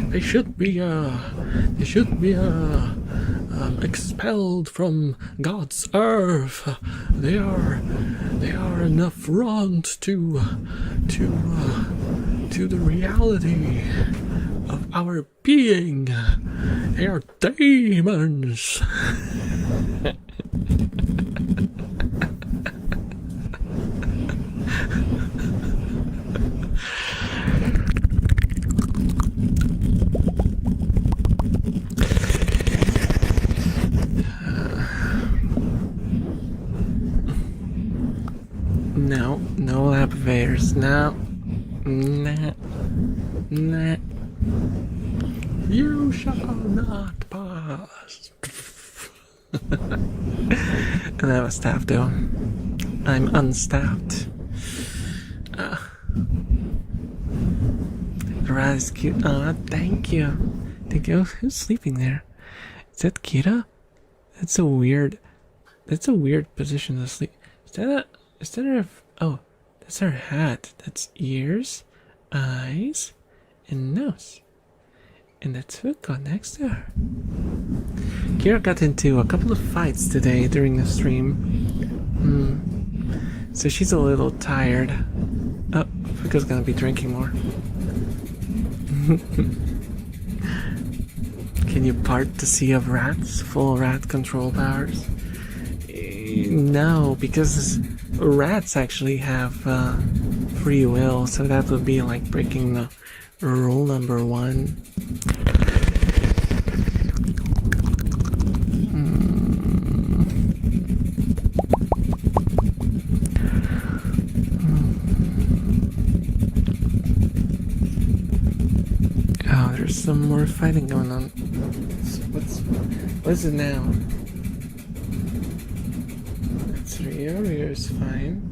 They should be expelled from God's earth. They are an affront to the reality of our being. They are demons. No lap evaders. No. Nah. You shall not pass. And I have a staff though. I'm unstaffed. The rat is cute. Thank you. Who's sleeping there? Is that Kira? That's a weird position to sleep. Is that her? Oh, that's her hat. That's ears, eyes, and nose. And that's Fuko next to her. Kira got into a couple of fights today during the stream. So she's a little tired. Oh, Fuko's gonna be drinking more. Can you part the sea of rats? Full rat control powers? No, because rats actually have free will, so that would be like breaking the rule number 1. there's some more fighting going on. What's it now? It's Rio's fine.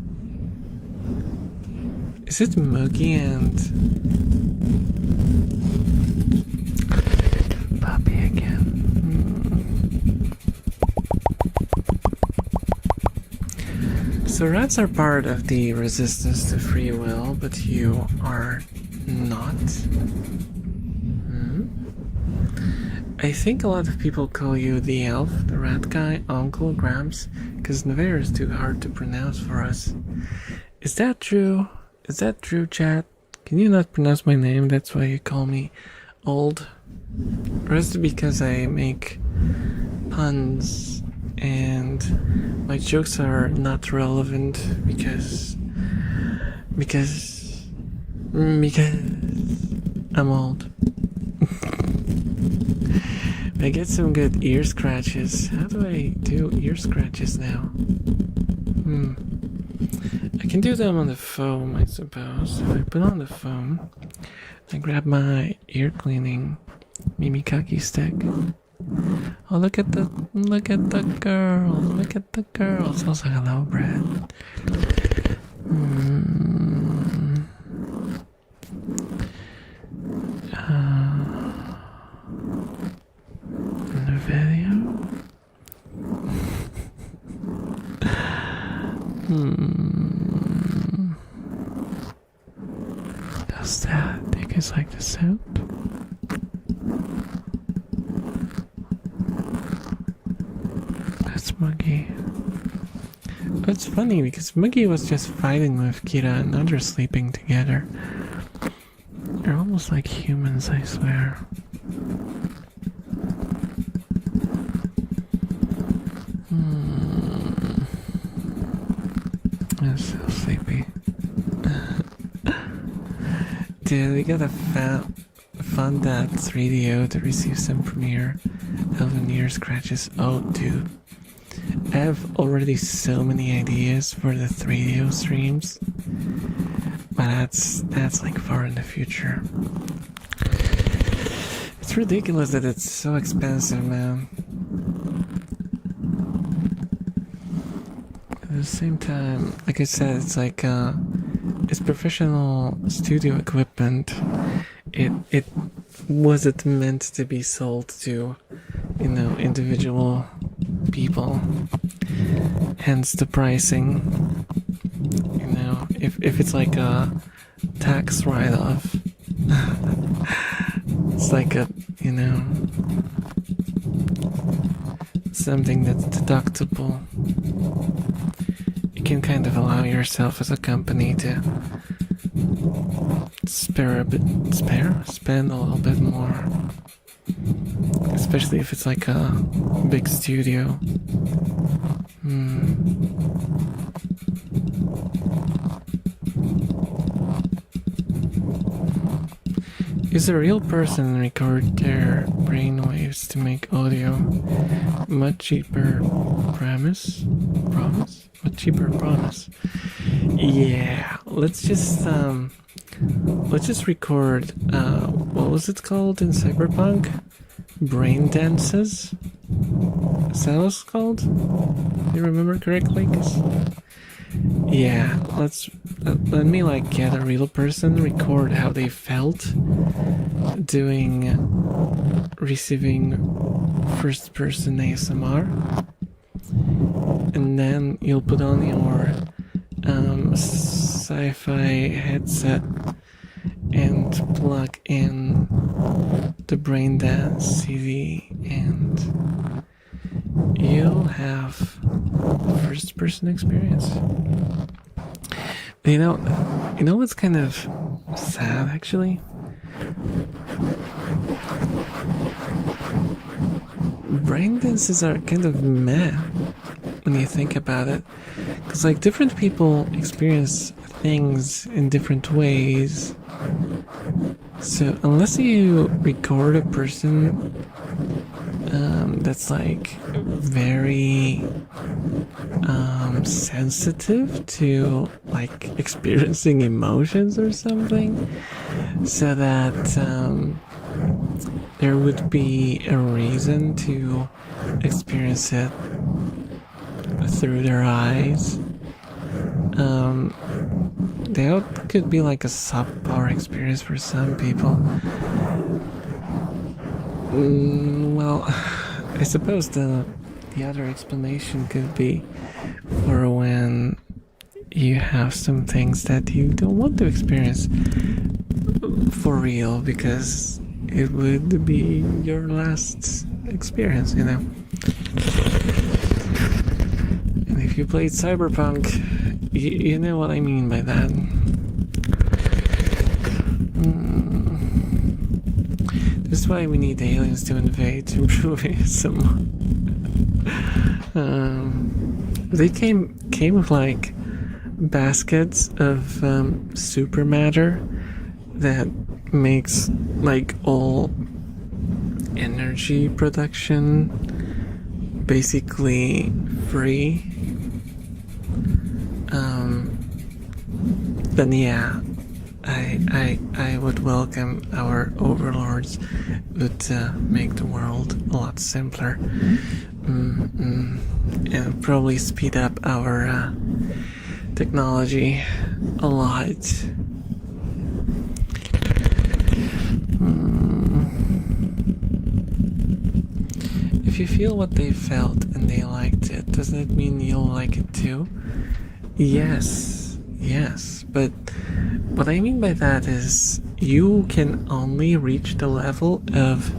Is it Muggy and Puppy again? So rats are part of the resistance to free will, but you are not. I think a lot of people call you the elf, the rat guy, Uncle, Gramps, because Nevera is too hard to pronounce for us. Is that true? Is that true, chat? Can you not pronounce my name? That's why you call me old? Or is it because I make puns and my jokes are not relevant because I'm old? I get some good ear scratches. How do I do ear scratches now? I can do them on the foam, I suppose. So I put on the foam. I grab my ear cleaning Mimikaki stick. Oh, look at the girls. Look at the girls. Also, hello, Brad. In the video? How's that? Do you guys like the sound? That's Muggy. It's funny because Muggy was just fighting with Kira and now they're sleeping together. They're almost like humans, I swear. I'm so sleepy. Dude, we gotta fund that 3DO to receive some premiere Elven ear scratches. Oh, dude. I have already so many ideas for the 3DO streams. But that's like far in the future. It's ridiculous that it's so expensive, man. At the same time, like I said, it's like it's professional studio equipment. It wasn't meant to be sold to, you know, individual people. Hence the pricing. You know, if it's like a tax write-off, it's like a, you know, something that's deductible. You can kind of allow yourself as a company to spend a little bit more, especially if it's like a big studio. Is a real person record their brainwaves to make audio? Much cheaper promise? Much cheaper promise. Yeah, let's just record what was it called in Cyberpunk? Brain dances? Is that what it's called? Do you remember correctly? 'Cause yeah, let me like get a real person, record how they felt receiving first person ASMR, and then you'll put on your sci-fi headset and plug in the brain dance CD, and you'll have first person experience. You know what's kind of sad actually? Brain dances are kind of meh when you think about it, because like different people experience things in different ways. So unless you record a person that's like very sensitive to like experiencing emotions or something, so that there would be a reason to experience it through their eyes. That could be like a subpar experience for some people. Well, I suppose the other explanation could be for when you have some things that you don't want to experience for real, because it would be your last experience, you know. And if you played Cyberpunk, you know what I mean by that. This is why we need aliens to invade to improve ASMR. They came with like baskets of super matter that makes like all energy production basically free. Then yeah, I would welcome our overlords. Would make the world a lot simpler, and probably speed up our technology a lot. If you feel what they felt and they liked it, does that mean you'll like it too? Yes, but what I mean by that is you can only reach the level of,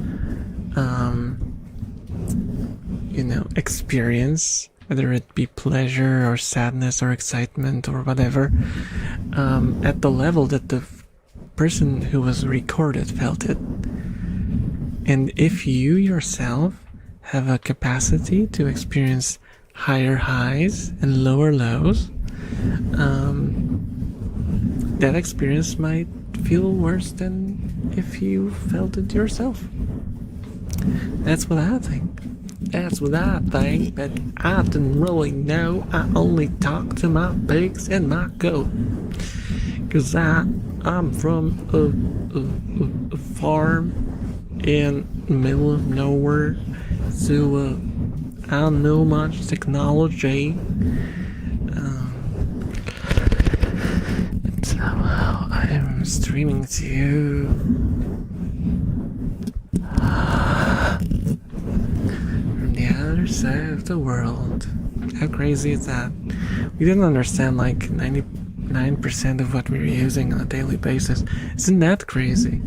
experience, whether it be pleasure or sadness or excitement or whatever, at the level that the person who was recorded felt it. And if you yourself have a capacity to experience higher highs and lower lows, that experience might feel worse than if you felt it yourself. That's what I think. But I didn't really know. I only talk to my pigs and my goat. Cause I'm from a farm in the middle of nowhere, so I don't know much technology. And somehow I'm streaming to you from the other side of the world. How crazy is that? We didn't understand like 99% of what we're using on a daily basis. Isn't that crazy?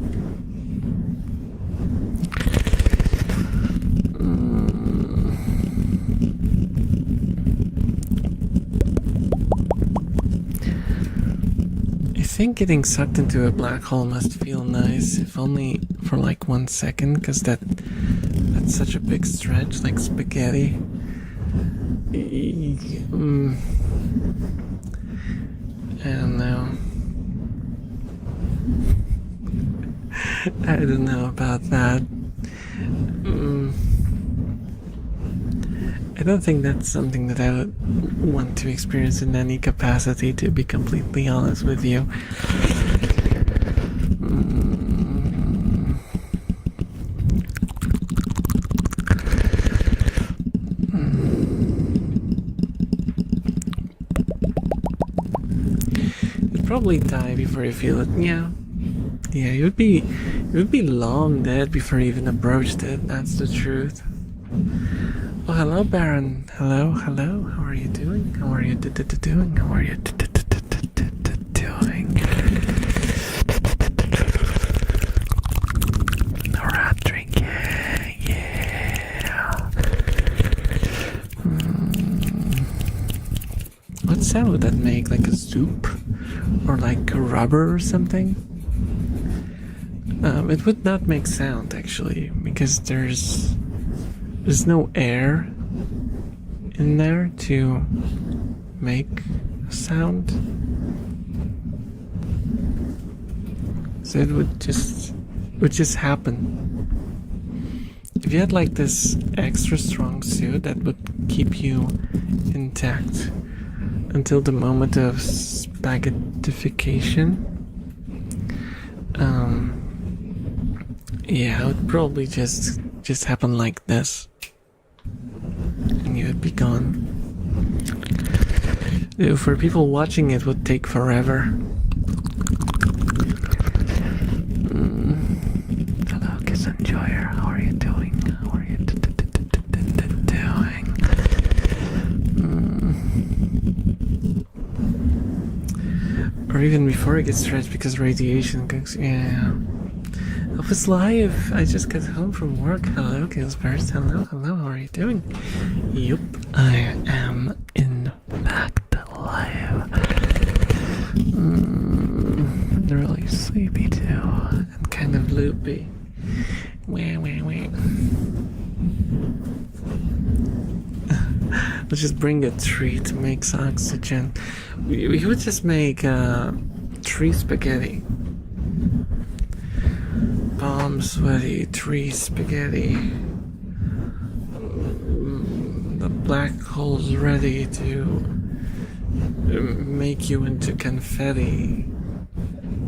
I think getting sucked into a black hole must feel nice, if only for like 1 second, because that's such a big stretch, like spaghetti. I don't know. I don't know about that. I don't think that's something that I would want to experience in any capacity, to be completely honest with you. You'd probably die before you feel it. Yeah, it would be long dead before you even approached it. That's the truth. Oh, hello, Baron. Hello. How are you doing? How are you doing? How are you doing? Rat drinking. Yeah. What sound would that make? Like a soup? Or like a rubber or something? It would not make sound, actually, because there's no air in there to make a sound, so it would just happen. If you had like this extra strong suit that would keep you intact until the moment of spaghettification, Yeah, it would probably just happen like this, and you would be gone. For people watching, it would take forever. Hello, Kiss Enjoyer. How are you doing? How are you doing? Or even before it gets stretched because radiation goes. Yeah. Elvis Live. I just got home from work. Hello, Killsburst. Hello. How are you doing? Yup, I am in fact live. Really sleepy too, and kind of loopy. Wah. Let's just bring a tree to make oxygen. We would just make tree spaghetti. Bomb sweaty tree spaghetti. The black hole's ready to make you into confetti,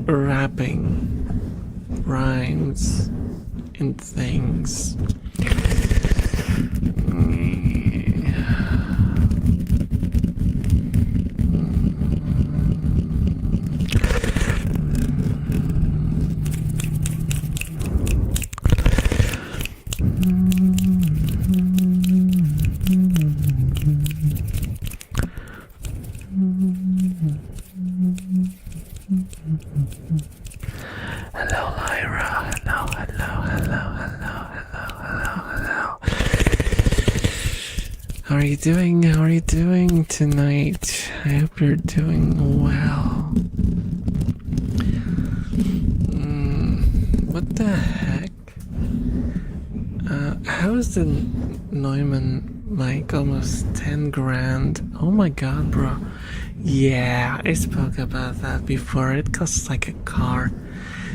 wrapping rhymes in things. Hello, Lyra. Hello. How are you doing? How are you doing tonight? I hope you're doing well. What the heck? How is the Neumann mic almost 10 grand? Oh my god, bro. Yeah, I spoke about that before. It costs like a car.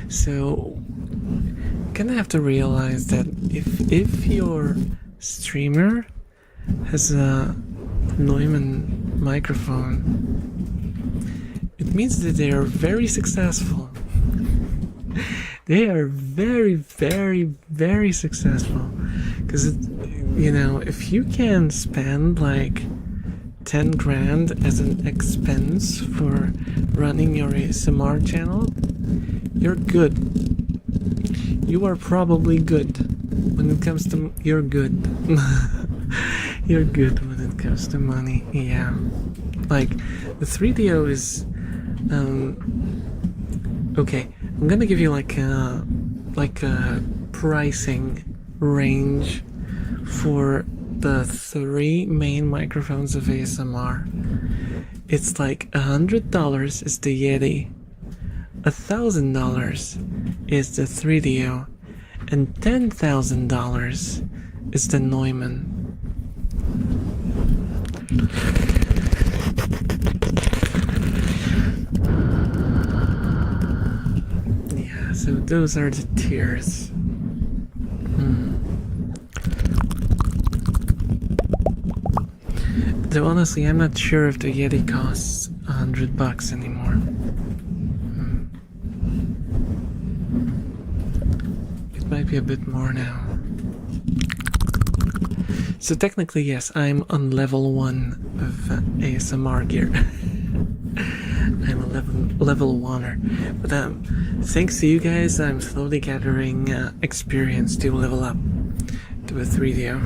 So, you're gonna have to realize that if your streamer has a Neumann microphone, it means that they are very successful. They are very, very, very successful. Because, if you can spend like 10 grand as an expense for running your ASMR channel, you're good. You are probably good when it comes to... You're good. You're good when it comes to money. Yeah. Like, the 3DO is... okay, I'm gonna give you like a pricing range for the 3 main microphones of ASMR. It's like $100 is the Yeti, $1,000 is the 3DO, and $10,000 is the Neumann. Yeah, so those are the tiers. Though honestly, I'm not sure if the Yeti costs $100 anymore. It might be a bit more now. So technically, yes, I'm on level 1 of ASMR gear. I'm a level 1er. But thanks to you guys, I'm slowly gathering experience to level up to a 3DO.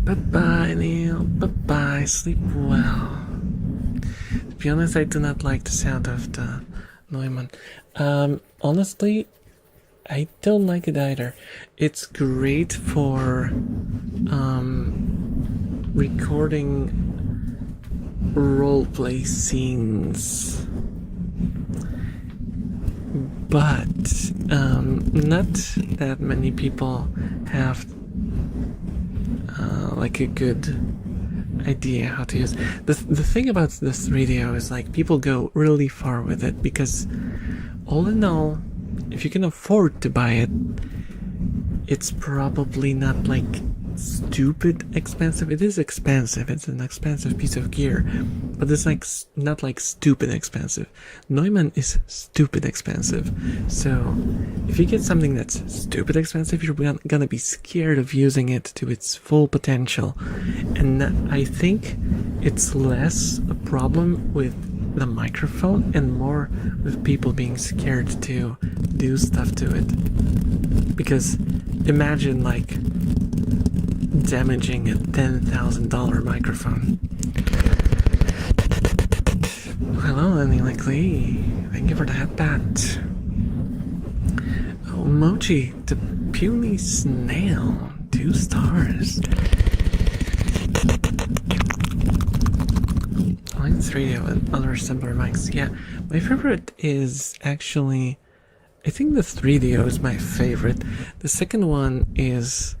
Bye-bye, Neil. Bye-bye. Sleep well. To be honest, I do not like the sound of the Neumann. Honestly, I don't like it either. It's great for recording roleplay scenes, but not that many people have like a good idea how to use it. The thing about the 3DO is like people go really far with it because all in all, if you can afford to buy it, it's probably not like stupid expensive. It is expensive. It's an expensive piece of gear, but it's like not like stupid expensive. Noneband is stupid expensive. So if you get something that's stupid expensive, you're gonna be scared of using it to its full potential. And I think it's less a problem with the microphone and more with people being scared to do stuff to it. Because imagine like damaging a $10,000 microphone. Hello, Annie Lee. Thank you for that bat. Oh, Mochi, the puny snail. 2 stars. I like 3D and other simpler mics. Yeah, my favorite is actually, I think the 3DO is my favorite. The second one is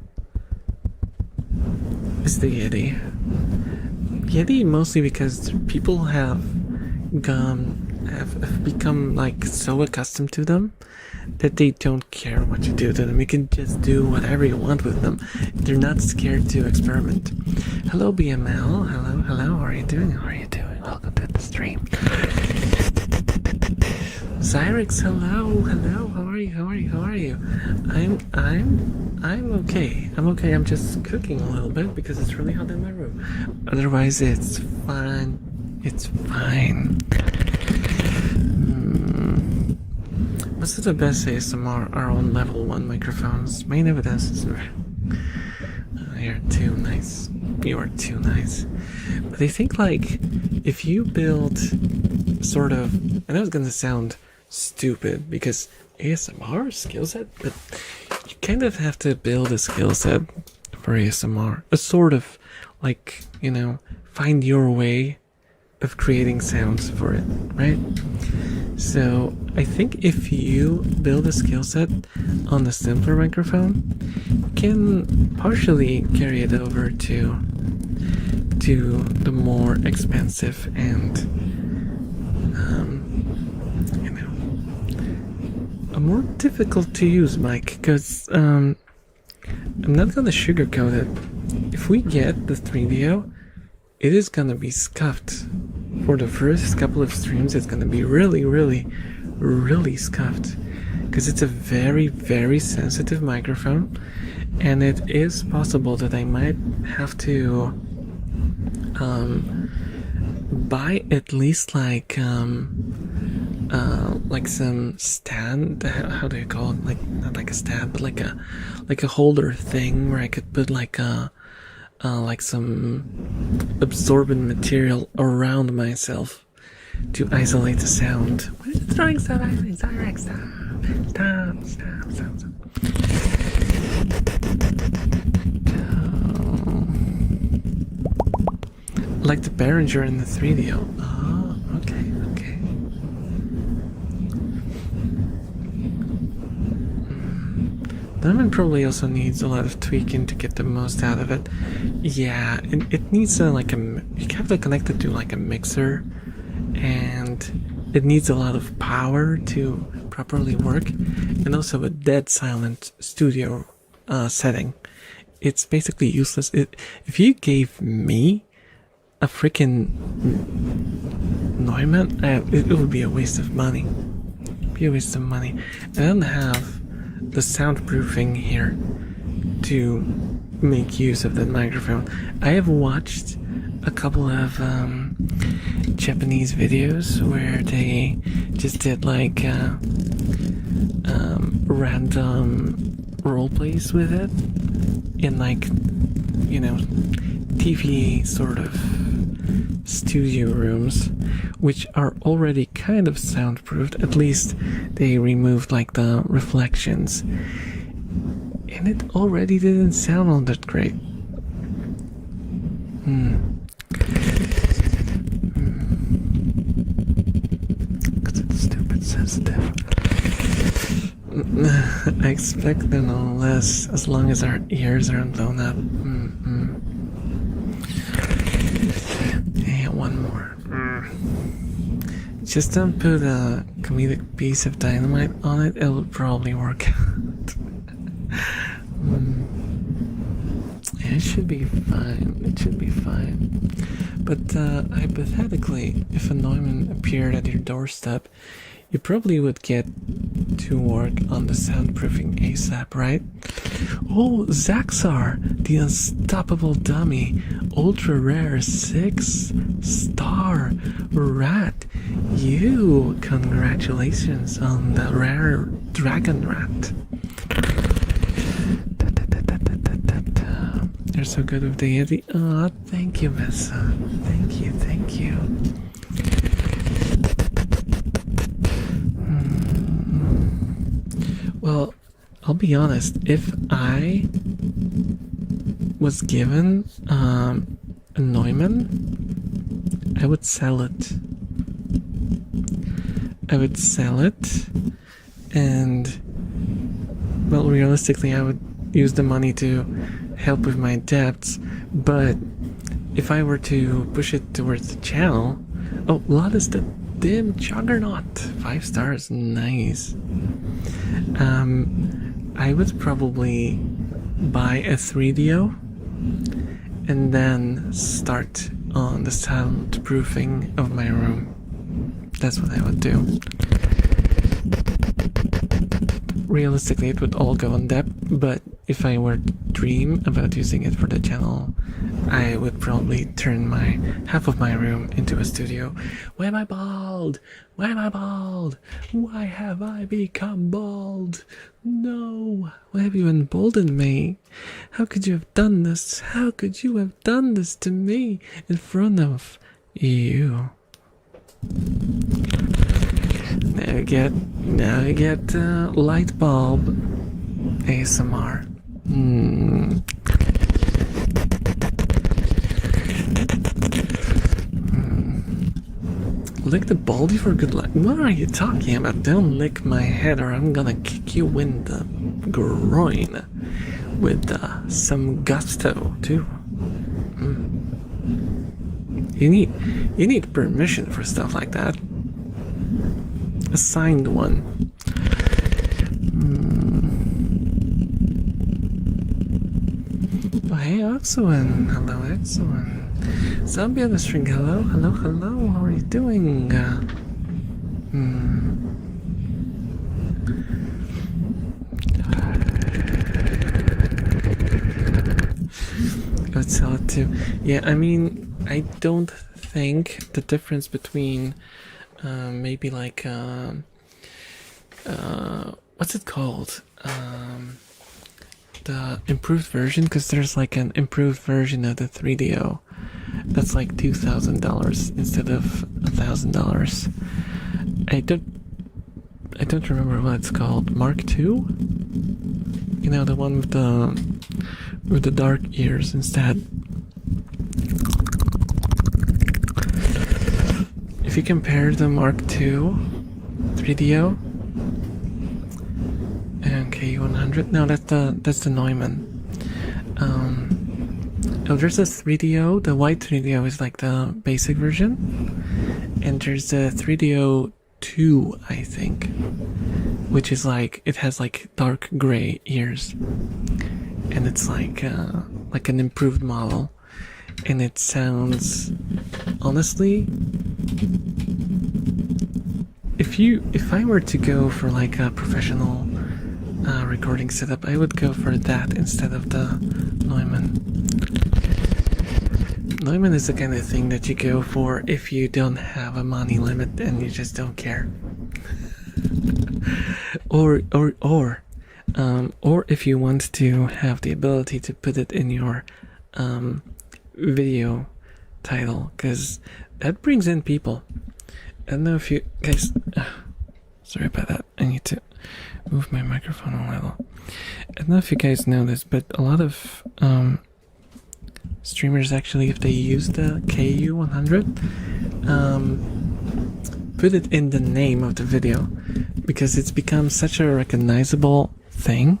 the Yeti. Yeti mostly because people have become like so accustomed to them that they don't care what you do to them. You can just do whatever you want with them. They're not scared to experiment. Hello BML. Hello. How are you doing? Welcome to the stream. Cyrix, hello. How are you? I'm okay. I'm just cooking a little bit because it's really hot in my room. Otherwise, it's fine. Most of the best ASMR are on level 1 microphones. Main evidence is you're too nice. You are too nice. But I think like if you build sort of, I know it's gonna sound stupid because ASMR skill set, but you kind of have to build a skill set for ASMR. A sort of like, you know, find your way of creating sounds for it, right? So I think if you build a skill set on the simpler microphone, you can partially carry it over to the more expensive and you know, a more difficult to use mic, because I'm not gonna sugarcoat it. If we get the 3DO, it is gonna be scuffed. For the first couple of streams, it's gonna be really scuffed, because it's a very sensitive microphone, and it is possible that I might have to buy at least like some stand. How do you call it? Like not like a stand, but like a holder thing where I could put like some absorbent material around myself to isolate the sound. What is throwing stuff at me? Stop. Like the Behringer in the 3DO. Oh, okay. Noneband probably also needs a lot of tweaking to get the most out of it. Yeah, it needs you have to connect it to like a mixer, and it needs a lot of power to properly work, and also a dead silent studio setting. It's basically useless. If you gave me a freaking Neumann, it would be a waste of money. I don't have the soundproofing here to make use of that microphone. I have watched a couple of Japanese videos where they just did like random role plays with it in like, you know, TV sort of studio rooms, which are already kind of soundproofed. At least they removed like the reflections, and it already didn't sound all that great. Because it's stupid sensitive. I expect no less, as long as our ears aren't blown up. Yeah, one more. Just don't put a comedic piece of dynamite on it, it'll probably work out. Yeah, it should be fine. It should be fine. But hypothetically, if a Neumann appeared at your doorstep, you probably would get to work on the soundproofing ASAP, right? Oh, Zaxar, the unstoppable dummy, ultra rare 6-star rat. You, congratulations on the rare dragon rat. You're so good with the Yeti. Oh, thank you, Messa. Thank you, thank you. Well, I'll be honest. If I was given a Neumann, I would sell it. I would sell it, and well, realistically, I would use the money to help with my debts. But if I were to push it towards the channel, oh, Lotus the Dim Juggernaut, 5 stars, nice. I would probably buy a 3DO and then start on the soundproofing of my room. That's what I would do. Realistically, it would all go on depth, but if I were to dream about using it for the channel, I would probably turn half of my room into a studio. Why am I bald? Why am I bald? Why have I become bald? No! Why have you emboldened me? How could you have done this? How could you have done this to me in front of you? Now you get light bulb ASMR. Lick the baldy for good luck. What are you talking about? Don't lick my head or I'm gonna kick you in the groin with some gusto too. You need permission for stuff like that. A signed one. Oh, hey, Oxoan. Hello, Oxoan. Zombie on the string. Hello, hello, hello. How are you doing? I would sell it too. Yeah, I mean, I don't think the difference between maybe like what's it called? The improved version, because there's like an improved version of the 3DO that's like $2,000 instead of $1,000. I don't remember what it's called. Mark II? You know, the one with the dark ears instead. If you compare the Mark II 3DO and K100, no, that's the Neumann. Oh, there's a 3DO. The white 3DO is like the basic version, and there's a 3DO 2, I think, which is like it has like dark gray ears, and it's like an improved model, and it sounds, honestly, if I were to go for like a professional recording setup, I would go for that instead of the Neumann. Neumann is the kind of thing that you go for if you don't have a money limit and you just don't care. or if you want to have the ability to put it in your video title, because that brings in people. I don't know if you guys, sorry about that, I need to move my microphone a little. I don't know if you guys know this, but a lot of streamers actually, if they use the KU100, put it in the name of the video, because it's become such a recognizable thing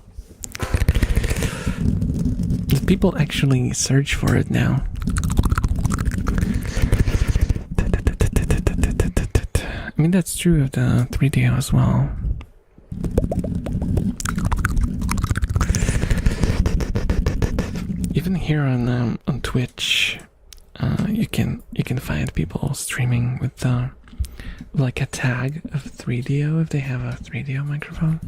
that people actually search for it now. I mean, that's true of the 3DO as well. even here on Twitch, you can find people streaming with like a tag of 3DO if they have a 3DO microphone.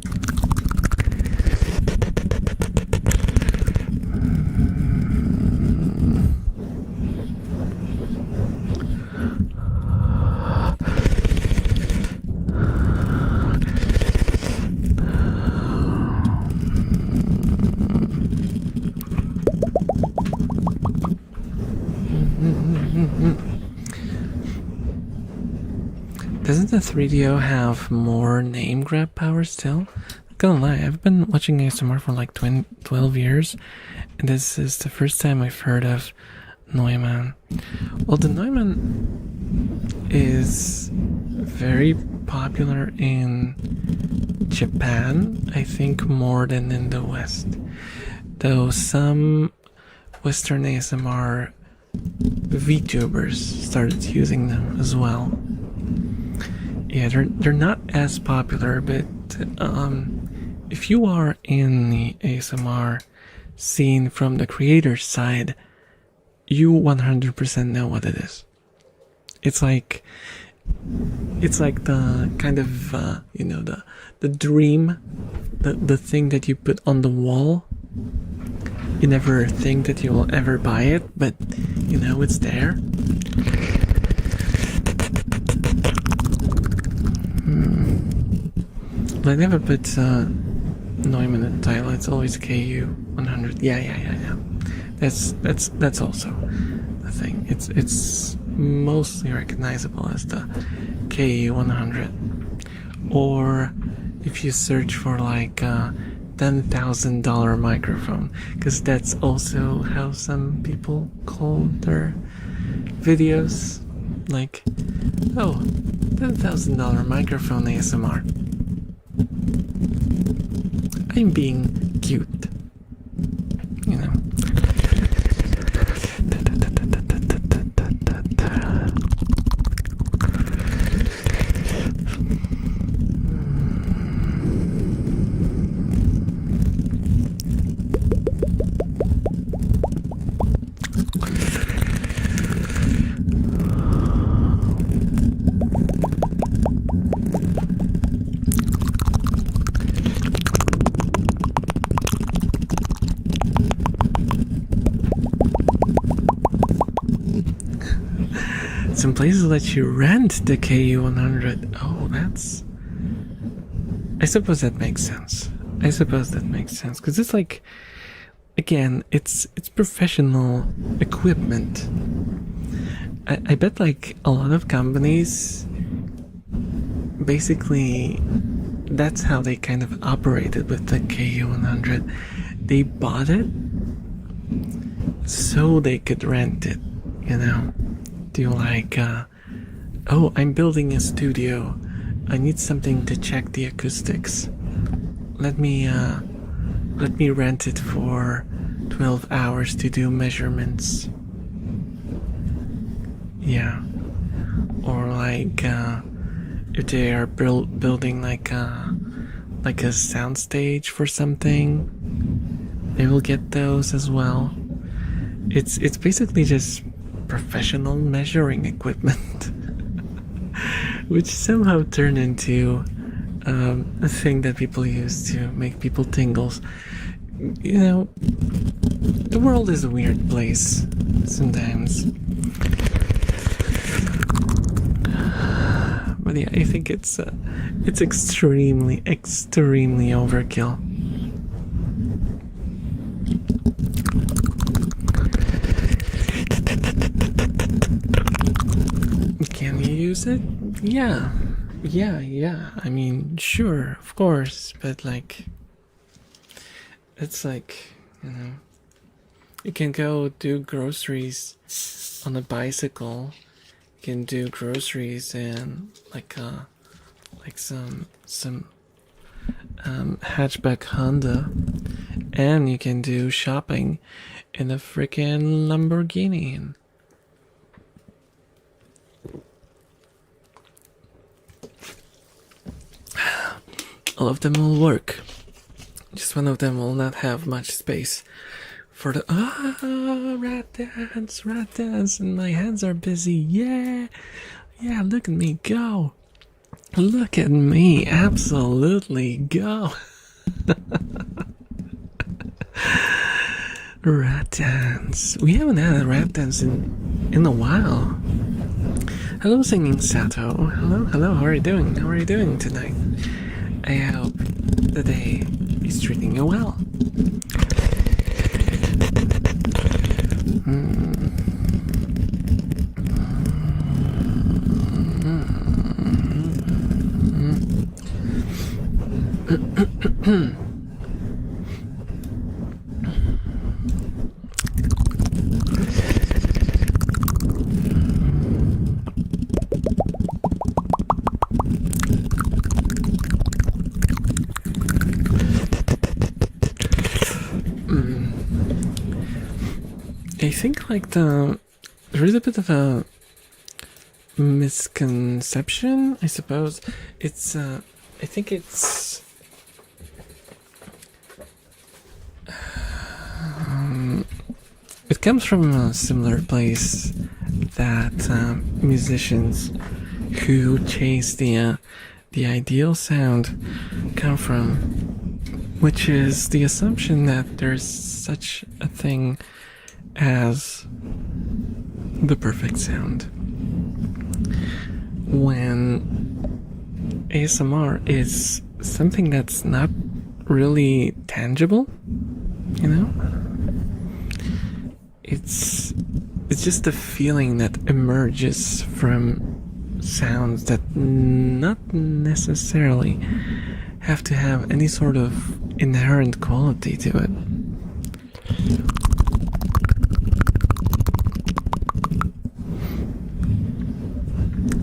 Doesn't the 3DO have more name grab power still? Not gonna lie, I've been watching ASMR for like 12 years, and this is the first time I've heard of Noneband. Well, the Noneband is very popular in Japan, I think more than in the West. Though some Western ASMR VTubers started using them as well. Yeah, they're not as popular, but if you are in the ASMR scene from the creator's side, you 100% know what it is. It's like the kind of you know, the dream, the thing that you put on the wall. You never think that you will ever buy it, but you know it's there. But I never put Neumann in the title. It's always KU 100. Yeah. That's also the thing. It's mostly recognizable as the KU 100. Or if you search for like $10,000 microphone, because that's also how some people call their videos. Like, oh, $10,000 microphone ASMR. I'm being cute, you know. Some places let you rent the KU100. Oh, that's... I suppose that makes sense. Because it's like... Again, it's professional equipment. I bet like a lot of companies... Basically, that's how they kind of operated with the KU100. They bought it so they could rent it, you know? Do like, oh, I'm building a studio. I need something to check the acoustics. Let me rent it for 12 hours to do measurements. Yeah. Or like, if they are building like a soundstage for something, they will get those as well. It's basically just professional measuring equipment, which somehow turned into a thing that people use to make people tingles. You know, the world is a weird place sometimes. But yeah, I think it's extremely overkill. Can you use it? Yeah. I mean, sure, of course, but like, it's like, you know, you can go do groceries on a bicycle. You can do groceries in like some hatchback Honda, and you can do shopping in a freaking Lamborghini. All of them will work. Just one of them will not have much space for the rat dance, and my hands are busy. Yeah, look at me go. Look at me, absolutely go. Rat dance. We haven't had a rat dance in a while. Hello, singing Sato. Hello. How are you doing? How are you doing tonight? I hope the day is treating you well. I think like there is a bit of a misconception, I suppose. It's I think it's it comes from a similar place that musicians who chase the ideal sound come from, which is the assumption that there's such a thing as the perfect sound, when ASMR is something that's not really tangible, you know? It's just a feeling that emerges from sounds that not necessarily have to have any sort of inherent quality to it.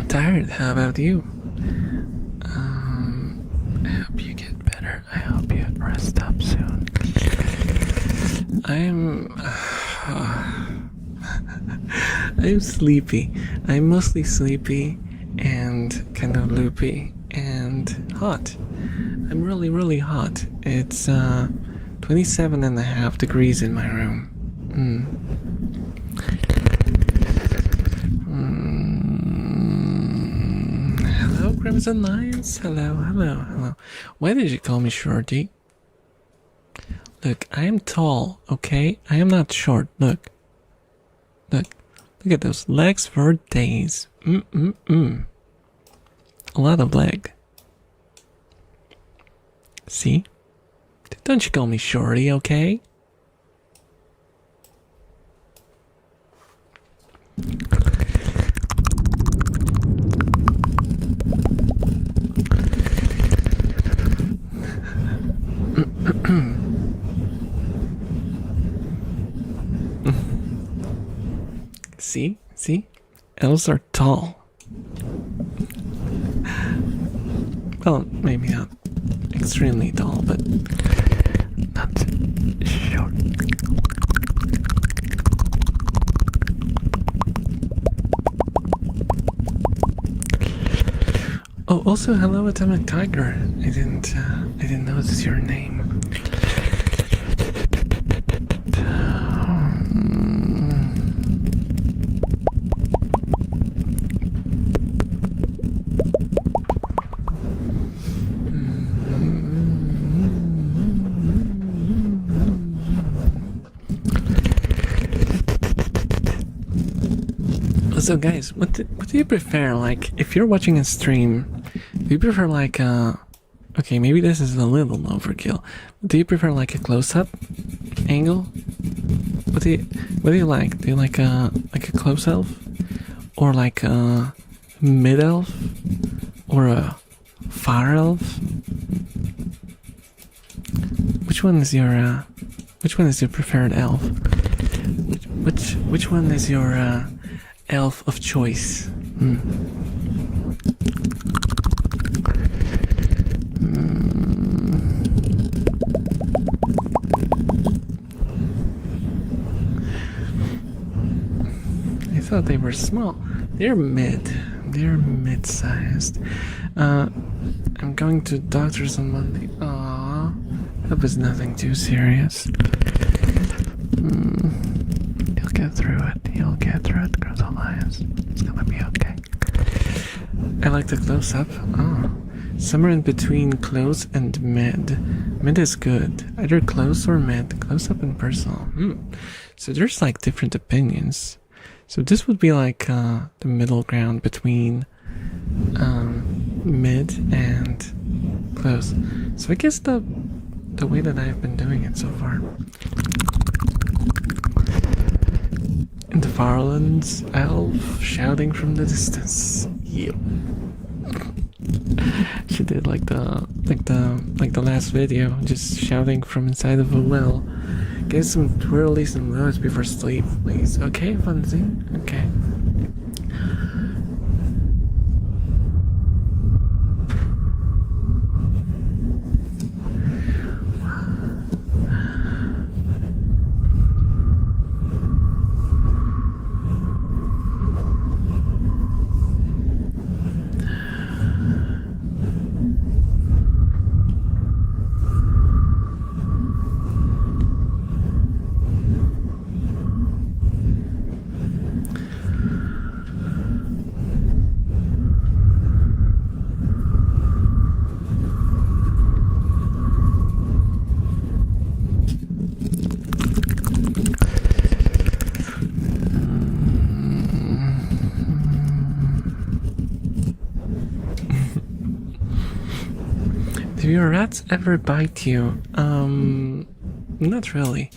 Tired, how about you? I hope you get better. I hope you rest up soon. I'm sleepy. I'm mostly sleepy and kind of loopy and hot. I'm really hot. It's 27.5 degrees in my room. Hello, Crimson Lions. Hello. Why did you call me Shorty? Look, I am tall, okay? I am not short. Look at those legs for days. A lot of leg. See? Don't you call me Shorty, okay? See? Elves are tall. Well, maybe not extremely tall, but not short. Oh, also hello, Atomic Tiger. I didn't notice your name. So guys, what do you prefer? Like, if you're watching a stream, do you prefer like okay, maybe this is a little overkill, but do you prefer like a close-up angle? What do you like? Do you like a close elf, or like a mid elf, or a far elf? Which one is your preferred elf? Which one is your elf of choice? I thought they were small. They're mid-sized. I'm going to doctors on Monday. Aww, hope it's nothing too serious. You'll get through it. You'll get through it, Crystal Lions. It's gonna be okay. I like the close up. Oh. Somewhere in between close and mid. Mid is good. Either close or mid. Close up and personal. So there's like different opinions. So this would be like the middle ground between mid and close. So I guess the way that I've been doing it so far. In the Farlands, elf shouting from the distance. Yep. She did like the last video, just shouting from inside of a well. Get some twirly, some lows before sleep, please. Okay, Funzy? Okay. Do your rats ever bite you? Not really.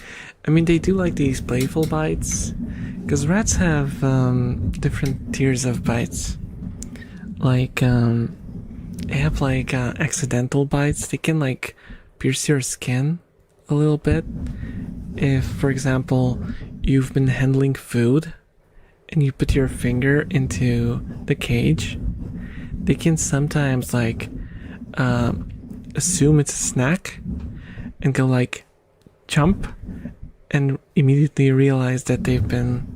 I mean, they do like these playful bites, because rats have different tiers of bites. Like, they have like accidental bites. They can like pierce your skin a little bit. If, for example, you've been handling food and you put your finger into the cage, they can sometimes like assume it's a snack and go like jump and immediately realize that they've done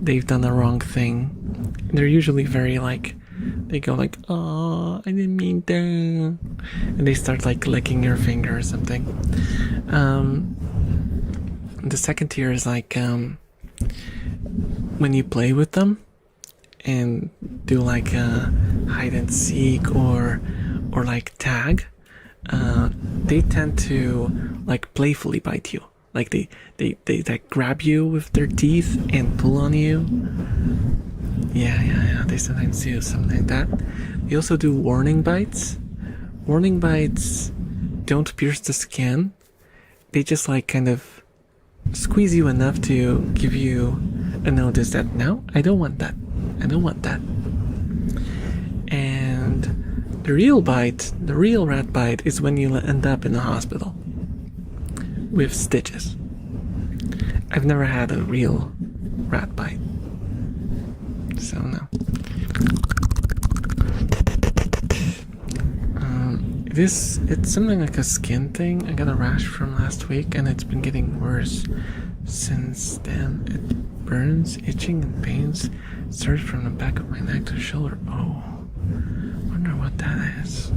the wrong thing. And they're usually very like, they go like, oh, I didn't mean to, and they start like licking your finger or something. The second tier is like when you play with them and do like hide and seek or like tag, they tend to like playfully bite you. Like they like grab you with their teeth and pull on you. Yeah. They sometimes do something like that. They also do warning bites. Warning bites don't pierce the skin. They just like kind of squeeze you enough to give you a notice that no, I don't want that. I don't want that. And the real bite, the real rat bite, is when you end up in the hospital with stitches. I've never had a real rat bite, so no. It's something like a skin thing. I got a rash from last week and it's been getting worse since then. It burns, itching, and pains start from the back of my neck to the shoulder. Oh, wonder what that is.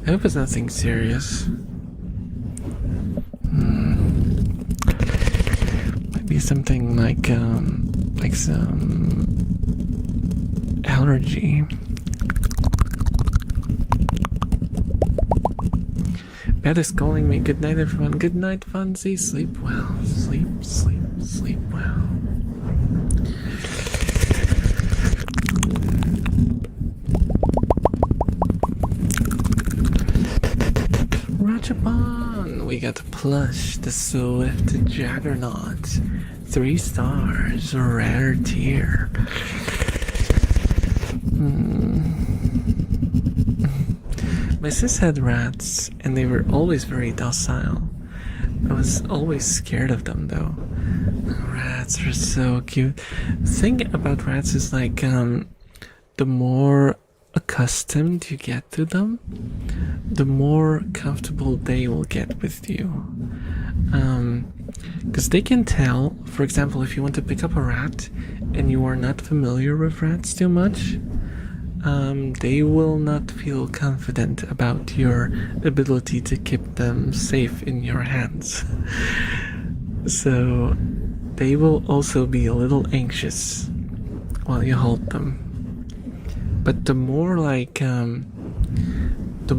I hope it's nothing serious. Might be something like some allergy. Bed is calling me. Good night, everyone. Good night, Fonzie. Sleep well. Sleep well. Rajabon. We got the plush, the Swift Juggernaut. 3 stars. Rare tier. My sis had rats, and they were always very docile. I was always scared of them, though. Rats are so cute. The thing about rats is like, the more accustomed you get to them, the more comfortable they will get with you. Because they can tell, for example, if you want to pick up a rat and you are not familiar with rats too much, they will not feel confident about your ability to keep them safe in your hands. So they will also be a little anxious while you hold them. But the more the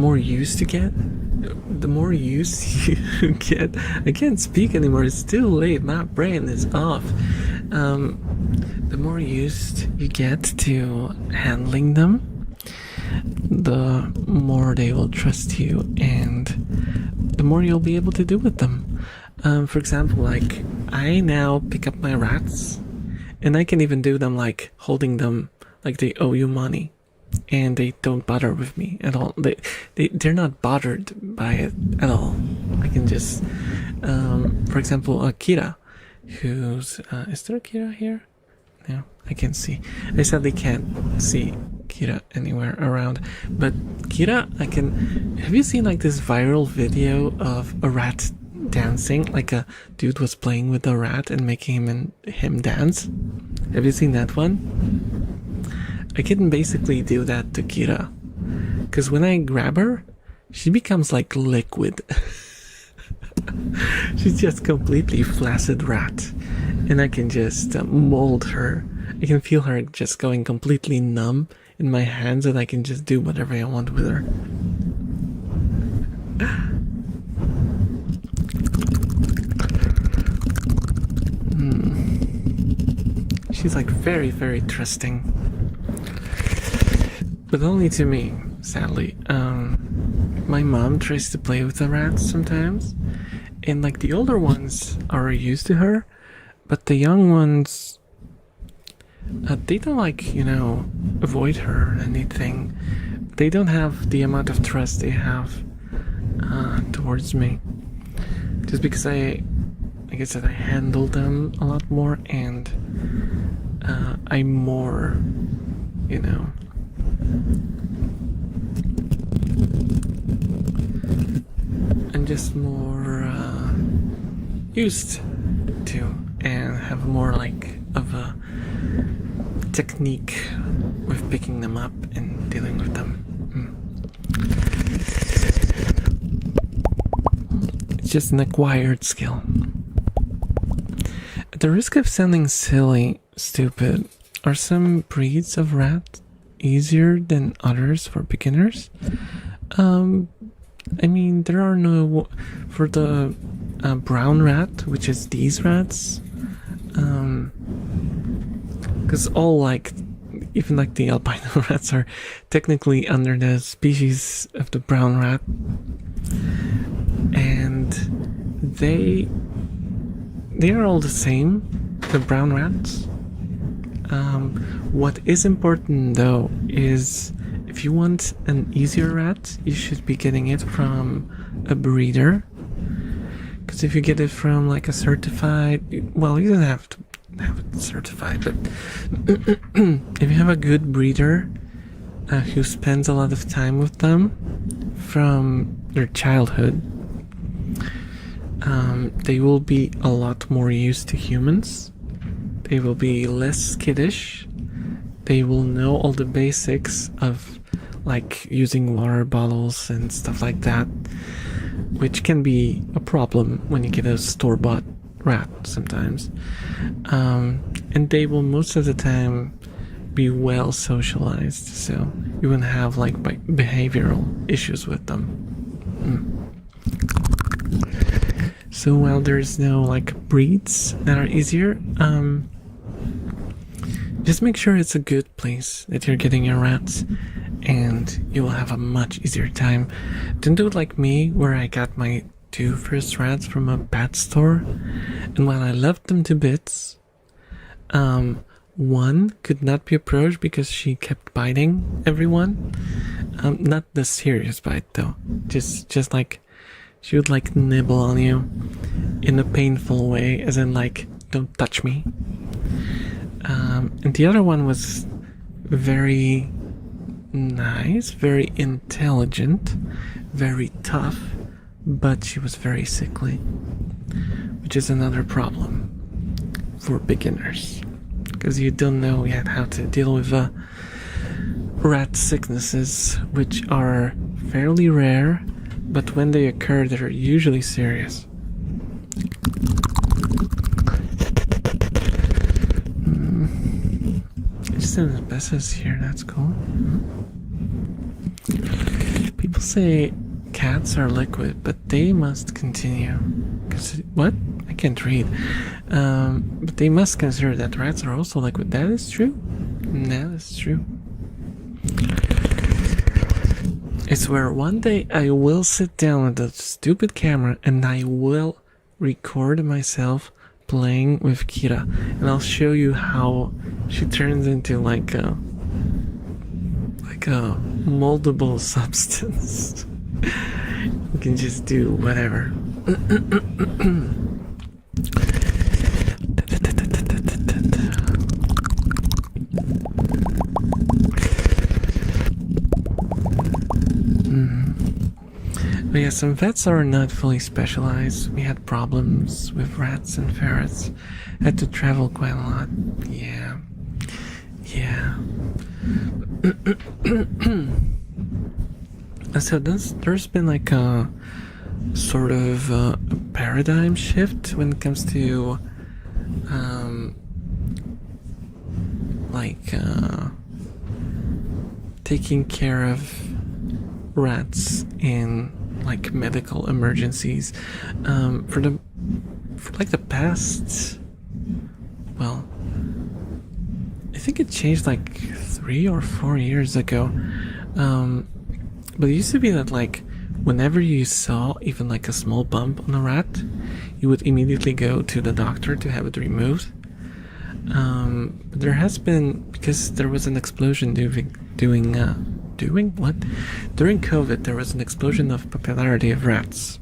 more used you get, I can't speak anymore, it's too late, my brain is off. The more used you get to handling them, the more they will trust you and the more you'll be able to do with them. For example, like, I now pick up my rats and I can even do them like holding them like they owe you money, and they don't bother with me at all. They're not bothered by it at all. I can just, for example, Kira, who's is there a Kira here? No, I can't see. I sadly can't see Kira anywhere around. But Kira, I can. Have you seen like this viral video of a rat dancing? Like a dude was playing with a rat and making him dance. Have you seen that one? I can basically do that to Kira, because when I grab her, she becomes like liquid. She's just completely flaccid rat, and I can just mold her. I can feel her just going completely numb in my hands, and I can just do whatever I want with her. She's like very, very trusting. But only to me, sadly. My mom tries to play with the rats sometimes, and like the older ones are used to her, but the young ones, they don't like, avoid her or anything. They don't have the amount of trust they have towards me. Just because like I said, I handle them a lot more, and I'm more, I'm just more used to, and have more like of a technique with picking them up and dealing with them. It's just an acquired skill. At the risk of sounding silly, stupid, are some breeds of rat easier than others for beginners? I mean, there are no... For the brown rat, which is these rats, because all like... Even like the albino rats are technically under the species of the brown rat. And they are all the same, the brown rats. What is important though is, if you want an easier rat, you should be getting it from a breeder. Because if you get it from like a certified, well, you don't have to have it certified, but if you have a good breeder who spends a lot of time with them from their childhood, they will be a lot more used to humans. They will be less skittish. They will know all the basics of like using water bottles and stuff like that, which can be a problem when you get a store-bought rat sometimes. And they will most of the time be well socialized, so you won't have like behavioral issues with them. So while there's no like breeds that are easier, just make sure it's a good place that you're getting your rats, and you will have a much easier time. Don't do it like me, where I got my 2 first rats from a pet store, and while I loved them to bits, one could not be approached because she kept biting everyone. Not the serious bite though, just like she would like nibble on you in a painful way, as in like, don't touch me. And the other one was very nice, very intelligent, very tough, but she was very sickly, which is another problem for beginners, because you don't know yet how to deal with a rat sicknesses, which are fairly rare, but when they occur, they're usually serious. Just an asbestos here, that's cool. People say cats are liquid, but they must continue. What? I can't read. But they must consider that rats are also liquid. That is true. That is true. I swear, one day I will sit down with the stupid camera and I will record myself playing with Kira, and I'll show you how she turns into like a moldable substance. You can just do whatever. But yeah, some vets are not fully specialized. We had problems with rats and ferrets. Had to travel quite a lot. Yeah. So there's been like a sort of a paradigm shift when it comes to taking care of rats in like medical emergencies. For the past, well, I think it changed like 3 or 4 years ago. But it used to be that like whenever you saw even like a small bump on a rat, you would immediately go to the doctor to have it removed. But there has been, because there was an explosion during COVID, there was an explosion of popularity of rats,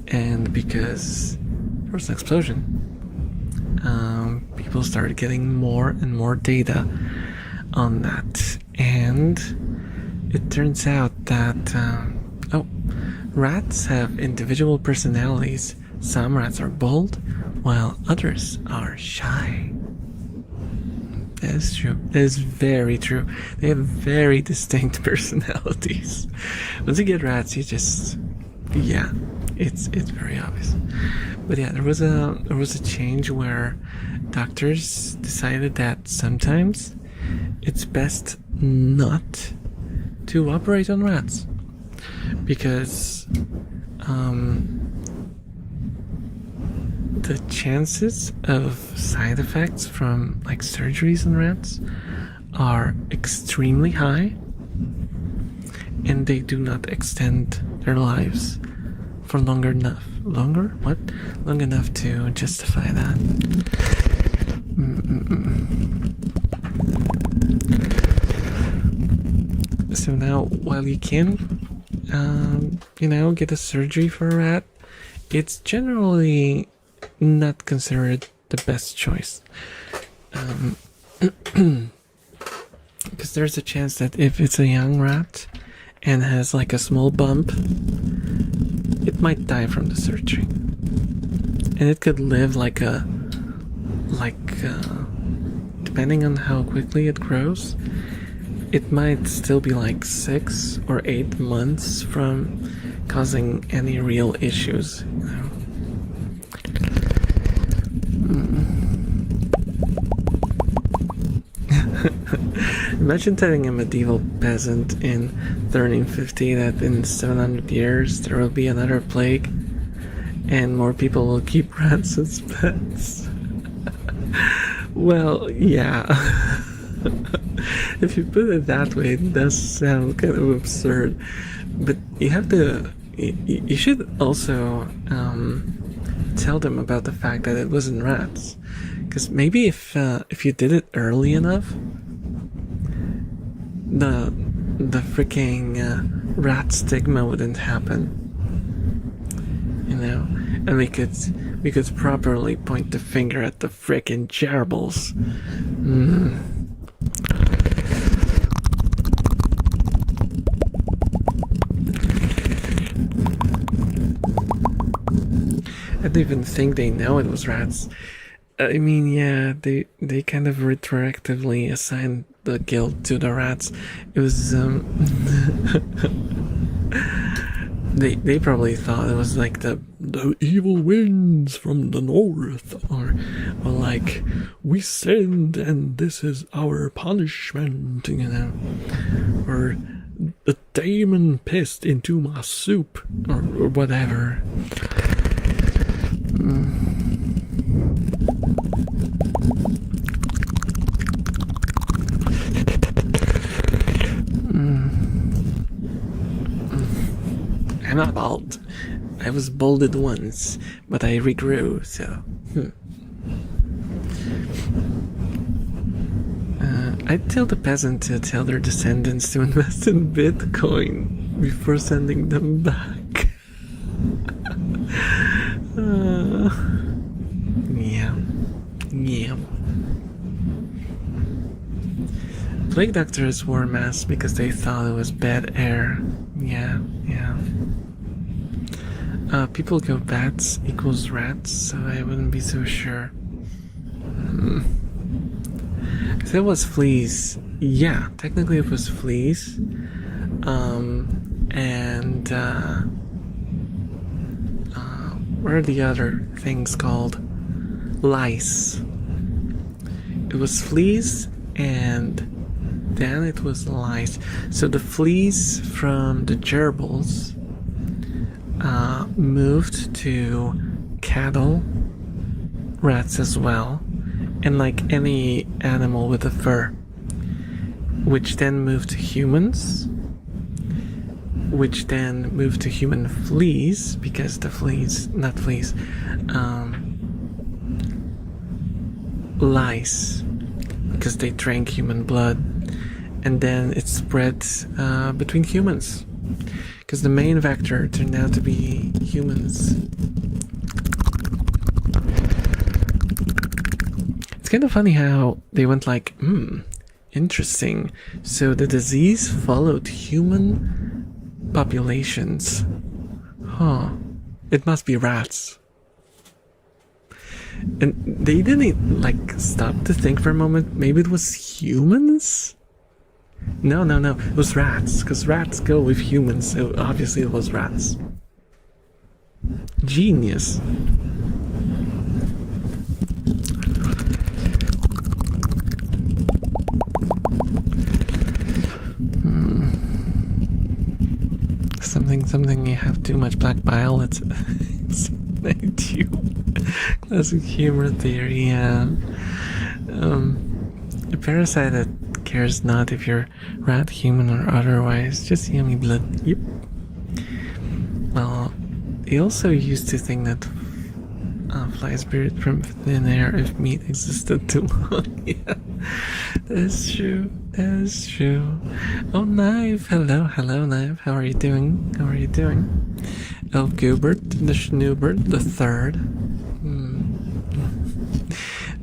and because there was an explosion, people started getting more and more data on that, and it turns out that rats have individual personalities. Some rats are bold, while others are shy. That is true. That is very true. They have very distinct personalities. Once you get rats, you just, yeah, it's very obvious. But yeah, there was a change where doctors decided that sometimes it's best not to operate on rats, because the chances of side effects from like surgeries on rats are extremely high, and they do not extend their lives for long enough to justify that. So now, while you can get a surgery for a rat, it's generally not considered the best choice, because there's a chance that if it's a young rat and has like a small bump, it might die from the surgery, and it could live depending on how quickly it grows, it might still be like 6 or 8 months from causing any real issues, Imagine telling a medieval peasant in 1350 that in 700 years there will be another plague and more people will keep rats as pets. Well, yeah. If you put it that way, it does sound kind of absurd. But you should also tell them about the fact that it wasn't rats. Because maybe if you did it early enough, the freaking rat stigma wouldn't happen, and we could properly point the finger at the freaking gerbils. I don't even think they know it was rats. I mean, yeah, they kind of retroactively assigned the guilt to the rats. It was they probably thought it was like the evil winds from the north, or like we sinned and this is our punishment, you know, or the demon pissed into my soup, or whatever. I'm not bald. I was balded once, but I regrew, so. I'd tell the peasant to tell their descendants to invest in Bitcoin before sending them back. Yeah. Plague doctors wore masks because they thought it was bad air. Yeah. People go bats equals rats, so I wouldn't be so sure. If it was fleas, yeah, technically it was fleas. What are the other things called? Lice. It was fleas, and then it was lice. So the fleas from the gerbils moved to cattle, rats as well, and like any animal with a fur, which then moved to humans, which then moved to human fleas, because the fleas, not fleas, lice, because they drank human blood, and then it spread between humans, because the main vector turned out to be humans. It's kind of funny how they went like, interesting. So the disease followed human populations. Huh. It must be rats. And they didn't like stop to think for a moment. Maybe it was humans? No. It was rats, because rats go with humans. So obviously it was rats. Genius. Something you have too much black bile, it's you. Classic humor theory, yeah. A parasite that cares not if you're rat, human, or otherwise, just yummy blood. Yep. Well, they also used to think that flies breathed from thin air if meat existed too long. Yeah, that's true. Oh, Knife. Hello, Knife. How are you doing? Elf Gubert, the Schnoobert, the third.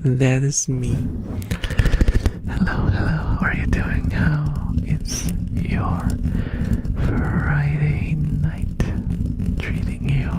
That is me. Hello. How are you doing? How is your Friday night treating you?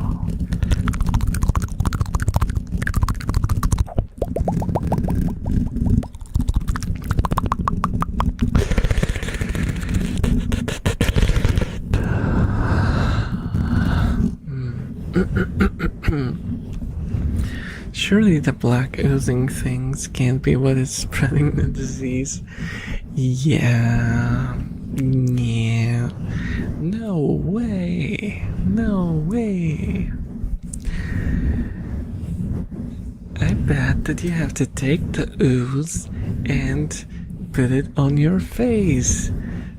Surely the black oozing things can't be what is spreading the disease. Yeah. No way. I bet that you have to take the ooze and put it on your face,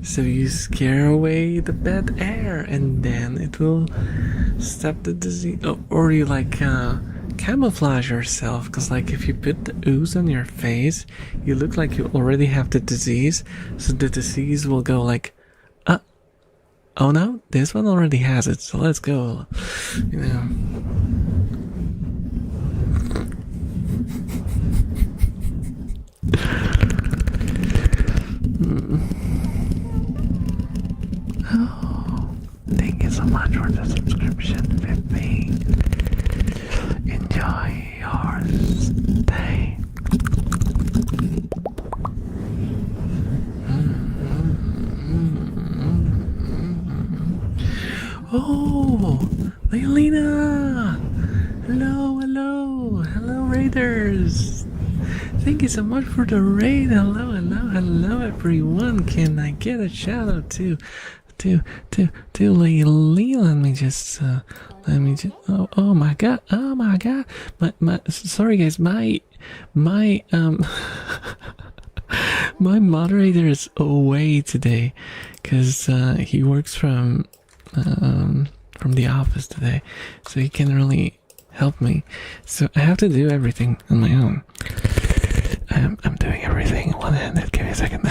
so you scare away the bad air, and then it will stop the disease. Or you like camouflage yourself, because like if you put the ooze on your face, you look like you already have the disease, so the disease will go like, oh no, this one already has it, so let's go, you know. Oh, thank you so much for the subscription, 15. Enjoy your stay. Oh, Leolina! Hello, hello, hello, Raiders! Thank you so much for the raid. Hello, hello, hello, everyone. Can I get a shout out to Leolina? Let me just. Oh my god! Oh my god! My. Sorry, guys. My my moderator is away today because he works from the office today, so he can't really help me. So I have to do everything on my own. I'm doing everything one-handed. Give me a second.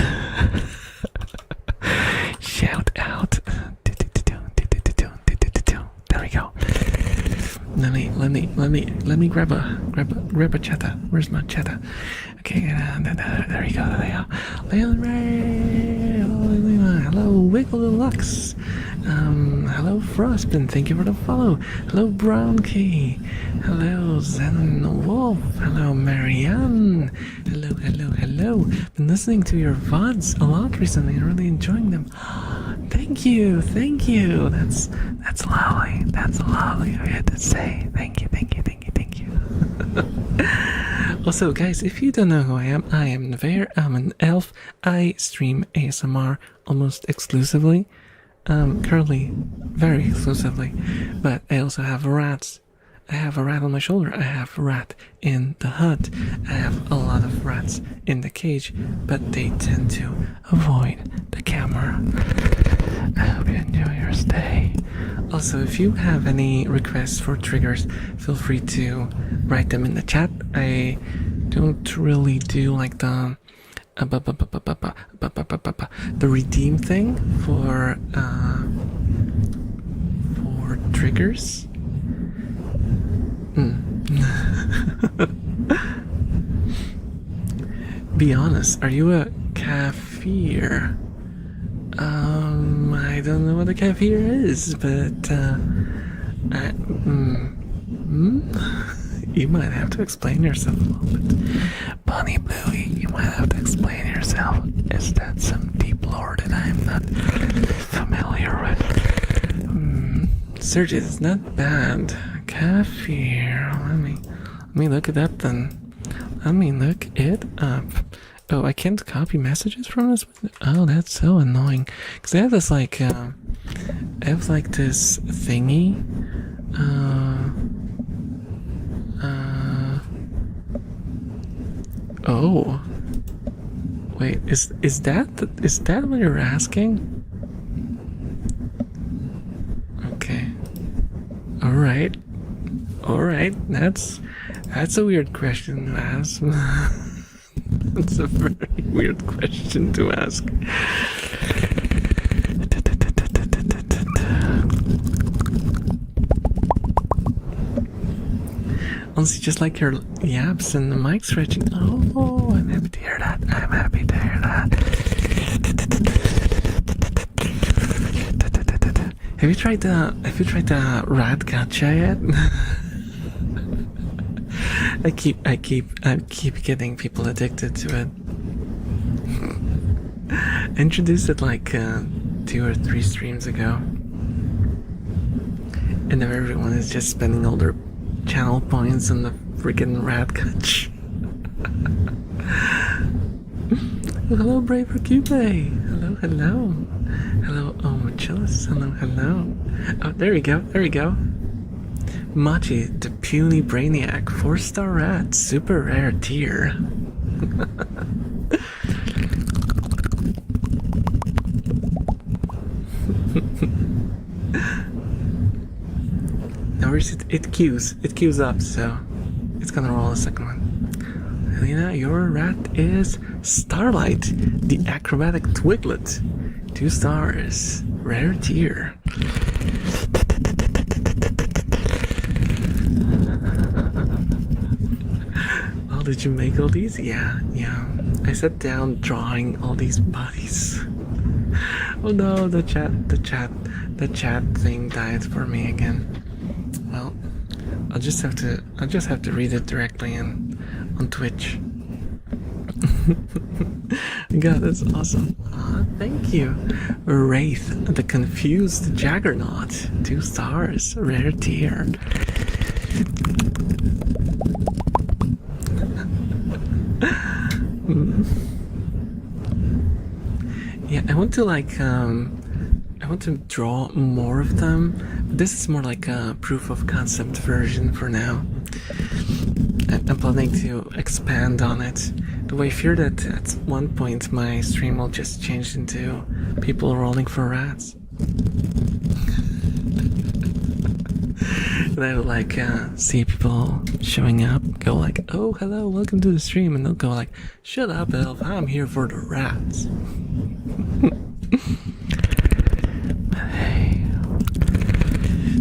Shout out. There we go. Let me grab a chatter. Where's my chatter? Okay, there you go. Hello, Wiggle Deluxe. Hello, Frostbin. Thank you for the follow. Hello, Brown Key. Hello, Zen Wolf. Hello, Marianne. Hello. Been listening to your VODs a lot recently. Really enjoying them. Thank you. That's lovely. That's lovely. I had to say thank you. Also, guys, if you don't know who I am Naveer. I'm an elf. I stream ASMR almost exclusively. Currently, very exclusively. But I also have rats. I have a rat on my shoulder. I have a rat in the hut. I have a lot of rats in the cage, but they tend to avoid the camera. I hope you enjoy your stay. Also, if you have any requests for triggers, feel free to write them in the chat. I don't really do like the redeem thing for triggers. Be honest, are you a kafir? I don't know what a kafir is, but you might have to explain yourself a little bit. Bunny Bluey, you might have to explain yourself. Is that some deep lore that I'm not familiar with? Search it, it's not bad. Kafir. Let me look it up then. Let me look it up. Oh, I can't copy messages from this one? Oh, that's so annoying. Because I have this like this thingy. Oh. Wait, is that what you're asking? Okay. Alright, that's a weird question to ask. That's a very weird question to ask. Honestly, just like your yaps and the mic stretching. Oh, I'm happy to hear that. Have you tried the rat gacha yet? I keep getting people addicted to it. I introduced it like 2 or 3 streams ago, and now everyone is just spending all their channel points on the freaking rat gacha. Hello, Braver Cube. Hello. Oh, Machillis. Hello. Oh, there we go. Machi, the puny brainiac, 4-star rat, super rare tier. Now it queues up, so it's gonna roll a second one. Helena, your rat is Starlight, the acrobatic twiglet. 2 stars, rare tier. Oh, did you make all these? Yeah. I sat down drawing all these bodies. Oh no, the chat thing died for me again. Well, I'll just have to read it directly on Twitch. God, that's awesome. Thank you. Raet, the confused juggernaut. 2 stars. Rare tier. Yeah, I want to I want to draw more of them. This is more like a proof of concept version for now. I'm planning to expand on it. Though I fear that at one point my stream will just change into people rolling for rats. And I will see people showing up, go like, oh hello, welcome to the stream, and they'll go like, shut up Elf, I'm here for the rats. But hey,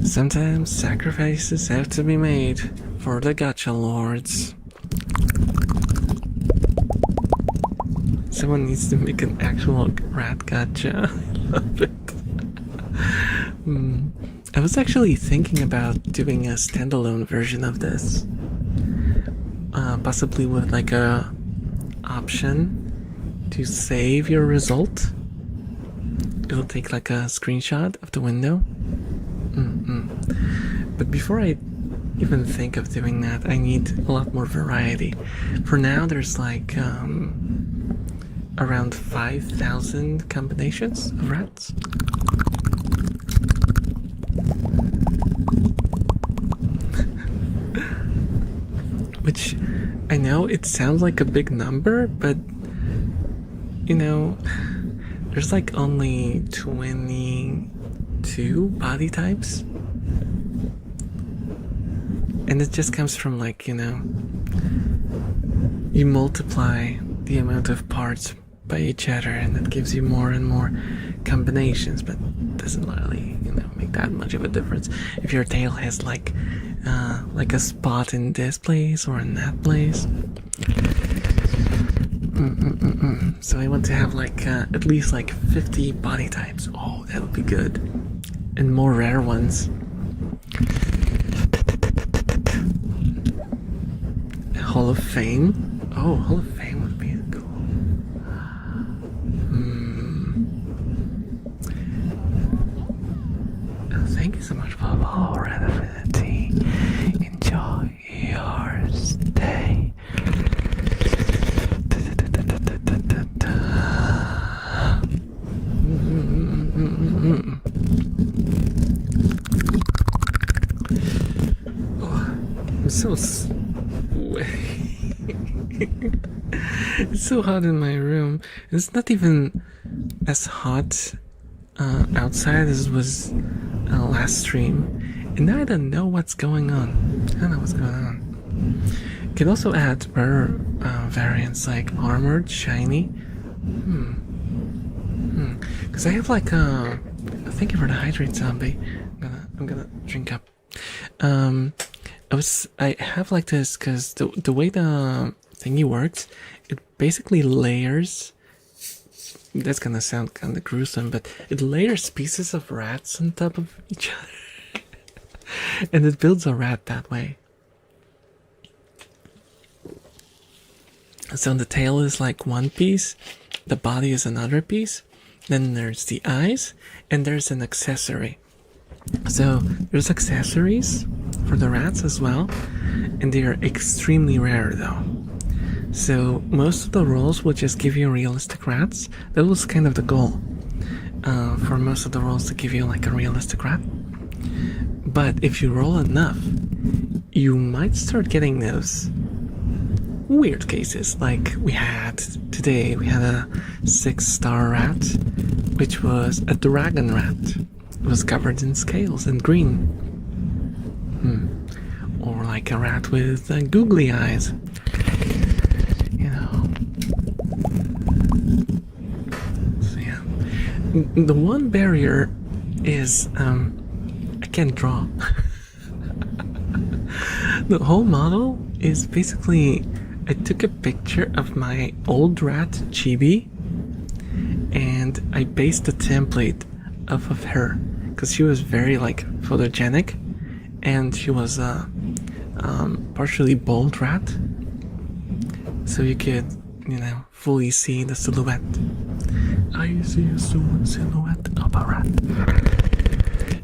sometimes sacrifices have to be made for the gacha lords. Someone needs to make an actual rat gacha. I love it. I was actually thinking about doing a standalone version of this. Possibly with like a option to save your result. It'll take like a screenshot of the window. But before I even think of doing that, I need a lot more variety. For now, there's like around 5,000 combinations of rats. Which I know it sounds like a big number, but you know, there's like only 22 body types. And it just comes from like, you know, you multiply the amount of parts by each other and that gives you more and more combinations, but doesn't really, you know, make that much of a difference. If your tail has like a spot in this place or in that place. So I want to have like at least like 50 body types. Oh, that would be good. And more rare ones. Hall of Fame? Oh, Hall of Fame would be cool. Oh, thank you so much for the whole Red Affinity. Enjoy your stay. Oh, I'm so it's so hot in my room. It's not even as hot outside as it was last stream, and now I don't know what's going on. I don't know what's going on. You can also add rare variants like armored, shiny. Because I have like thank you for the hydrate zombie. I'm gonna drink up. I have like this because the way the thingy works, it basically layers. That's gonna sound kind of gruesome, but it layers pieces of rats on top of each other, and it builds a rat that way. So the tail is like one piece, the body is another piece, then there's the eyes, and there's an accessory. So there's accessories for the rats as well, and they are extremely rare though. So most of the rolls will just give you realistic rats. That was kind of the goal, for most of the rolls to give you like a realistic rat. But if you roll enough, you might start getting those weird cases. Like we had today, we had a 6-star rat, which was a dragon rat. It was covered in scales and green. Or like a rat with googly eyes. You know. So yeah. The one barrier is I can't draw. The whole model is basically, I took a picture of my old rat Chibi and I based the template off of her because she was very like photogenic and she was a partially bald rat, so you could fully see the silhouette. I see a silhouette of a rat.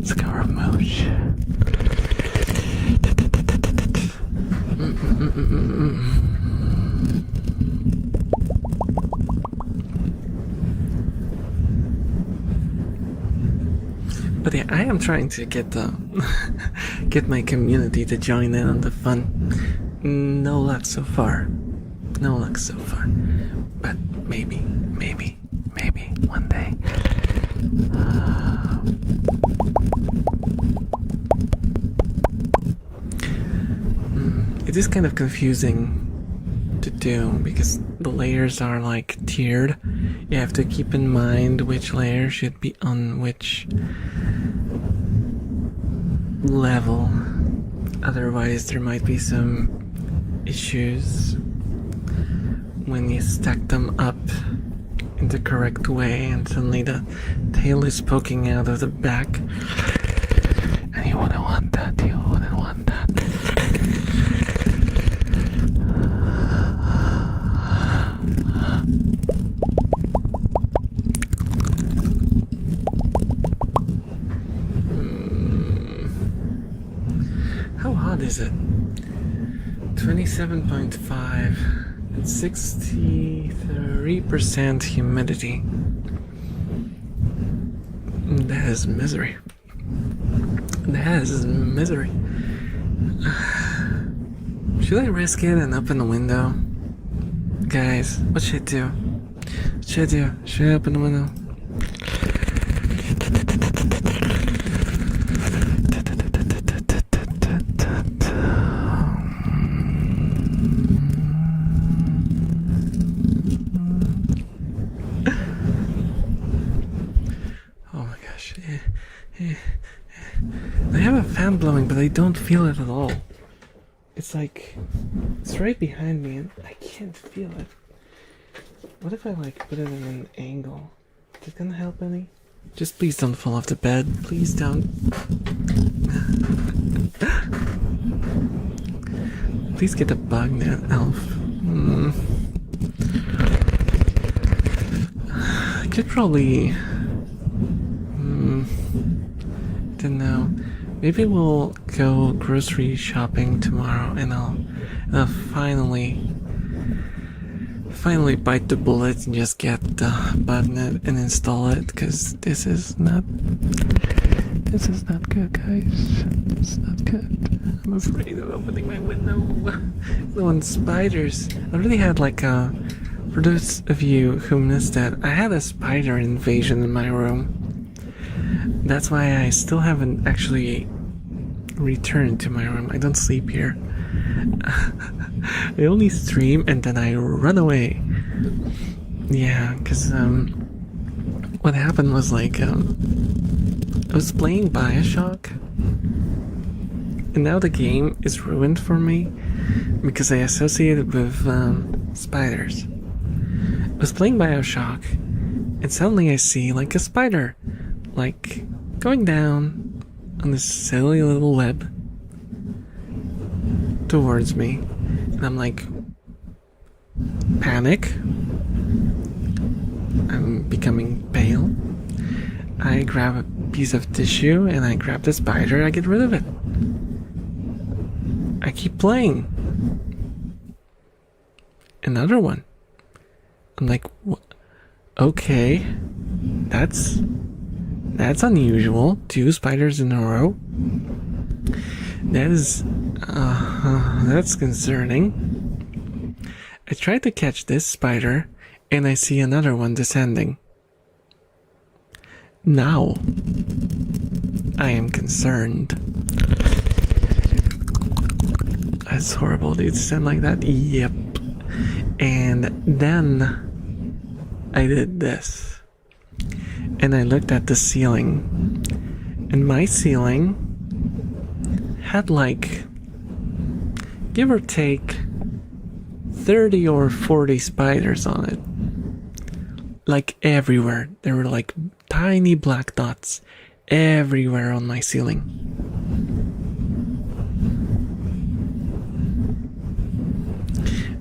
Scaramouche. But yeah, I am trying to get my community to join in on the fun. No luck so far. No luck so far. But maybe one day. It is kind of confusing to do because the layers are like tiered. You have to keep in mind which layer should be on which level. Otherwise, there might be some issues when you stack them up in the correct way and suddenly the tail is poking out of the back. And you wouldn't want that, you wouldn't want that. How hot is it? 27.5 and 63% humidity. That is misery. That is misery. Should I risk it and open the window? Guys, what should I do? What should I do? Should I open the window? I have a fan blowing, but I don't feel it at all. It's like, it's right behind me and I can't feel it. What if I like put it in an angle? Is it gonna help any? Just please don't fall off the bed. Please don't. Please get a bug net, Elf. I could probably... don't know. Maybe we'll go grocery shopping tomorrow and I'll finally bite the bullet and just get the bugnet and install it, because this is not good, guys. It's not good. I'm afraid of opening my window. No spiders. I really had like for those of you who missed it, I had a spider invasion in my room. That's why I still haven't actually returned to my room. I don't sleep here. I only stream and then I run away. Yeah, because what happened was like I was playing Bioshock and now the game is ruined for me because I associate it with spiders. I was playing Bioshock and suddenly I see like a spider like going down on this silly little web towards me, and I'm like, panic. I'm becoming pale. I grab a piece of tissue and I grab the spider. I get rid of it. I keep playing. Another one. I'm like, okay, that's unusual. 2 spiders in a row. That's concerning. I try to catch this spider, and I see another one descending. Now, I am concerned. That's horrible. They descend like that? Yep. And then, I did this. And I looked at the ceiling. And my ceiling had like, give or take, 30 or 40 spiders on it. Like everywhere. There were like tiny black dots everywhere on my ceiling.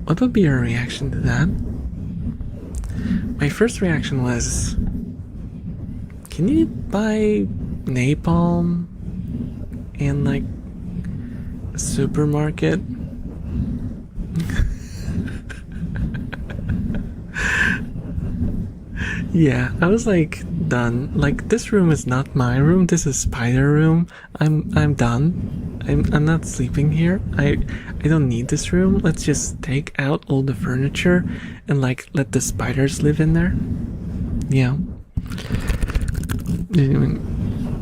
what would be your reaction to that? My first reaction was, can you buy napalm in like a supermarket? Yeah, I was like done. Like, this room is not my room. This is spider room. I'm done. I'm not sleeping here. I don't need this room. Let's just take out all the furniture and like let the spiders live in there. Yeah.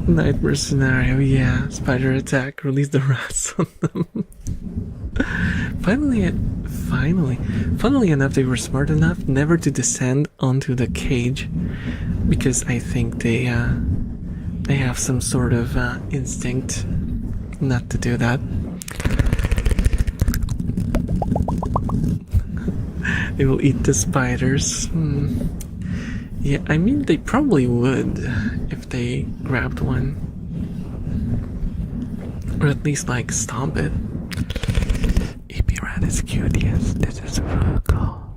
Nightmare scenario. Yeah. Spider attack. Release the rats on them. Funnily enough, they were smart enough never to descend onto the cage, because I think they have some sort of instinct not to do that. They will eat the spiders. Yeah, I mean, they probably would if they grabbed one, or at least like stomp it. Raet is cute, yes. This is a girl.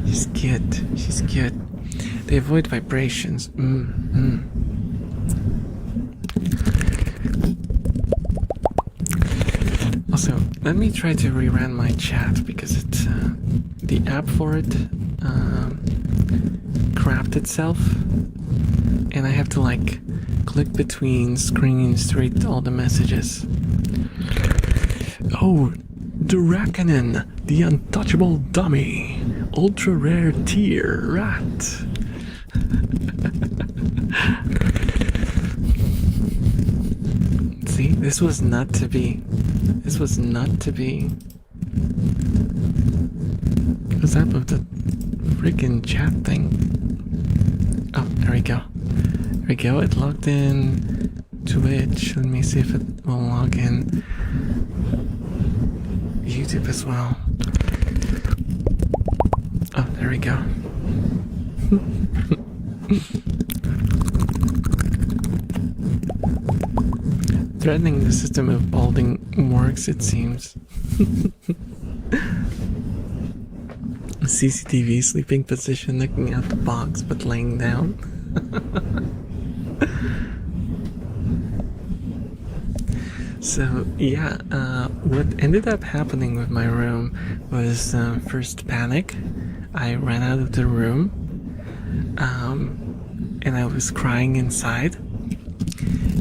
She's cute. She's cute. They avoid vibrations. Also, let me try to rerun my chat because it's the app for it crapped itself, and I have to like click between screens to read all the messages. Oh, the Reckoning, the untouchable dummy, ultra rare tier, rat. See, this was not to be. This was not to be. What's up with the freaking chat thing? Oh, there we go. There we go, it logged in Twitch. Let me see if it will log in YouTube as well. Oh, there we go. Threatening the system of balding works, it seems. CCTV sleeping position, looking at the box but laying down. So yeah, what ended up happening with my room was first panic. I ran out of the room, and I was crying inside,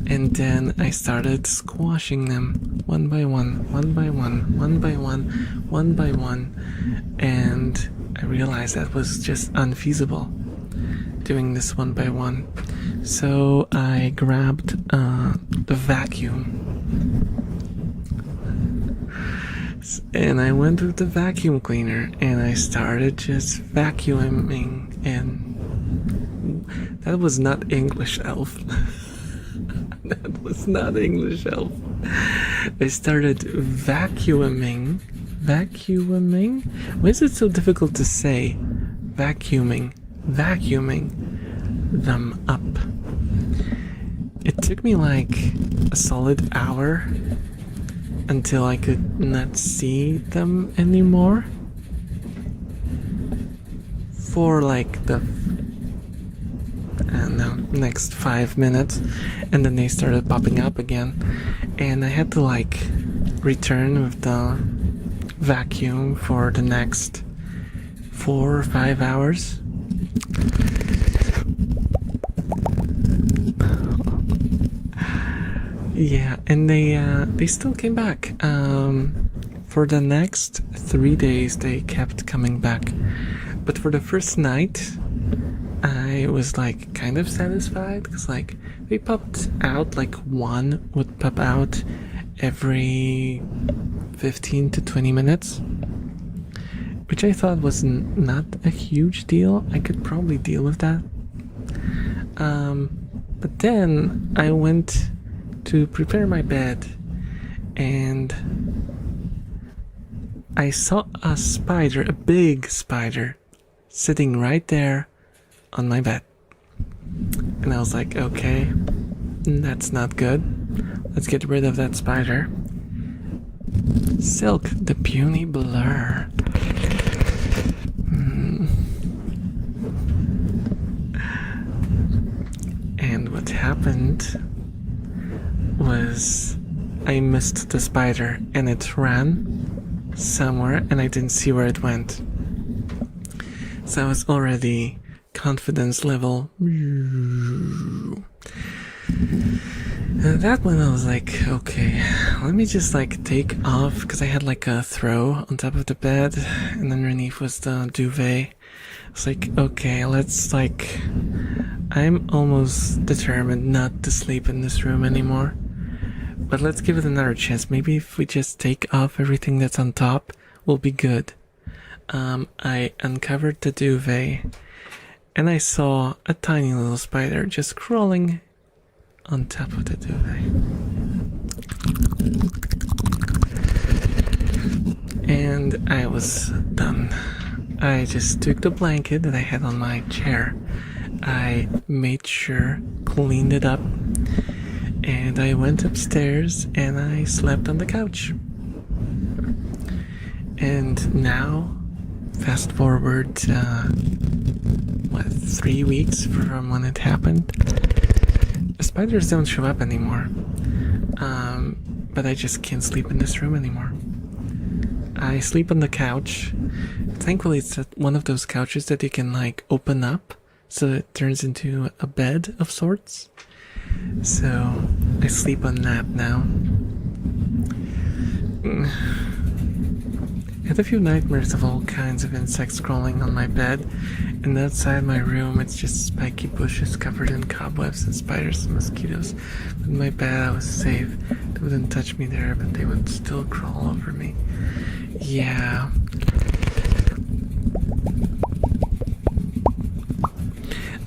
and then I started squashing them one by one, one by one, one by one, one by one, and I realized that was just unfeasible, doing this one by one. So I grabbed the vacuum, and I went with the vacuum cleaner and I started just vacuuming, and that was not English, Elf. That was not English, Elf. I started vacuuming. Why is it so difficult to say? Vacuuming them up. It took me like a solid hour until I could not see them anymore for like the, I don't know, next 5 minutes, and then they started popping up again, and I had to like return with the vacuum for the next 4 or 5 hours. Yeah, and they still came back. For the next 3 days, they kept coming back. But for the first night, I was like kind of satisfied because like they popped out, like one would pop out every 15 to 20 minutes, which I thought was not a huge deal. I could probably deal with that. But then I went to prepare my bed and I saw a spider, a big spider, sitting right there on my bed. And I was like, okay, that's not good. Let's get rid of that spider. Silk, the puny blur. And what happened was I missed the spider and it ran somewhere and I didn't see where it went. So I was already confidence level. And that one I was like, okay, let me just like take off, because I had like a throw on top of the bed and underneath was the duvet. It's like, okay, let's like, I'm almost determined not to sleep in this room anymore, but let's give it another chance. Maybe if we just take off everything that's on top, we'll be good. I uncovered the duvet and I saw a tiny little spider just crawling on top of the duvet. And I was done. I just took the blanket that I had on my chair. I made sure, cleaned it up, and I went upstairs and I slept on the couch. And now, fast forward, 3 weeks from when it happened, the spiders don't show up anymore. But I just can't sleep in this room anymore. I sleep on the couch. Thankfully, it's one of those couches that you can like open up so it turns into a bed of sorts. So I sleep on that now. I had a few nightmares of all kinds of insects crawling on my bed, and outside my room it's just spiky bushes covered in cobwebs and spiders and mosquitoes. But in my bed I was safe. They wouldn't touch me there, but they would still crawl over me. Yeah.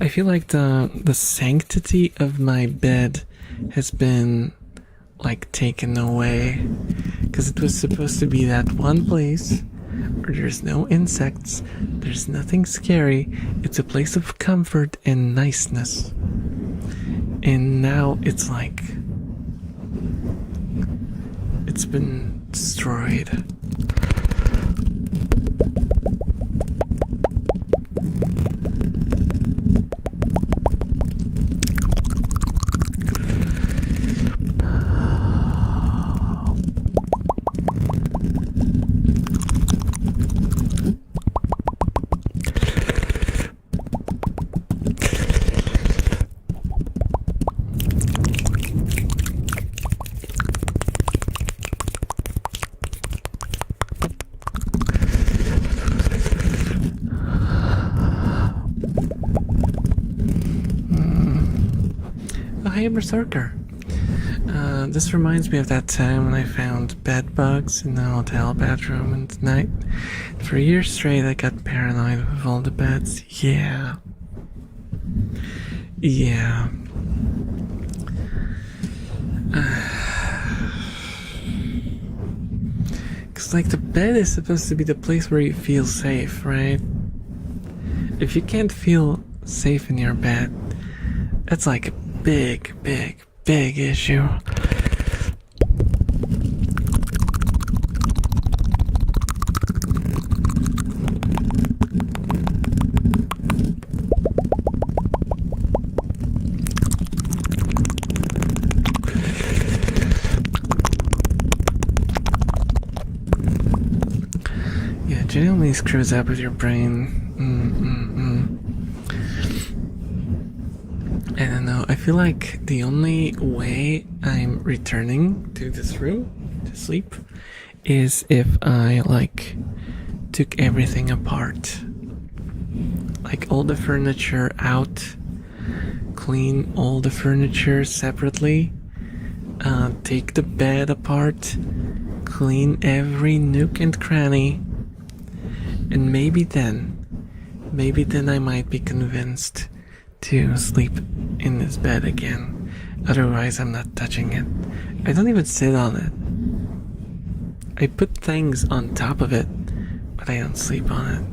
I feel like the sanctity of my bed has been like taken away, because it was supposed to be that one place where there's no insects, there's nothing scary, it's a place of comfort and niceness. And now it's like it's been destroyed. Hey, Berserker. This reminds me of that time when I found bed bugs in the hotel bathroom and tonight. For a year straight, I got paranoid with all the beds. Yeah. Cause like the bed is supposed to be the place where you feel safe, right? If you can't feel safe in your bed, that's like a big issue. Yeah, genuinely screws up with your brain. I don't know, I feel like the only way I'm returning to this room to sleep is if I like took everything apart. Like all the furniture out, clean all the furniture separately, take the bed apart, clean every nook and cranny, and maybe then I might be convinced to sleep in this bed again. Otherwise, I'm not touching it. I don't even sit on it. I put things on top of it, but I don't sleep on it.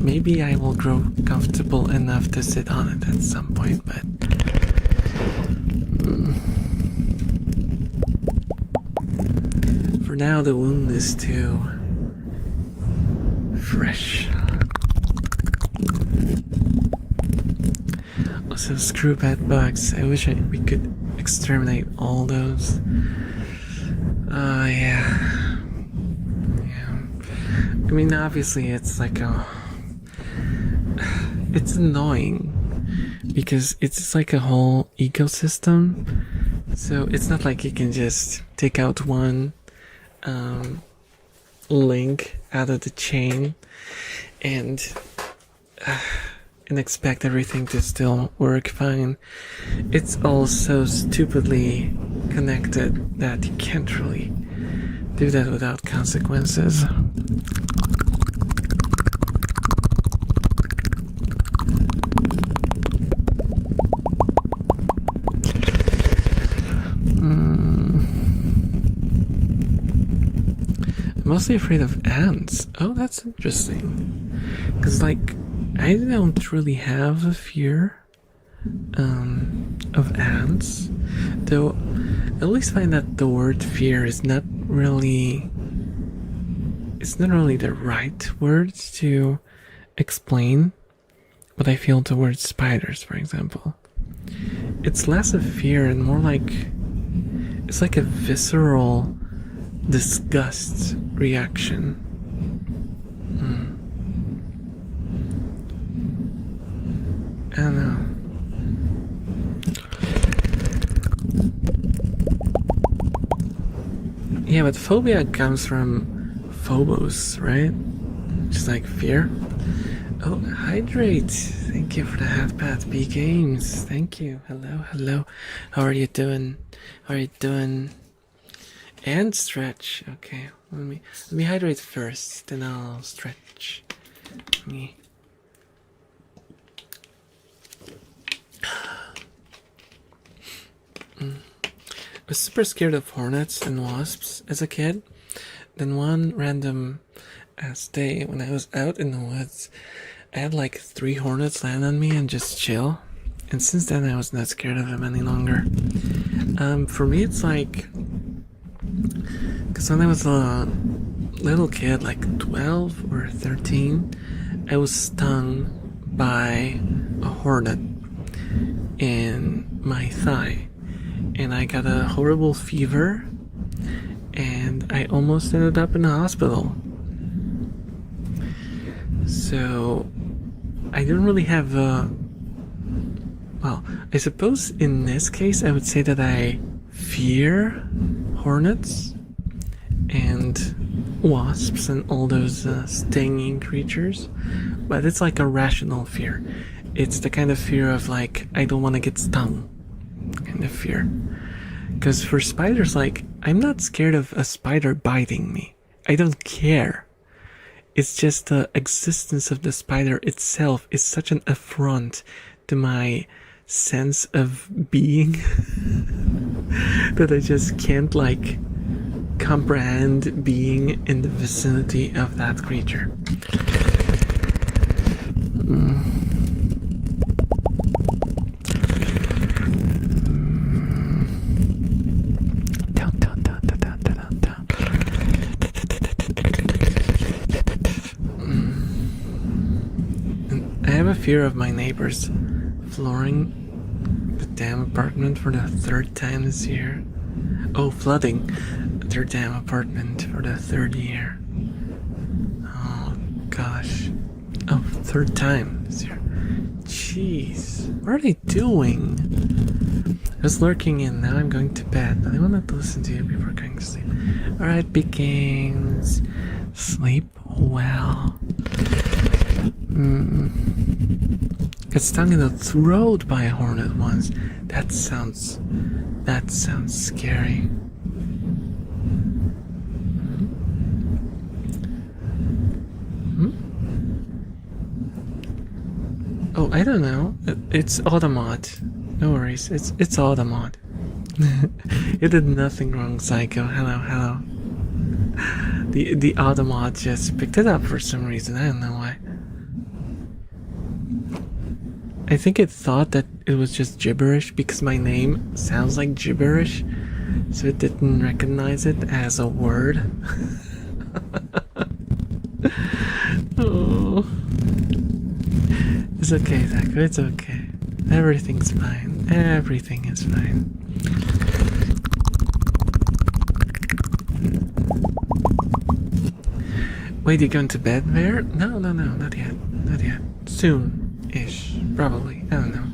Maybe I will grow comfortable enough to sit on it at some point, but now the wound is too fresh. Also, screw bed bugs. I wish we could exterminate all those. Yeah. I mean, obviously, it's like it's annoying because it's like a whole ecosystem. So it's not like you can just take out one link out of the chain and expect everything to still work fine. It's all so stupidly connected that you can't really do that without consequences. I'm mostly afraid of ants. Oh, that's interesting. Because, like, I don't really have a fear of ants. Though, I always find that the word fear is not really... It's not really the right word to explain what I feel towards spiders, for example. It's less of fear and more like... It's like a visceral disgust reaction. I don't know. Yeah, but phobia comes from phobos, right? Just like fear. Oh, hydrate. Thank you for the hat pat. B Games. Thank you. Hello. How are you doing? And stretch. Okay. Let me hydrate first, then I'll stretch. I was super scared of hornets and wasps as a kid. Then one random ass day when I was out in the woods, I had like 3 hornets land on me and just chill. And since then I was not scared of them any longer. For me it's like, because when I was a little kid, like 12 or 13, I was stung by a hornet in my thigh. And I got a horrible fever, and I almost ended up in the hospital. So, I don't really have well, I suppose in this case I would say that I fear hornets and wasps and all those stinging creatures, but it's like a rational fear. It's the kind of fear of like, I don't want to get stung kind of fear. Because for spiders, like, I'm not scared of a spider biting me. I don't care. It's just the existence of the spider itself is such an affront to my sense of being that I just can't, like, comprehend being in the vicinity of that creature. Fear of my neighbors flooring the damn apartment for the 3rd time this year. Oh, flooding their damn apartment for the 3rd year. Oh gosh. Oh, 3rd time this year. Jeez, what are they doing? I was lurking in, now I'm going to bed, but I wanted to listen to you before going to sleep. Alright, Beakins. Sleep well. Got stung in the throat by a hornet once. That sounds scary. Oh, I don't know. It's Automod. No worries. It's Automod. You did nothing wrong, Psycho. Hello. The Automod just picked it up for some reason. I don't know why. I think it thought that it was just gibberish because my name sounds like gibberish. so it didn't recognize it as a word. Oh. It's okay, Zach. It's okay. Everything's fine. Everything is fine. Wait, you going to bed there? No, not yet. Not yet. Soon-ish. Probably. I don't know.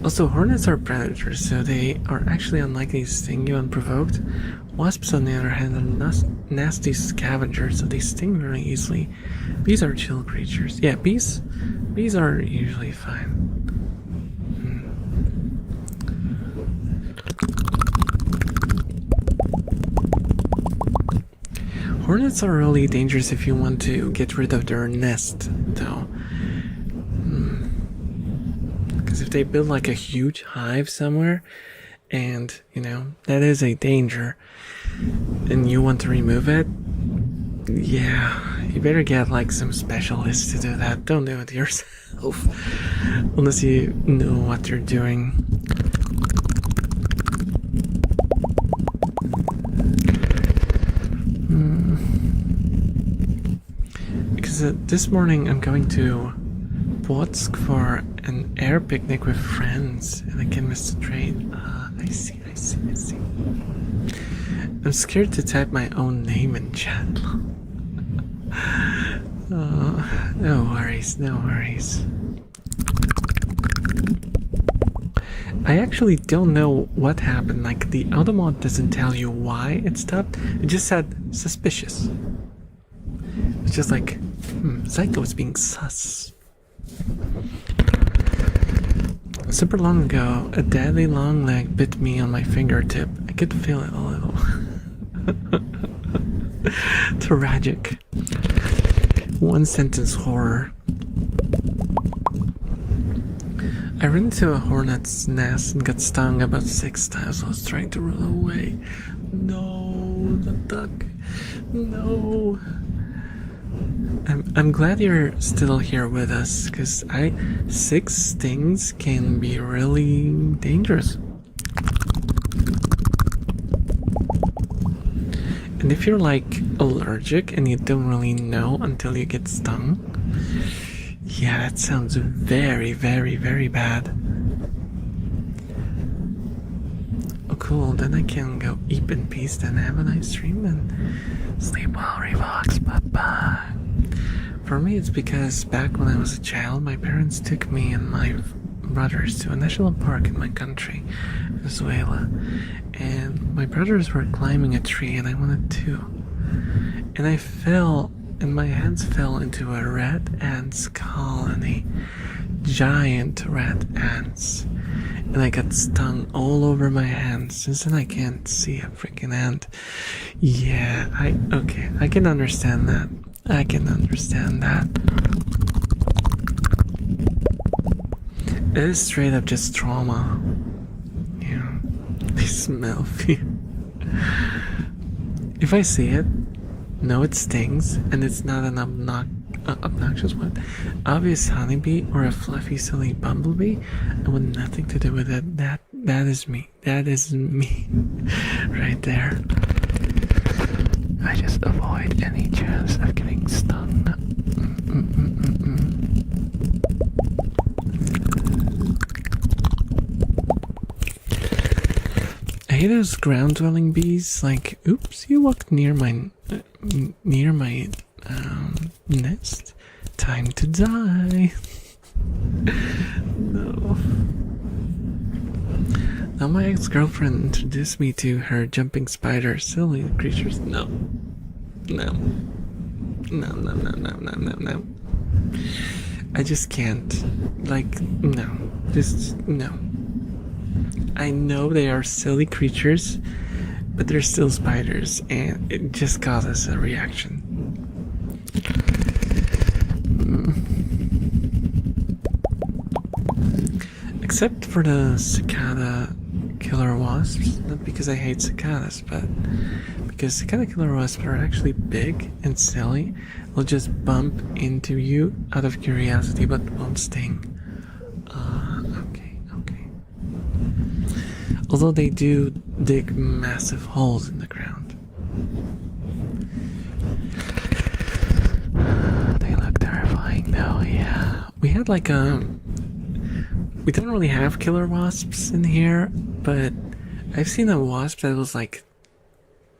Also, hornets are predators, so they are actually unlikely to sting you unprovoked. Wasps, on the other hand, are nasty scavengers, so they sting very easily. Bees are chill creatures. Yeah, bees are usually fine. Hornets are really dangerous if you want to get rid of their nest, though. Because if they build like a huge hive somewhere, and, you know, that is a danger, and you want to remove it, yeah, you better get like some specialists to do that. Don't do it yourself. Unless you know what you're doing. Because this morning I'm going to Płotsk for an air picnic with friends, and I can miss the train. I see. I'm scared to type my own name in chat. Oh, no worries. I actually don't know what happened. Like, the automat doesn't tell you why it stopped. It just said suspicious. It's just like, Psycho is being sus. Super long ago, a deadly long leg bit me on my fingertip. I could feel it a little. Tragic. One sentence horror. I ran into a hornet's nest and got stung about 6 times. I was trying to run away. No, the duck. No. I'm glad you're still here with us, because 6 stings can be really dangerous. And if you're like allergic and you don't really know until you get stung, yeah, that sounds very, very, very bad. Oh cool, then I can go eat in peace, then have a nice dream and sleep well, Revox, bye-bye. For me, it's because back when I was a child, my parents took me and my brothers to a national park in my country, Venezuela, and my brothers were climbing a tree and I wanted to. And I fell, and my hands fell into a rat ants colony. Giant rat ants. And I got stung all over my hands. Since then I can't see a freaking ant. Yeah, I can understand that. I can understand that. It is straight up just trauma. Yeah, they smell fear. If I see it, know it stings, and it's not an obnoxious one, obvious honeybee or a fluffy silly bumblebee, I want nothing to do with it. That is me. That is me. Right there. I just avoid any chance of getting stung. I hate those ground-dwelling bees. Like, oops, you walked near my nest. Time to die. No. Now my ex-girlfriend introduced me to her jumping spider, silly creatures. No. I just can't. Like, no. Just, no. I know they are silly creatures, but they're still spiders, and it just causes a reaction. Except for the cicada killer wasps, not because I hate cicadas, but because cicada killer wasps are actually big and silly. They'll just bump into you out of curiosity, but won't sting. Okay. Although they do dig massive holes in the ground. They look terrifying though, yeah. We had like we don't really have killer wasps in here, but I've seen a wasp that was like,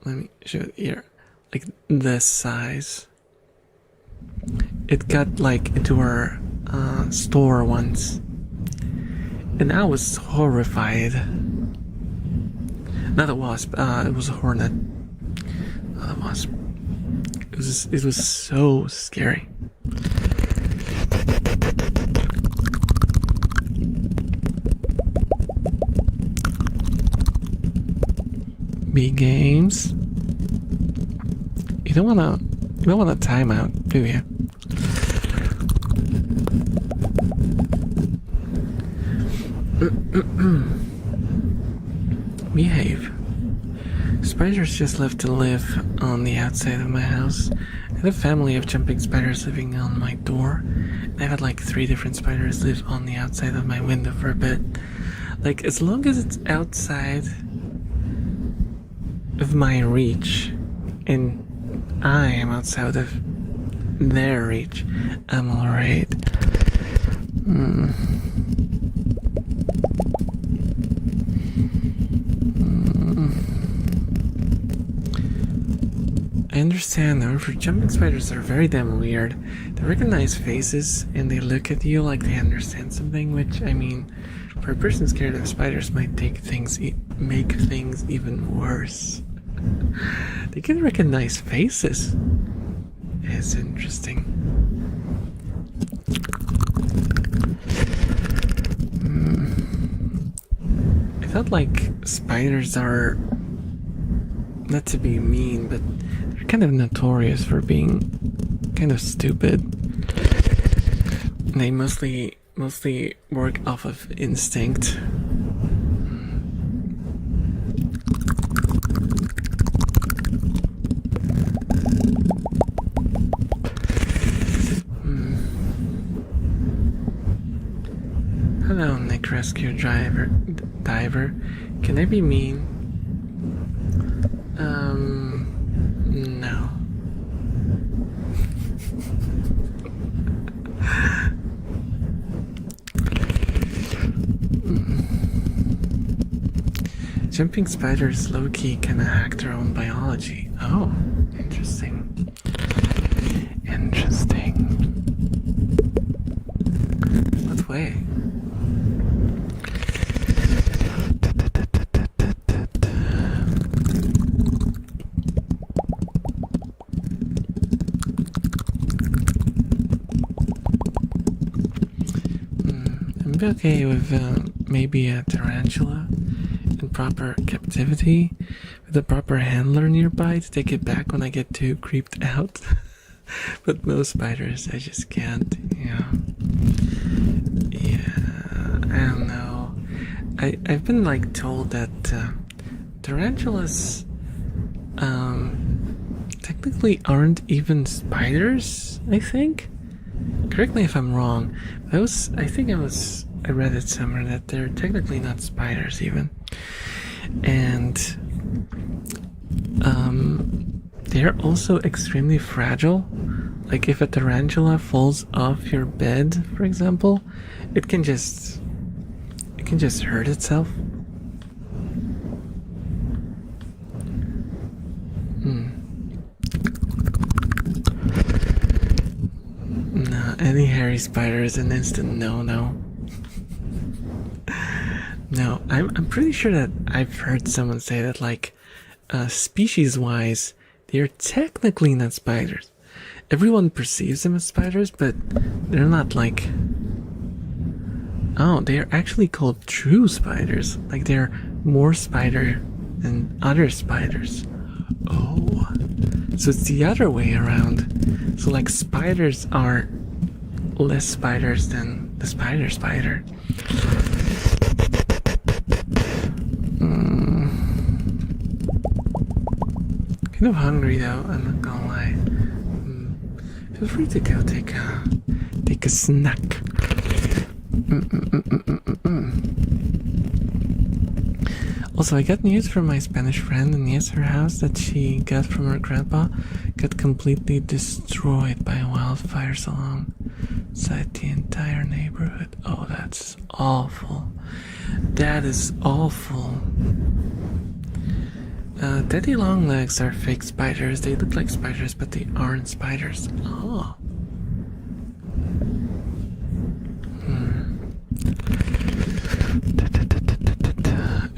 let me show it here, like this size. It got like into our store once, and I was horrified. Not a wasp, it was a hornet. Not a wasp. It was so scary. B games. You don't want a timeout, do you? Behave. Spiders just love to live on the outside of my house. I had a family of jumping spiders living on my door. I had like 3 different spiders live on the outside of my window for a bit. Like, as long as it's outside of my reach, and I am outside of their reach, I'm alright. I understand though, for jumping spiders are very damn weird. They recognize faces and they look at you like they understand something, which, I mean, for a person scared of spiders might make things even worse. They can recognize faces. It's interesting. I felt like spiders are, not to be mean, but they're kind of notorious for being kind of stupid. They mostly work off of instinct. Hello, Nick Rescue Diver. Can I be mean? No. Jumping spiders low-key kinda hack their own biology. Oh, interesting. Interesting. What way? I'm okay with maybe a tarantula in proper captivity, with a proper handler nearby to take it back when I get too creeped out. But most spiders, I just can't. Yeah, I don't know. I've been like told that tarantulas technically aren't even spiders. I think. Correct me if I'm wrong. I read it somewhere that they're technically not spiders even, and they're also extremely fragile. Like if a tarantula falls off your bed, for example, it can just hurt itself. No, any hairy spider is an instant no. No, I'm pretty sure that I've heard someone say that, like, species-wise, they're technically not spiders. Everyone perceives them as spiders, but they're not like... Oh, they are actually called true spiders. Like, they're more spider than other spiders. Oh, so it's the other way around. So, like, spiders are less spiders than the spider. Kind of hungry though, I'm not gonna lie. Feel free to go take a snack. Also, I got news from my Spanish friend, and yes, her house that she got from her grandpa got completely destroyed by wildfires alongside the entire neighborhood. Oh, that's awful. That is awful. Daddy longlegs are fake spiders. They look like spiders, but they aren't spiders. Oh.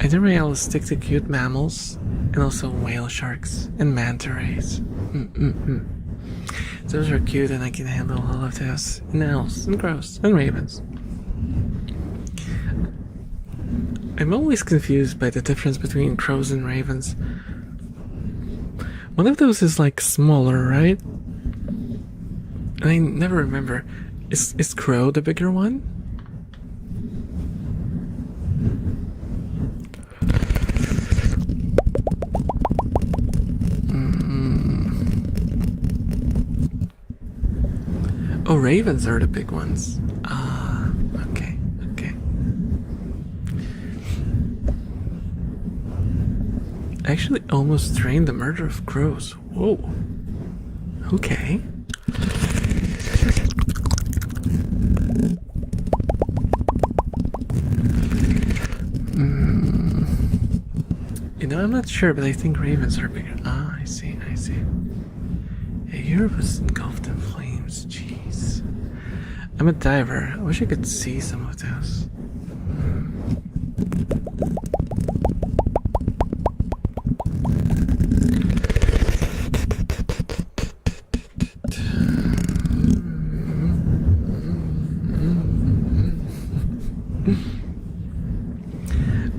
I didn't really stick to cute mammals, and also whale sharks and manta rays. Those are cute, and I can handle all of those. And owls, and crows, and ravens. I'm always confused by the difference between crows and ravens. One of those is like smaller, right? And I never remember. Is crow the bigger one? Oh, ravens are the big ones. Ah, okay. I actually almost trained the murder of crows. Whoa. Okay. You know, I'm not sure, but I think ravens are bigger. Ah, I see. Yeah, Europe was engulfed in flames. Jeez. I'm a diver. I wish I could see some of those.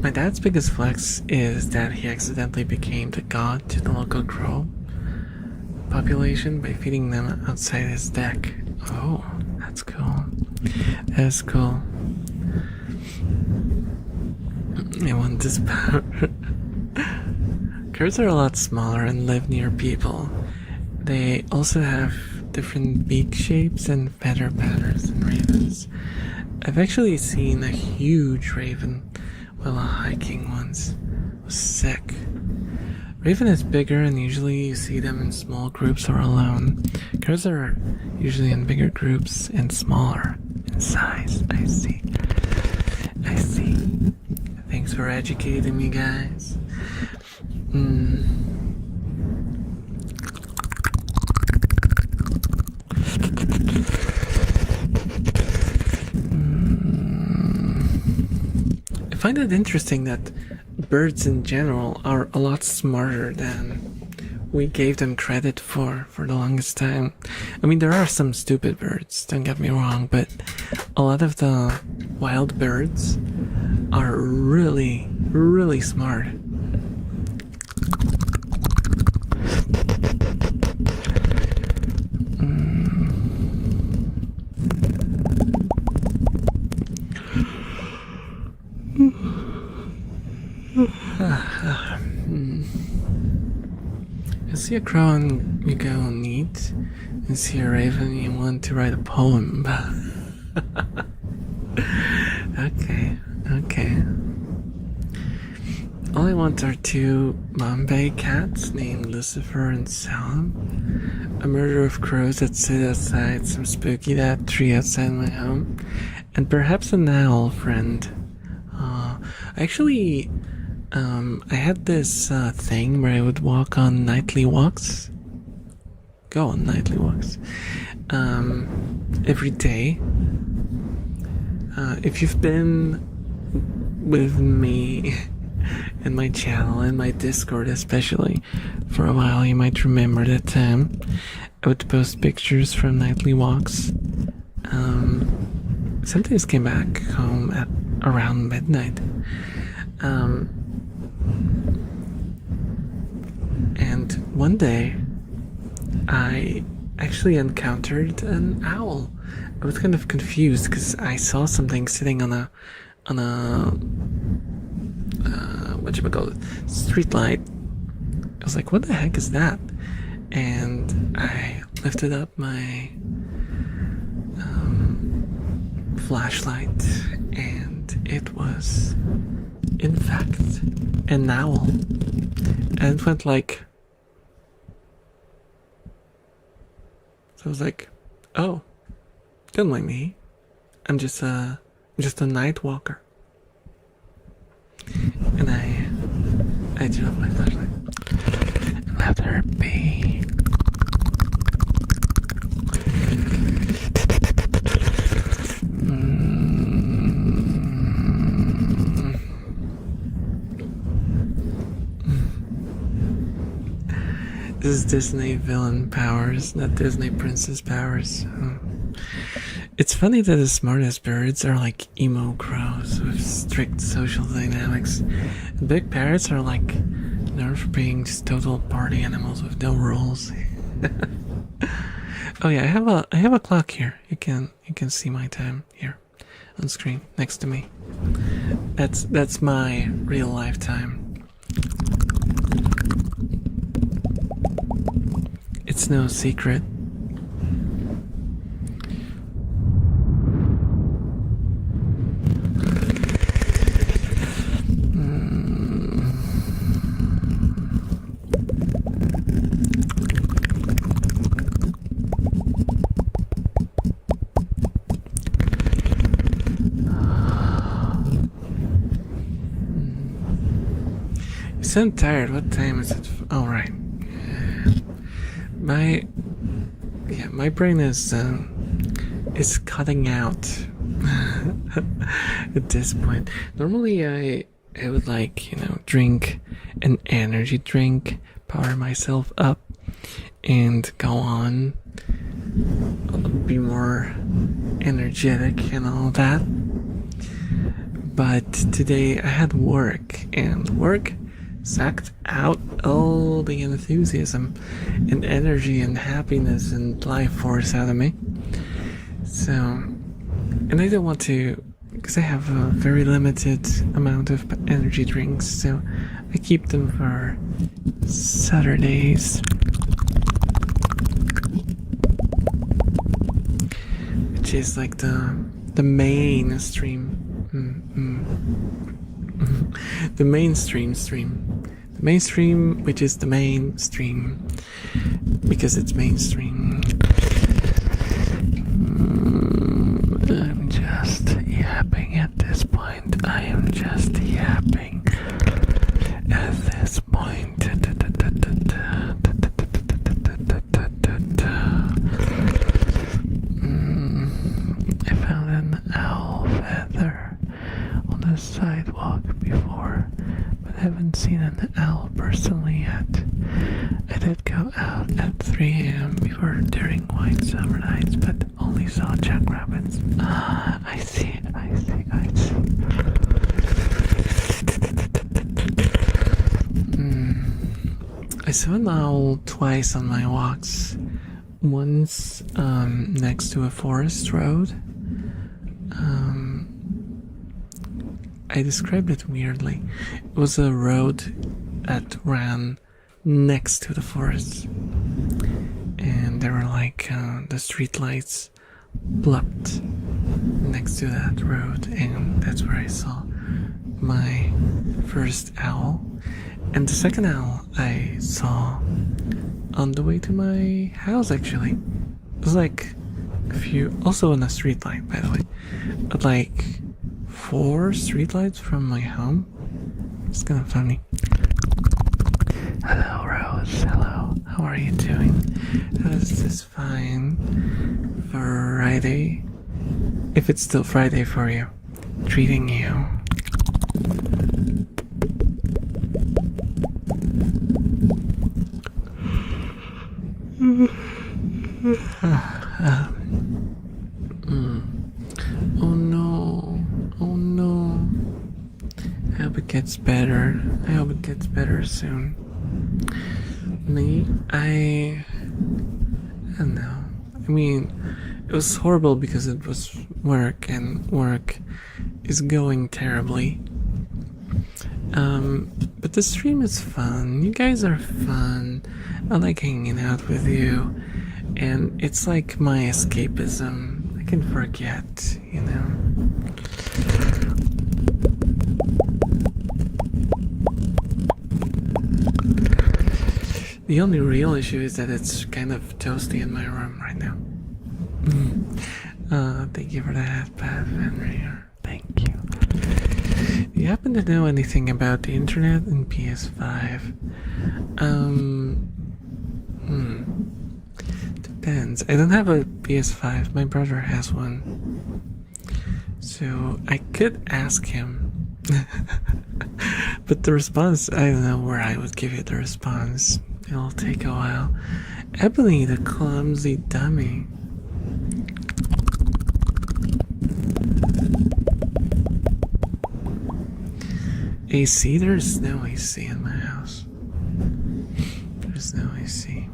My dad's biggest flex is that he accidentally became the god to the local crow population by feeding them outside his deck. Oh, that's cool. That's cool. I want this power. Birds are a lot smaller and live near people. They also have different beak shapes and feather patterns than ravens. I've actually seen a huge raven while hiking once. It was sick. Raven is bigger, and usually you see them in small groups or alone. Crows are usually in bigger groups and smaller in size. I see. Thanks for educating me, guys. I find it interesting that birds in general are a lot smarter than we gave them credit for the longest time. I mean, there are some stupid birds, don't get me wrong, but a lot of the wild birds are really, really smart. You see a crow and you go neat, and see a raven and you want to write a poem about. Okay. All I want are two Bombay cats named Lucifer and Salam, a murder of crows that sit outside some spooky that tree outside my home, and perhaps an owl friend. I had this thing where I would go on nightly walks, every day. If you've been with me in my channel, in my Discord especially, for a while, you might remember that I would post pictures from nightly walks. Sometimes came back home at around midnight. And one day, I actually encountered an owl. I was kind of confused because I saw something sitting on a street light. I was like, what the heck is that? And I lifted up my flashlight, and it was in fact, an owl. And it went like. So I was like, oh, don't mind me. I'm just a night walker. And I turned off my flashlight and let her be. This is Disney villain powers, not Disney princess powers. It's funny that the smartest birds are like emo crows with strict social dynamics. And big parrots are like known for being just total party animals with no rules. Oh yeah, I have a clock here. You can see my time here on screen next to me. That's my real life time. It's no secret. You sound tired. What time is it? Oh, right. My brain is cutting out at this point. Normally I would like, drink an energy drink, power myself up, and go on, be more energetic and all that. But today I had work, and work sucked out all the enthusiasm and energy and happiness and life force out of me. So, and I don't want to, because I have a very limited amount of energy drinks, so I keep them for Saturdays. Which is like the mainstream. The mainstream, which is the mainstream, because it's mainstream. I'm just yapping at this point. I am just yapping at this point. I found an owl feather on the sidewalk before, but haven't seen an owl personally yet. I did go out at 3 a.m. before during white summer nights, but only saw jackrabbits. I see. I saw an owl twice on my walks. Once next to a forest road. I described it weirdly. It was a road that ran next to the forest, and there were like the street lights blocked next to that road, and that's where I saw my first owl. And the second owl I saw on the way to my house, actually. It was like a few, also on a street light, by the way, but like 4 streetlights from my home. It's kind of funny. Hello, Rose. Hello. How are you doing? How is this fine Friday? If it's still Friday for you. Treating you. Oh no. I hope it gets better. I hope it gets better soon. Me, I don't know. I mean, it was horrible because it was work, and work is going terribly. But the stream is fun. You guys are fun. I like hanging out with you. And it's like my escapism. I can forget, The only real issue is that it's kind of toasty in my room right now. Thank you for that, Pat Henry. Thank you. Do you happen to know anything about the internet and PS5? Depends. I don't have a PS5. My brother has one. So I could ask him. But the response, I don't know where I would give you the response. It'll take a while. Ebony, the clumsy dummy. AC? There's no AC in my house. There's no AC.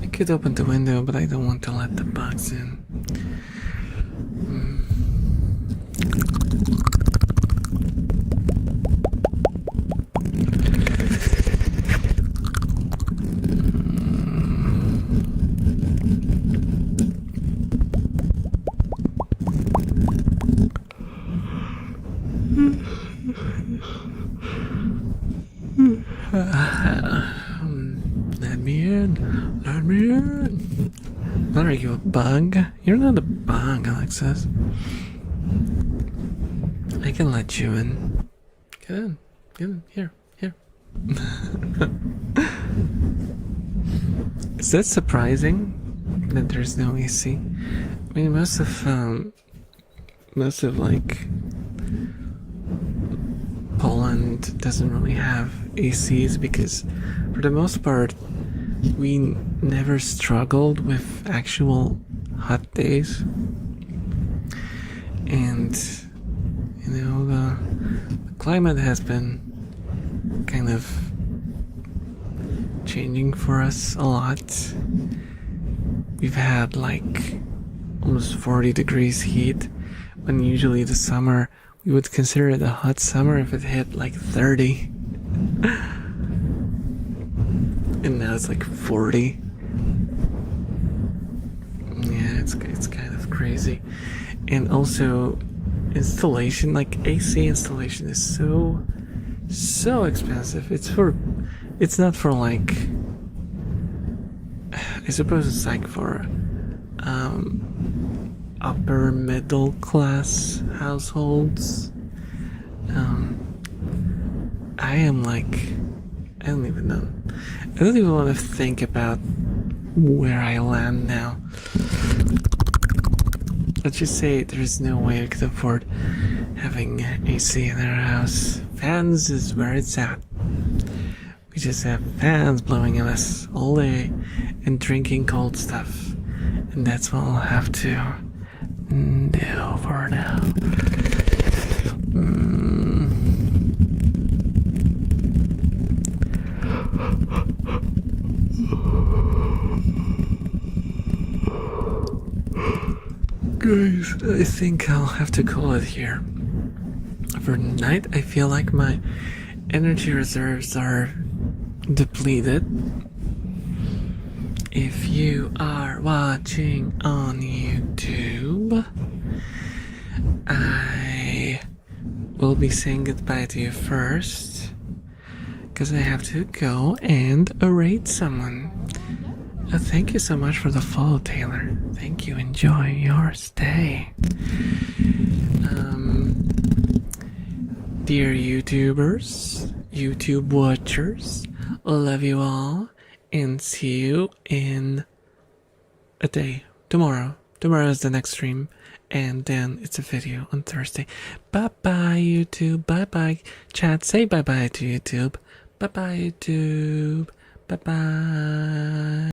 I could open the window, but I don't want to let the bugs in. Let me in. Let me in. What are you, a bug? You're not a bug, Alexis. I can let you in. Get in. Get in. Here. Here. Is that surprising that there's no AC? I mean, most of like Poland doesn't really have ACs because for the most part we never struggled with actual hot days, and you know the climate has been kind of changing for us a lot. We've had like almost 40 degrees heat when usually the summer we would consider it a hot summer if it hit like 30. And now it's like 40. Yeah, it's kind of crazy. And also installation, like AC installation is so expensive. It's not for like, I suppose it's like for upper middle class households. I am like, I don't even know. I don't even want to think about where I land now. Let's just say there's no way I could afford having AC in our house. Fans is where it's at. We just have fans blowing at us all day and drinking cold stuff. And that's what I'll have to do for now. Guys, I think I'll have to call it here. For tonight, I feel like my energy reserves are depleted. If you are watching on YouTube, I will be saying goodbye to you first, because I have to go and raid someone. Thank you so much for the follow, Taylor. Thank you. Enjoy your stay. Dear YouTubers, YouTube watchers, love you all, and see you in a day. Tomorrow. Tomorrow is the next stream, and then it's a video on Thursday. Bye-bye, YouTube. Bye-bye, chat. Say bye-bye to YouTube. Bye-bye, YouTube. Bye-bye.